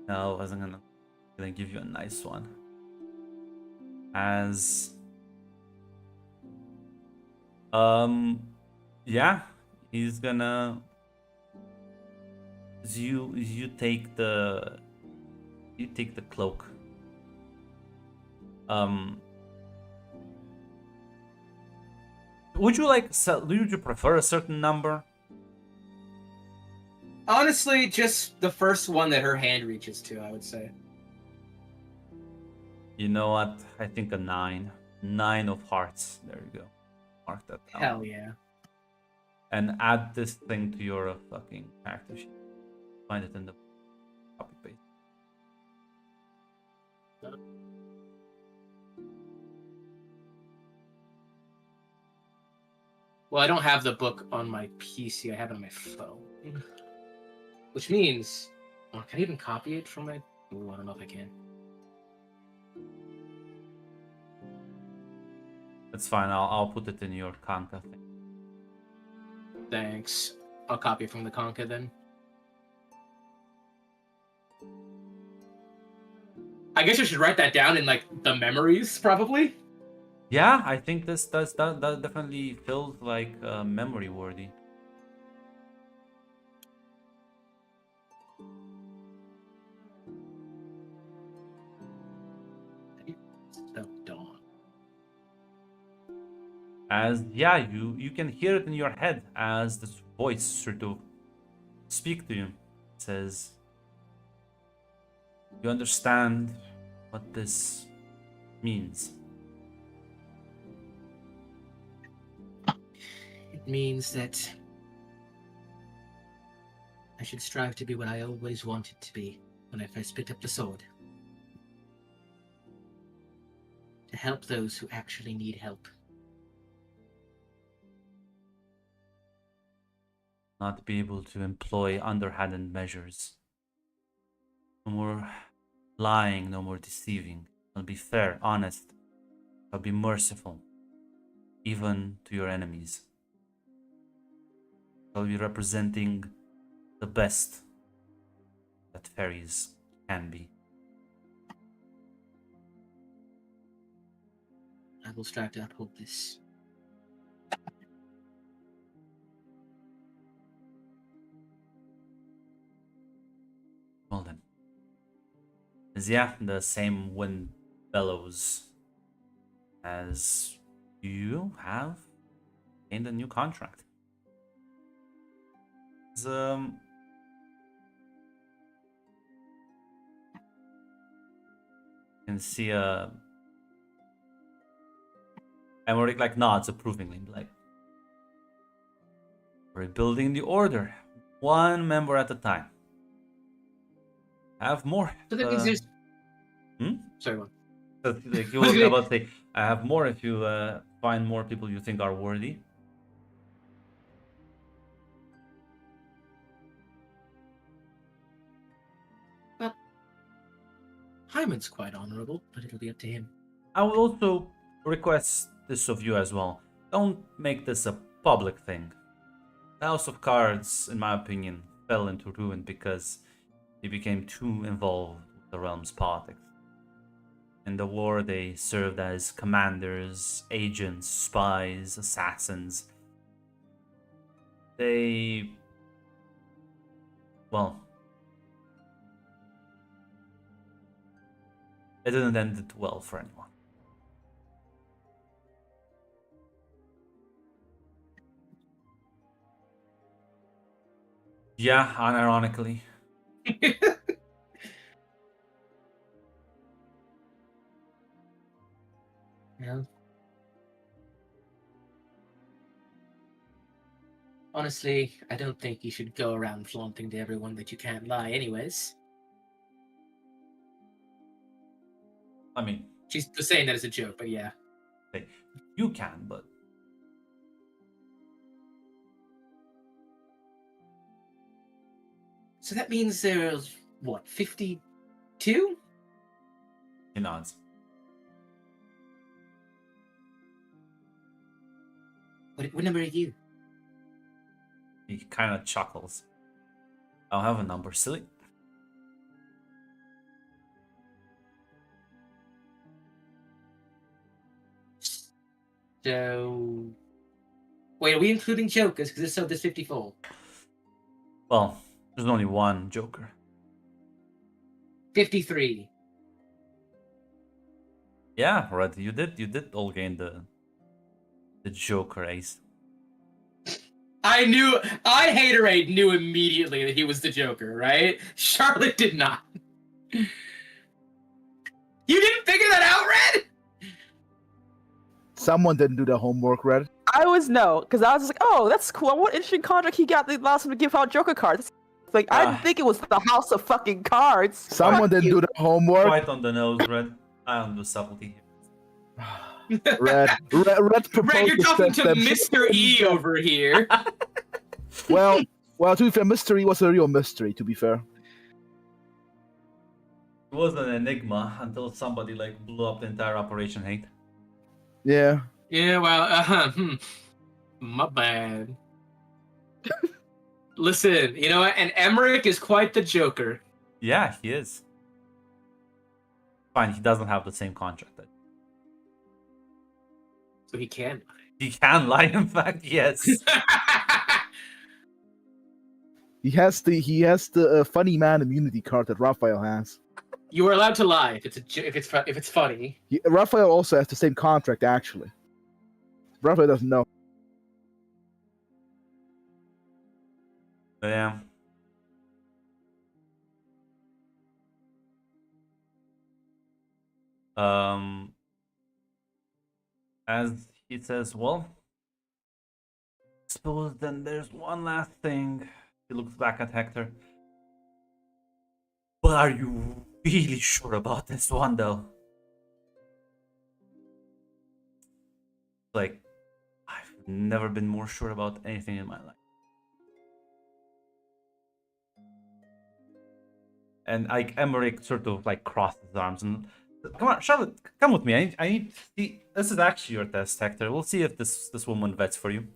I wasn't gonna give you a nice one. As yeah, he's gonna you take the cloak. Would you prefer a certain number? Honestly, just the first one that her hand reaches to, I would say. You know what? I think a 9. 9 of hearts. There you go. Mark that down. Hell yeah. And add this thing to your fucking character sheet. Find it in the copy paste. Well, I don't have the book on my PC. I have it on my phone. Which means, oh, can I even copy it from my? Ooh, I don't know if I can. It's fine. I'll put it in your Kanka thing. Thanks. I'll copy it from the Conca then. I guess I should write that down in like the memories, probably. Yeah, I think this that definitely feels like memory worthy. Dawn. As yeah, you can hear it in your head as this voice sort of speak to you. It says, "You understand what this means." It means that I should strive to be what I always wanted to be when I first picked up the sword. To help those who actually need help. Not be able to employ underhanded measures. No more lying, no more deceiving. I'll be fair, honest. I'll be merciful. even to your enemies. Shall be representing the best that fairies can be. I will strive to uphold this. Well then. As yeah, the same wind bellows as you have gained a new contract. It's, you can see Emmerich like nods approvingly, like rebuilding the order, one member at a time. Have more. So that means there's. Hmm? Sorry, what? Like you were about to say, I have more if you find more people you think are worthy. Well, Hyman's quite honorable, but it'll be up to him. I will also request this of you as well. Don't make this a public thing. The House of Cards, in my opinion, fell into ruin because they became too involved with the realm's politics. In the war, they served as commanders, agents, spies, assassins. They... well... it didn't end it well for anyone. Yeah, unironically. Yeah. Honestly, I don't think you should go around flaunting to everyone that you can't lie, anyways. I mean, She's just saying that as a joke, but yeah. you can, but So that means there's, what, 52? he nods. What number are you? He kind of chuckles. I'll have a number, silly. So... Wait, are we including jokers? Because if so, there's 54. Well, there's only one Joker. 53. Yeah, right. You did all gain the Joker ace. I Haterade knew immediately that he was the Joker, right? Charlotte did not. You didn't figure that out, Red? Someone didn't do their homework, Red. I was no, because I was just like, oh, that's cool. What interesting contract he got that allows him to give out Joker cards. It's like, I didn't think it was the House of fucking Cards. Someone Fuck didn't you. do their homework. Quite on the nose, Red. I don't do subtlety here. Red Red, proposed you're talking to them. Mr. E over here. Well, to be fair, mystery was a real mystery. To be fair, It was an enigma until somebody like blew up the entire Operation Hate. yeah. Yeah, well, my bad. Listen, you know what? And Emmerich is quite the Joker. Yeah, he is. Fine, he doesn't have the same contract. So he can He can lie, in fact, yes. lie. He has the funny man immunity card that Raphael has. You are allowed to lie if it's funny. Raphael also has the same contract, actually. Raphael doesn't know. But yeah. As he says, well, suppose then there's one last thing. He looks back at Hector. But are you really sure about this one, though? Like, I've never been more sure about anything in my life. And like Emmerich sort of like crossed his arms and Come on, Charlotte, come with me. I need to see. This is actually your test, Hector. We'll see if this woman vets for you.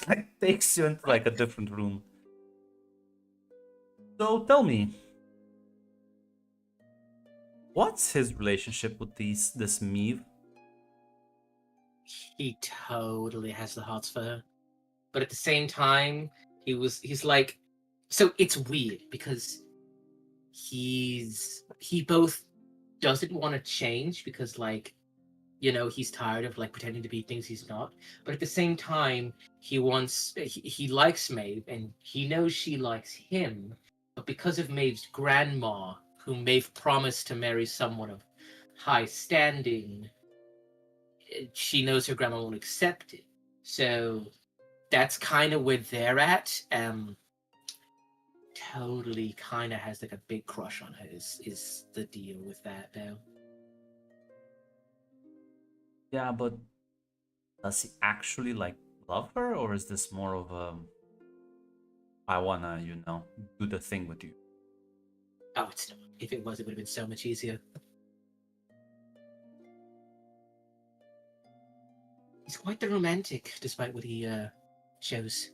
Like takes you into like a different room. So tell me, what's his relationship with this Meave? He totally has the hots for her. But at the same time, he's like, so it's weird because he both doesn't want to change because like, he's tired of like pretending to be things he's not, but at the same time he likes Maeve and he knows she likes him, but because of Maeve's grandma, whom Maeve promised to marry someone of high standing, she knows her grandma won't accept it. So that's kind of where they're at. Totally kind of has like a big crush on her is the deal with that though. Yeah, but does he actually like love her, or is this more of a I wanna, do the thing with you? Oh, it's not. If it was, it would have been so much easier. He's quite the romantic, despite what he shows.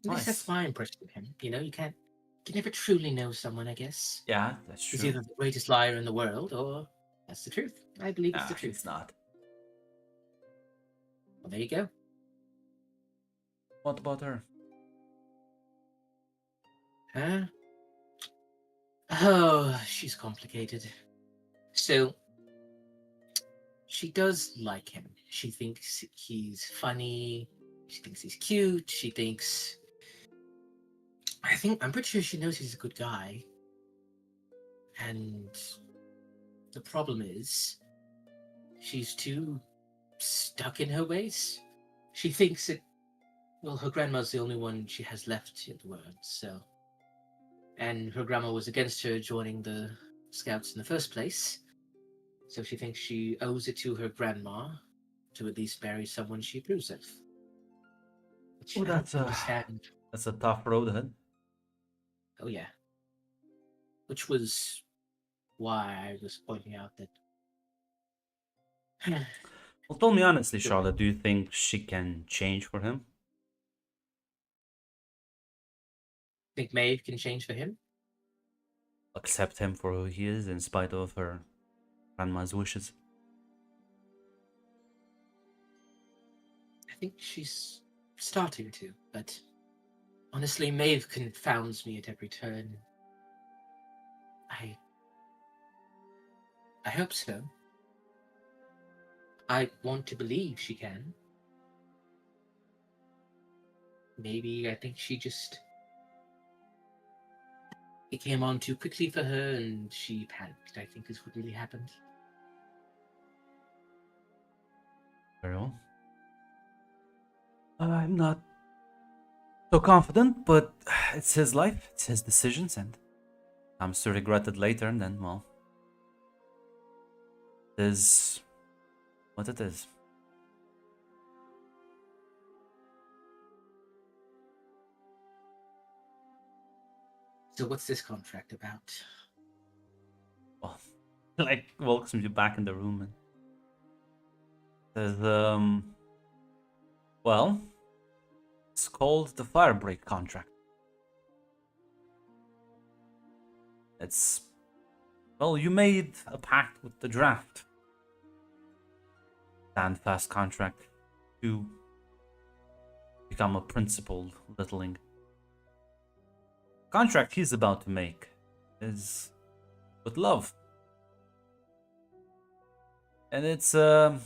At least that's Nice. my impression of him. You can never truly know someone, I guess. Yeah, that's He's true. either the greatest liar in the world, or that's the truth. I believe it's the Nah, truth. he's not. Well, there you go. What about her? Huh? Oh, she's complicated. So, she does like him. She thinks he's funny. She thinks he's cute. I'm pretty sure she knows he's a good guy. And the problem is, she's too stuck in her ways. She thinks that, well, her grandma's the only one she has left in the world, so. And her grandma was against her joining the scouts in the first place, so she thinks she owes it to her grandma to at least marry someone she approves of. Which Oh, I don't understand. that's a tough road ahead. Oh, yeah. Which was why I was pointing out that. Well, tell me honestly, Charlotte, do you think she can change for him? Think Maeve can change for him? Accept him for who he is in spite of her grandma's wishes? I think she's starting to, but honestly, Maeve confounds me at every turn. I hope so. I want to believe she can. Maybe I think it came on too quickly for her and she panicked, I think is what really happened. Very well. I'm not so confident, but it's his life, it's his decisions, and I'm to regret it later, and then, well, it is what it is. So what's this contract about? Well, like, welcomes you back in the room and says, well, it's called the Firebreak contract. It's, well, you made a pact with the draft. Standfast contract to become a principled littling. Contract he's about to make is with love. And it's Oh,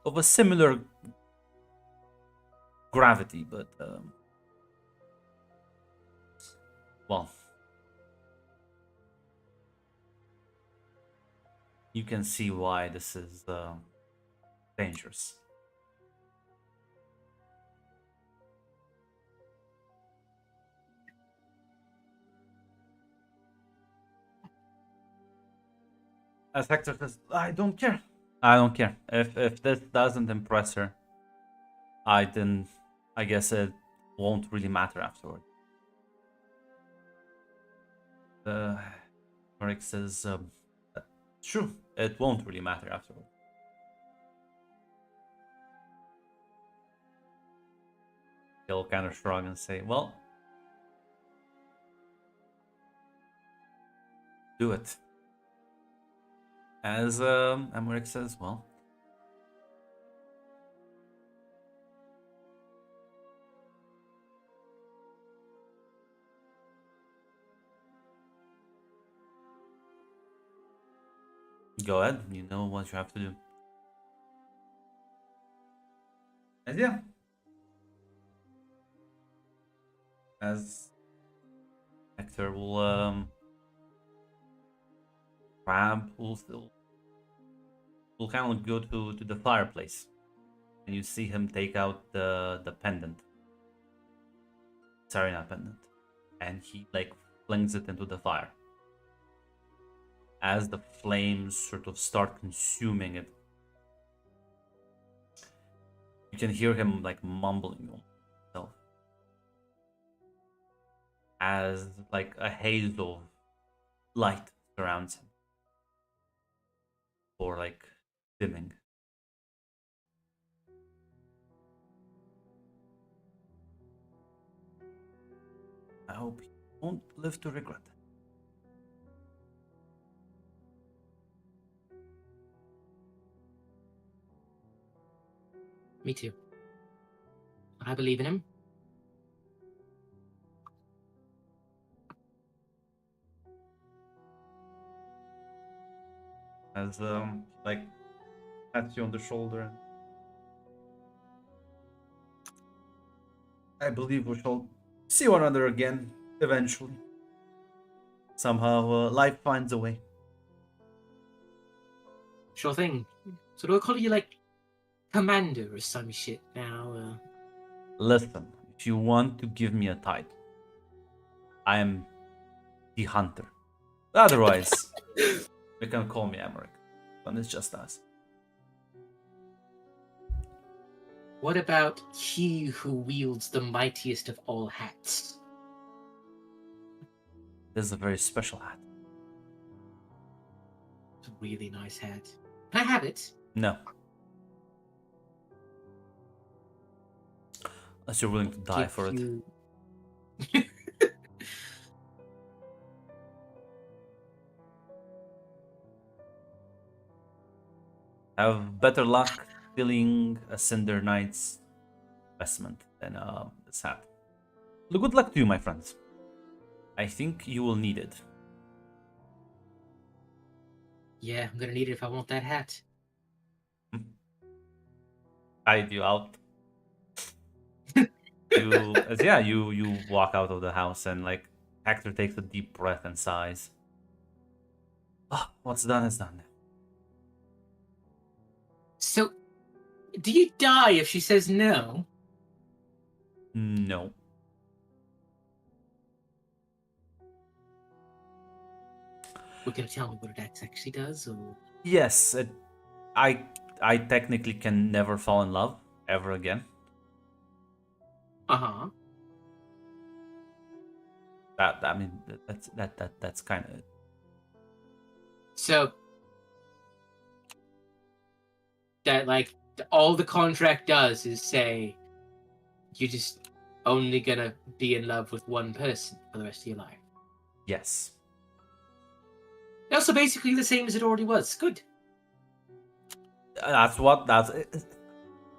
of a similar gravity, but well, you can see why this is dangerous. As Hector says, I don't care. I don't care. If this doesn't impress her, I then I guess it won't really matter afterward. Rick says, true, it won't really matter afterward. He'll kind of shrug and say, well, do it. As Emmerich says, well, go ahead, you know what you have to do. And yeah, as Hector will Crab will kind of go to the fireplace, and you see him take out the pendant, Sarina pendant, and he like flings it into the fire. As the flames sort of start consuming it, you can hear him like mumbling to himself as like a haze of light surrounds him, or like dimming. I hope you won't live to regret it. Me too. I believe in him. As like pats you on the shoulder. And I believe we shall see one another again eventually. Somehow life finds a way. Sure thing. So do I call you like commander or some shit now? Listen, if you want to give me a title, I am the hunter. Otherwise, you can call me Emmerich. But it's just us. What about he who wields the mightiest of all hats? This is a very special hat. It's a really nice hat. Can I have it? No. Unless you're willing to die Give for it. you- Have better luck filling a Cinder Knight's investment than this hat. Good luck to you, my friends. I think you will need it. Yeah, I'm gonna need it if I want that hat. Hide you out. You walk out of the house, and like Hector takes a deep breath and sighs. Ah, what's done is done. So, do you die if she says no? No. We're gonna tell me what it actually does, or Yes, I technically can never fall in love ever again. That's kind of it. So that like all the contract does is say you're just only gonna be in love with one person for the rest of your life. Yes. Also, basically the same as it already was. Good. That's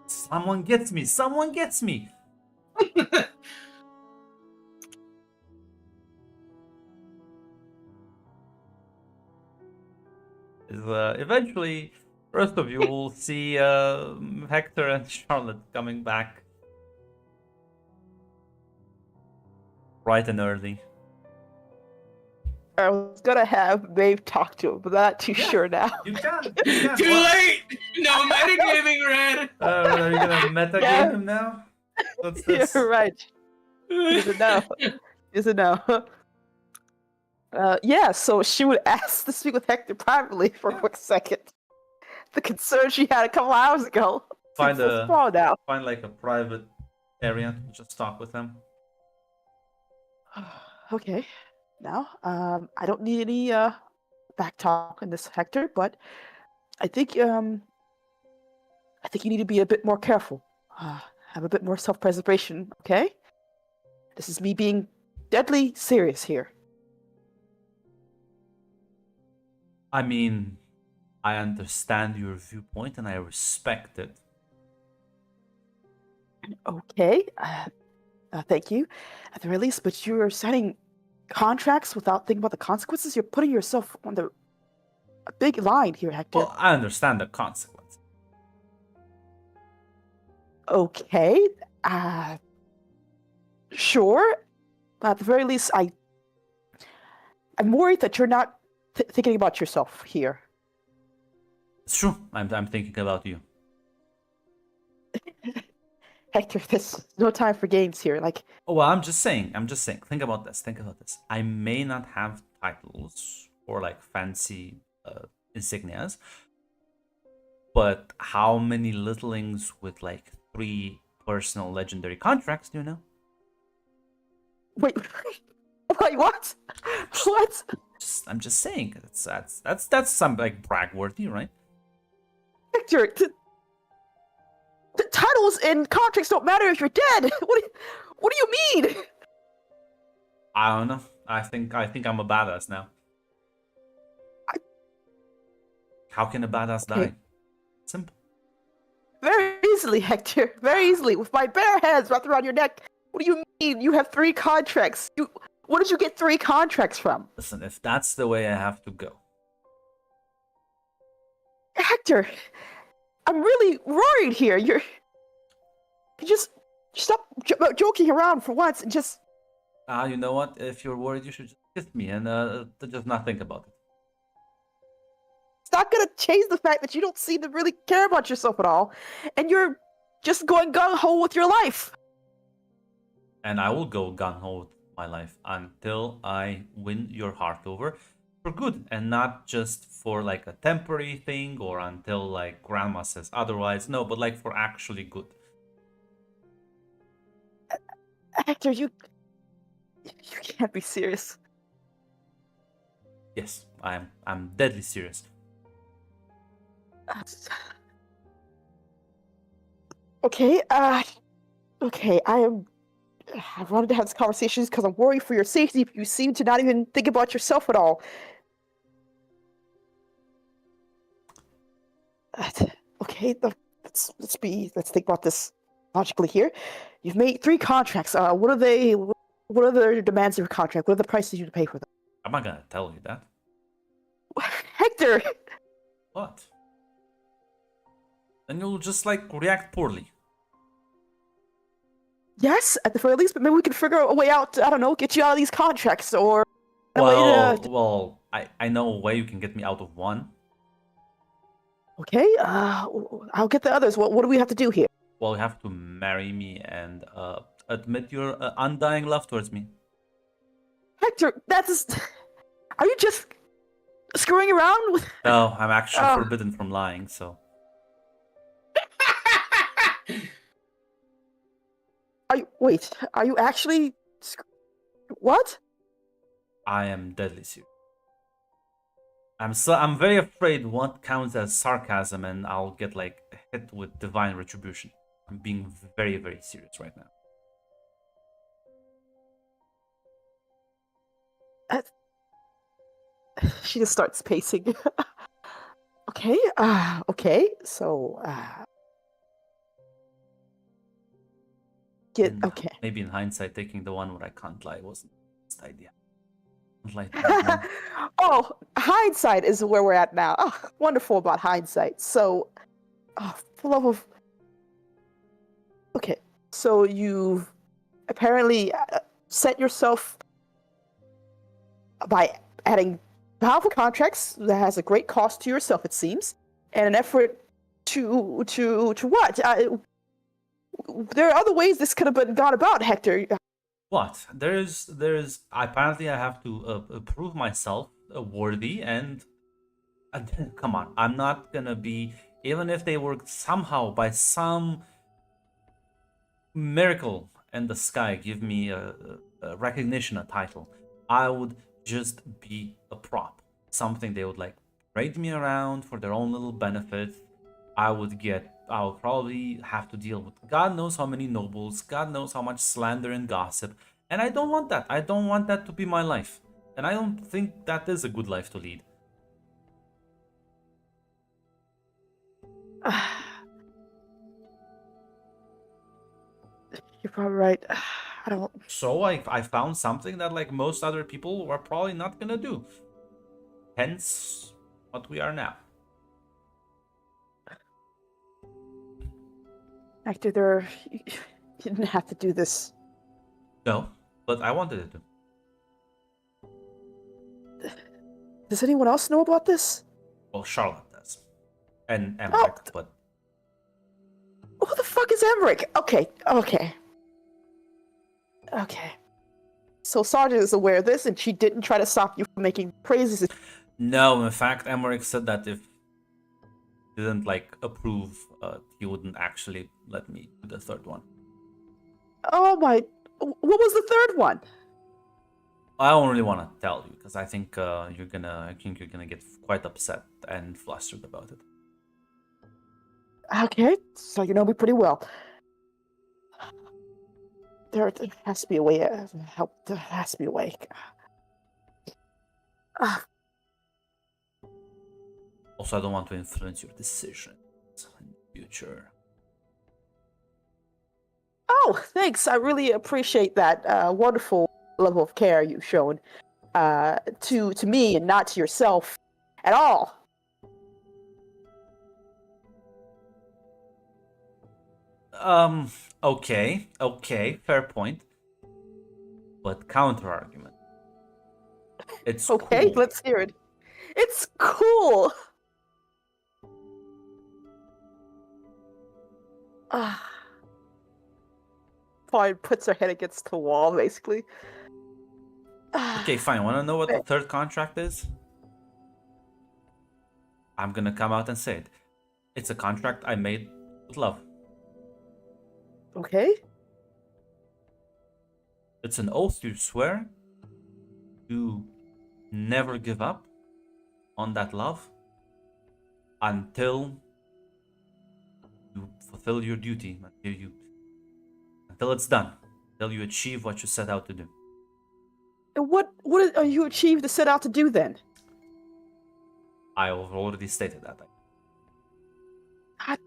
someone gets me. Someone gets me. Eventually, the rest of you will see Hector and Charlotte coming back bright and early. I was gonna have Maeve talk to him, but I'm not too sure now. You can. Too late. No metagaming, Red. Are you gonna metagame Yeah. him now? What's this? You're right. Is it no? Is it no? Yeah, so she would ask to speak with Hector privately for a quick second. The concern she had a couple hours ago. Find seems so small now. find like a private area to just talk with him. Okay. Now, I don't need any back talk on this, Hector, but I think you need to be a bit more careful. Have a bit more self-preservation, okay? This is me being deadly serious here. I mean, I understand your viewpoint and I respect it. Okay. Thank you. At the very least, but you're signing contracts without thinking about the consequences. You're putting yourself on a big line here, Hector. Well, I understand the consequence. Okay. Sure. But at the very least, I'm worried that you're not thinking about yourself here. It's true. I'm thinking about you. Hector, there's no time for games here. Like, Oh, well, I'm just saying. Think about this. I may not have titles or like fancy insignias, but how many littlings with like 3 personal legendary contracts do you know? wait, wait, what? What? I'm just saying. That's some like brag worthy, right? Hector, the titles and contracts don't matter if you're dead. What do you mean? I don't know. I think I'm a badass now. How can a badass die? Simple. Very easily, Hector. Very easily. With my bare hands wrapped around your neck. What do you mean? You have 3 contracts. What did you get 3 contracts from? Listen, if that's the way I have to go. Hector, I'm really worried here. You just stop joking around for once and just... You know what? If you're worried, you should just kiss me and just not think about it. It's not gonna change the fact that you don't seem to really care about yourself at all, and you're just going gung-ho with your life. And I will go gung-ho with my life until I win your heart over for good, and not just for like a temporary thing or until like grandma says otherwise. No, but like for actually good. Hector, you can't be serious. Yes, I'm deadly serious. Okay, okay, I wanted to have this conversation because I'm worried for your safety, but you seem to not even think about yourself at all. Okay, let's think about this logically here. You've made 3 contracts. What are they? What are the demands of your contract? What are the prices you pay for them? I'm not gonna tell you that. Hector! What? Then you'll just like react poorly. Yes, at the very least, but maybe we can figure a way out to, I don't know, get you out of these contracts, or a way to... Well, I know a way you can get me out of one. Okay, I'll get the others. What do we have to do here? Well, you have to marry me and admit your undying love towards me. Hector, that's... Are you just screwing around with... No, I'm actually forbidden from lying, so... Wait, are you actually... What? I am deadly serious. I'm very afraid what counts as sarcasm and I'll get like hit with divine retribution. I'm being very, very serious right now. She just starts pacing. Okay, okay, so, okay. Maybe in hindsight, taking the one where I can't lie wasn't the best idea. Like, oh, hindsight is where we're at now. Oh, wonderful about hindsight. So, full of... Okay, so you've apparently set yourself by adding powerful contracts that has a great cost to yourself, it seems, and an effort to what? There are other ways this could have been gone about, Hector. What? There's apparently I have to prove myself worthy and come on, I'm not gonna be, even if they work somehow by some miracle in the sky give me a recognition, a title, I would just be a prop. Something they would like parade me around for their own little benefit. I would probably have to deal with God knows how many nobles, God knows how much slander and gossip. And I don't want that. I don't want that to be my life. And I don't think that is a good life to lead. You're probably right. I don't. So I found something that like most other people were probably not gonna do. Hence what we are now. Hector, you didn't have to do this. No, but I wanted it to. Does anyone else know about this? Well, Charlotte does. And Emmerich, but Who the fuck is Emmerich? Okay. So Sergeant is aware of this, and she didn't try to stop you from making praises. no, in fact, Emmerich said that if he didn't like approve, he wouldn't actually let me do the third one. Oh my! What was the third one? I don't really want to tell you because I think you're gonna get quite upset and flustered about it. Okay, so you know me pretty well. There has to be a way to help. There has to be a way. Also, I don't want to influence your decisions in the future. Oh, thanks. I really appreciate that wonderful level of care you've shown to me and not to yourself at all. Okay, fair point. But counter argument. It's Okay, cool. let's hear it. It's cool. Fine, puts her head against the wall, basically. Okay, fine. Want to know what the third contract is? I'm gonna come out and say it. It's a contract I made with love. Okay. It's an oath you swear to never give up on that love until you fulfill your duty, until it's done, until you achieve what you set out to do. And what are you achieved to set out to do then? I have already stated that. God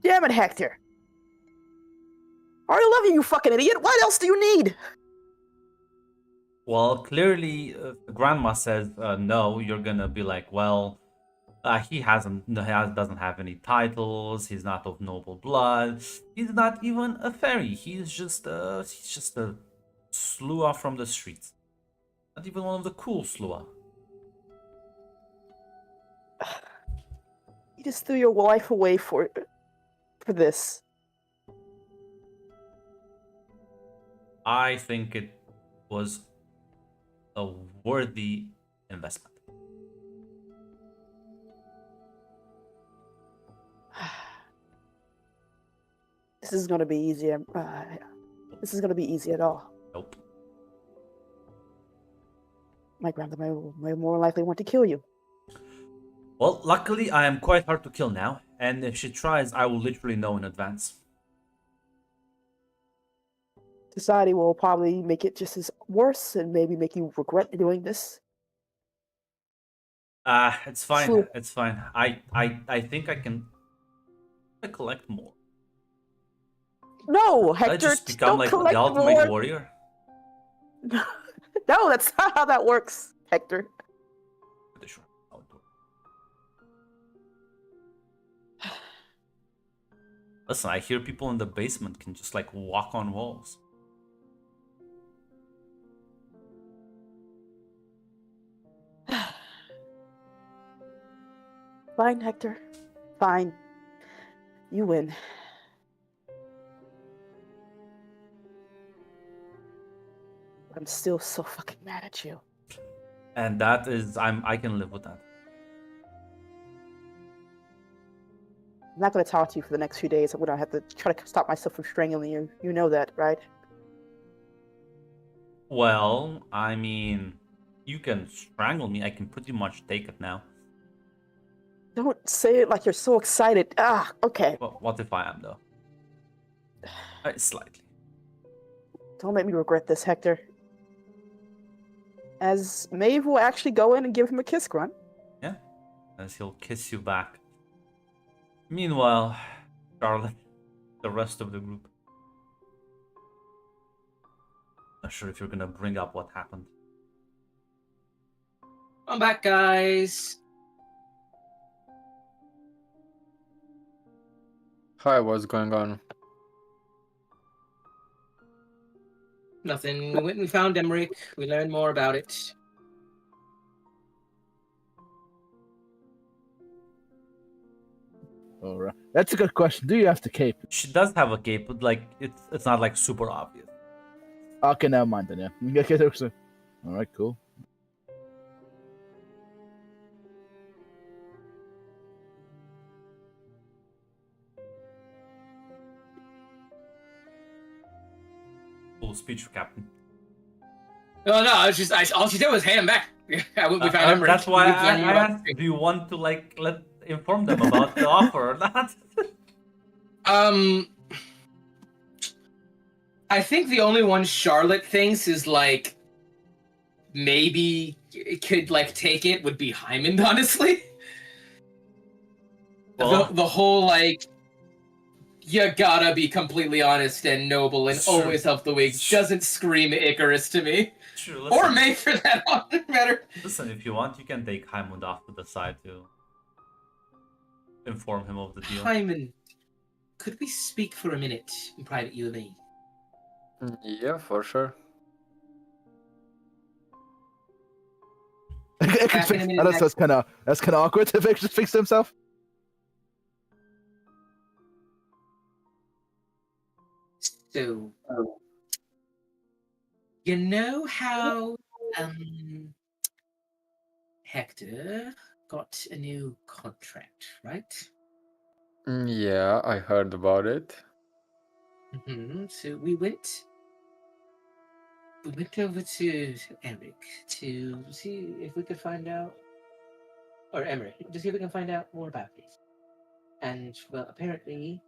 damn it, Hector. I already love you, you fucking idiot. What else do you need? Well, clearly, if Grandma says no, you're gonna be like, well, he doesn't have any titles. He's not of noble blood. He's not even a fairy. He's just a slua from the streets. Not even one of the cool slua. You just threw your life away for this. I think it was a worthy investment. This is gonna be easy. This is gonna be easy at all. Nope. My grandmother may more likely want to kill you. Well, luckily, I am quite hard to kill now, and if she tries, I will literally know in advance. Society will probably make it just as worse and maybe make you regret doing this. It's fine. Sure. It's fine. I think I can collect more. No, I Hector, just become don't like collect the ultimate more. warrior. No, that's not how that works, Hector. Pretty sure how it works. Listen, I hear people in the basement can just like walk on walls. Fine, Hector. Fine. You win. I'm still so fucking mad at you. And that is I can live with that. I'm not going to talk to you for the next few days. I'm going to have to try to stop myself from strangling you. You know that, right? Well, I mean, you can strangle me. I can pretty much take it now. Don't say it like you're so excited. Ah, okay. But what if I am, though? Slightly. Don't make me regret this, Hector. As Maeve will actually go in and give him a kiss, Grunt. Yeah, as he'll kiss you back. Meanwhile, Charlotte, the rest of the group. Not sure if you're gonna bring up what happened. I'm back, guys. Hi, what's going on? Nothing. We went and found Emmerich. We learned more about it. All right. That's a good question. Do you have the cape? She does have a cape, but like it's not like super obvious. Okay, never mind then. Yeah. Okay, there was a- All right, cool. Full speech, Captain. Oh no, all she did was hand him back. We found Emmerich. That's why We I learned more about asked. Do you want to like inform them about the offer or not? I think the only one Charlotte thinks is like maybe it could like take it would be Hyman, honestly. Well, The whole like you gotta be completely honest and noble and Sure. always help the weak Sure. doesn't scream Icarus to me. sure. Or Listen, May for that matter. listen. If you want, you can take Haimund off to the side to inform him of the deal. Hyman, could we speak for a minute in private, you and me? Yeah, for sure. Back in a minute, That's kind of awkward to just fix himself. So, you know how Hector got a new contract, right? Yeah, I heard about it. So we went over to Eric to see if we could find out, or Emmerich, to see if we can find out more about this. And well, apparently,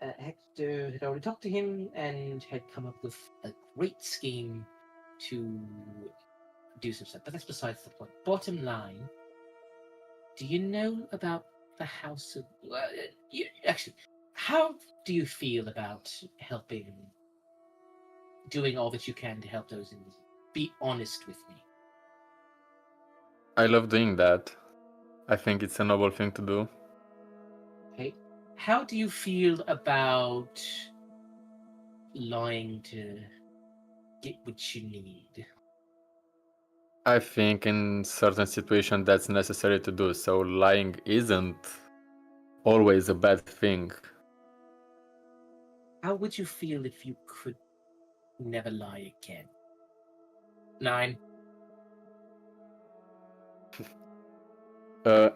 Hector had already talked to him and had come up with a great scheme to do some stuff. But that's besides the point. Bottom line, do you know about the House of? Actually, how do you feel about helping? Doing all that you can to help those in need. Be honest with me. I love doing that. I think it's a noble thing to do. Okay. How do you feel about lying to get what you need? I think in certain situations that's necessary to do, so lying isn't always a bad thing. How would you feel if you could never lie again? 9.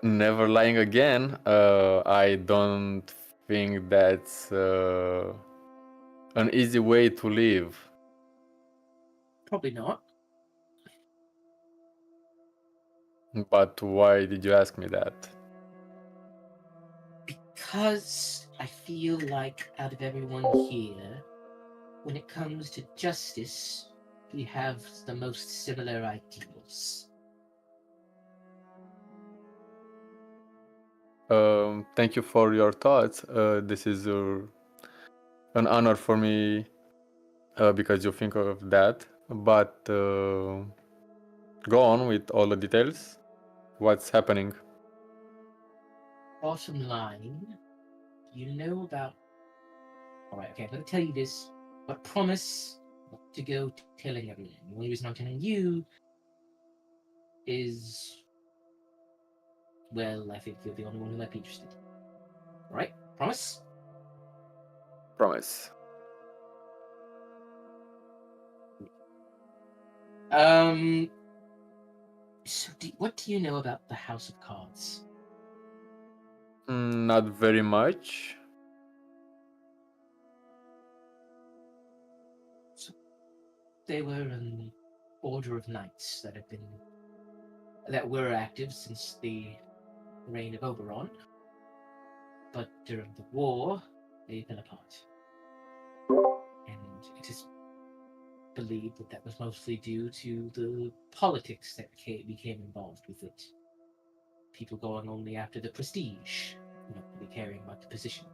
Never lying again. I don't think that's an easy way to live. Probably not. But why did you ask me that? Because I feel like out of everyone here, when it comes to justice, we have the most similar ideals. Thank you for your thoughts. This is an honor for me because you think of that. But go on with all the details. What's happening? Bottom line, you know about. Alright, okay, I'm gonna tell you this, but promise not to go telling everyone. The only reason I'm telling you is. Well, I think you're the only one who might be interested. Alright? Promise? Promise. So, what do you know about the House of Cards? Not very much. They were an order of knights that were active since the reign of Oberon, but during the war they fell apart, and it is believed that was mostly due to the politics that became involved with it. People going only after the prestige, not really caring about the position.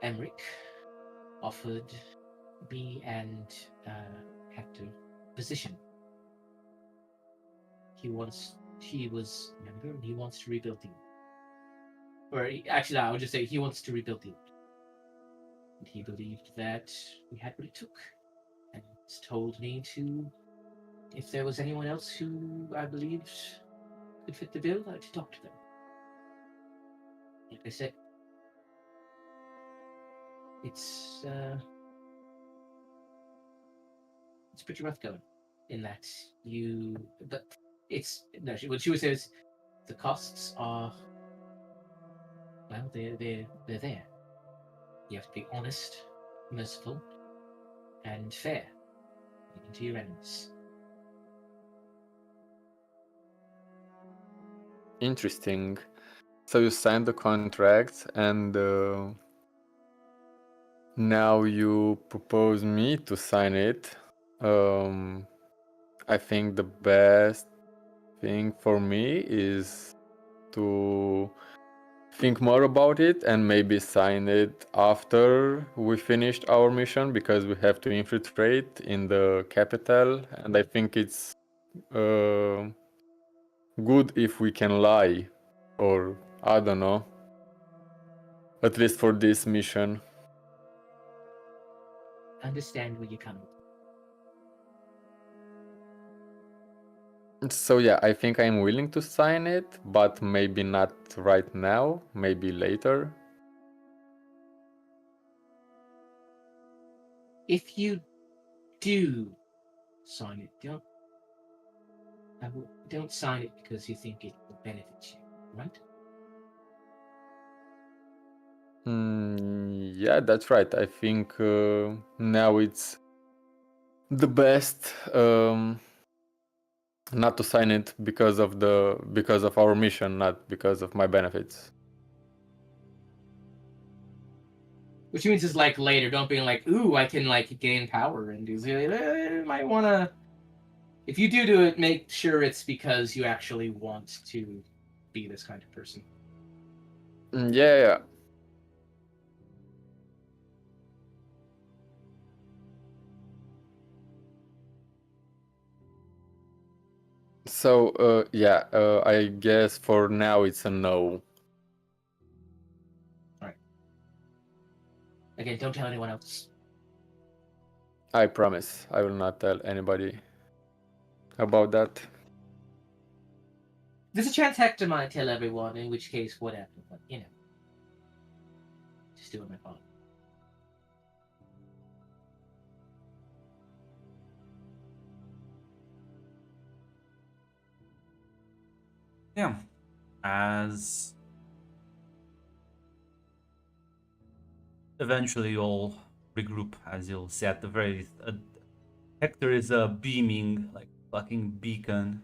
Emmerich offered me and Hector position. He was remember, he wants to rebuild the actually, I would just say he wants to rebuild the and he believed that we had what it took, and told me to, if there was anyone else who I believed could fit the bill, to talk to them. Like I said, it's pretty rough going. In that but it's no. What she would say is the costs are, well, they're there. You have to be honest, merciful, and fair, even to your enemies. Interesting. So you signed the contract, and now you propose me to sign it. I think the best thing for me is to think more about it and maybe sign it after we finished our mission, because we have to infiltrate in the capital, and I think it's good if we can lie, or I don't know, at least for this mission. Understand where you're coming from. So yeah, I think I'm willing to sign it, but maybe not right now, maybe later. If you do sign it, don't sign it because you think it will benefit you, right? Yeah, that's right. I think now it's the best not to sign it because of our mission, not because of my benefits. Which means is like later, don't be like, ooh, I can like gain power and do. You might want to, if you do it, make sure it's because you actually want to be this kind of person. Yeah. So I guess for now it's a no. All right. Again, don't tell anyone else. I promise I will not tell anybody about that. There's a chance Hector might tell everyone, in which case, whatever. But just doing my part. Yeah, as eventually you'll regroup, as you'll see at the very Hector is beaming like fucking beacon.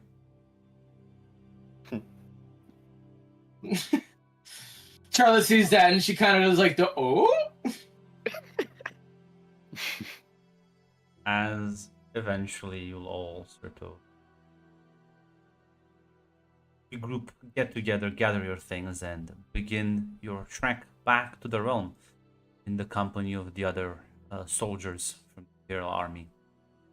Charlotte sees that and she kind of is like, As eventually you'll all sort of regroup, get together, gather your things, and begin your trek back to the realm in the company of the other soldiers from the Imperial Army.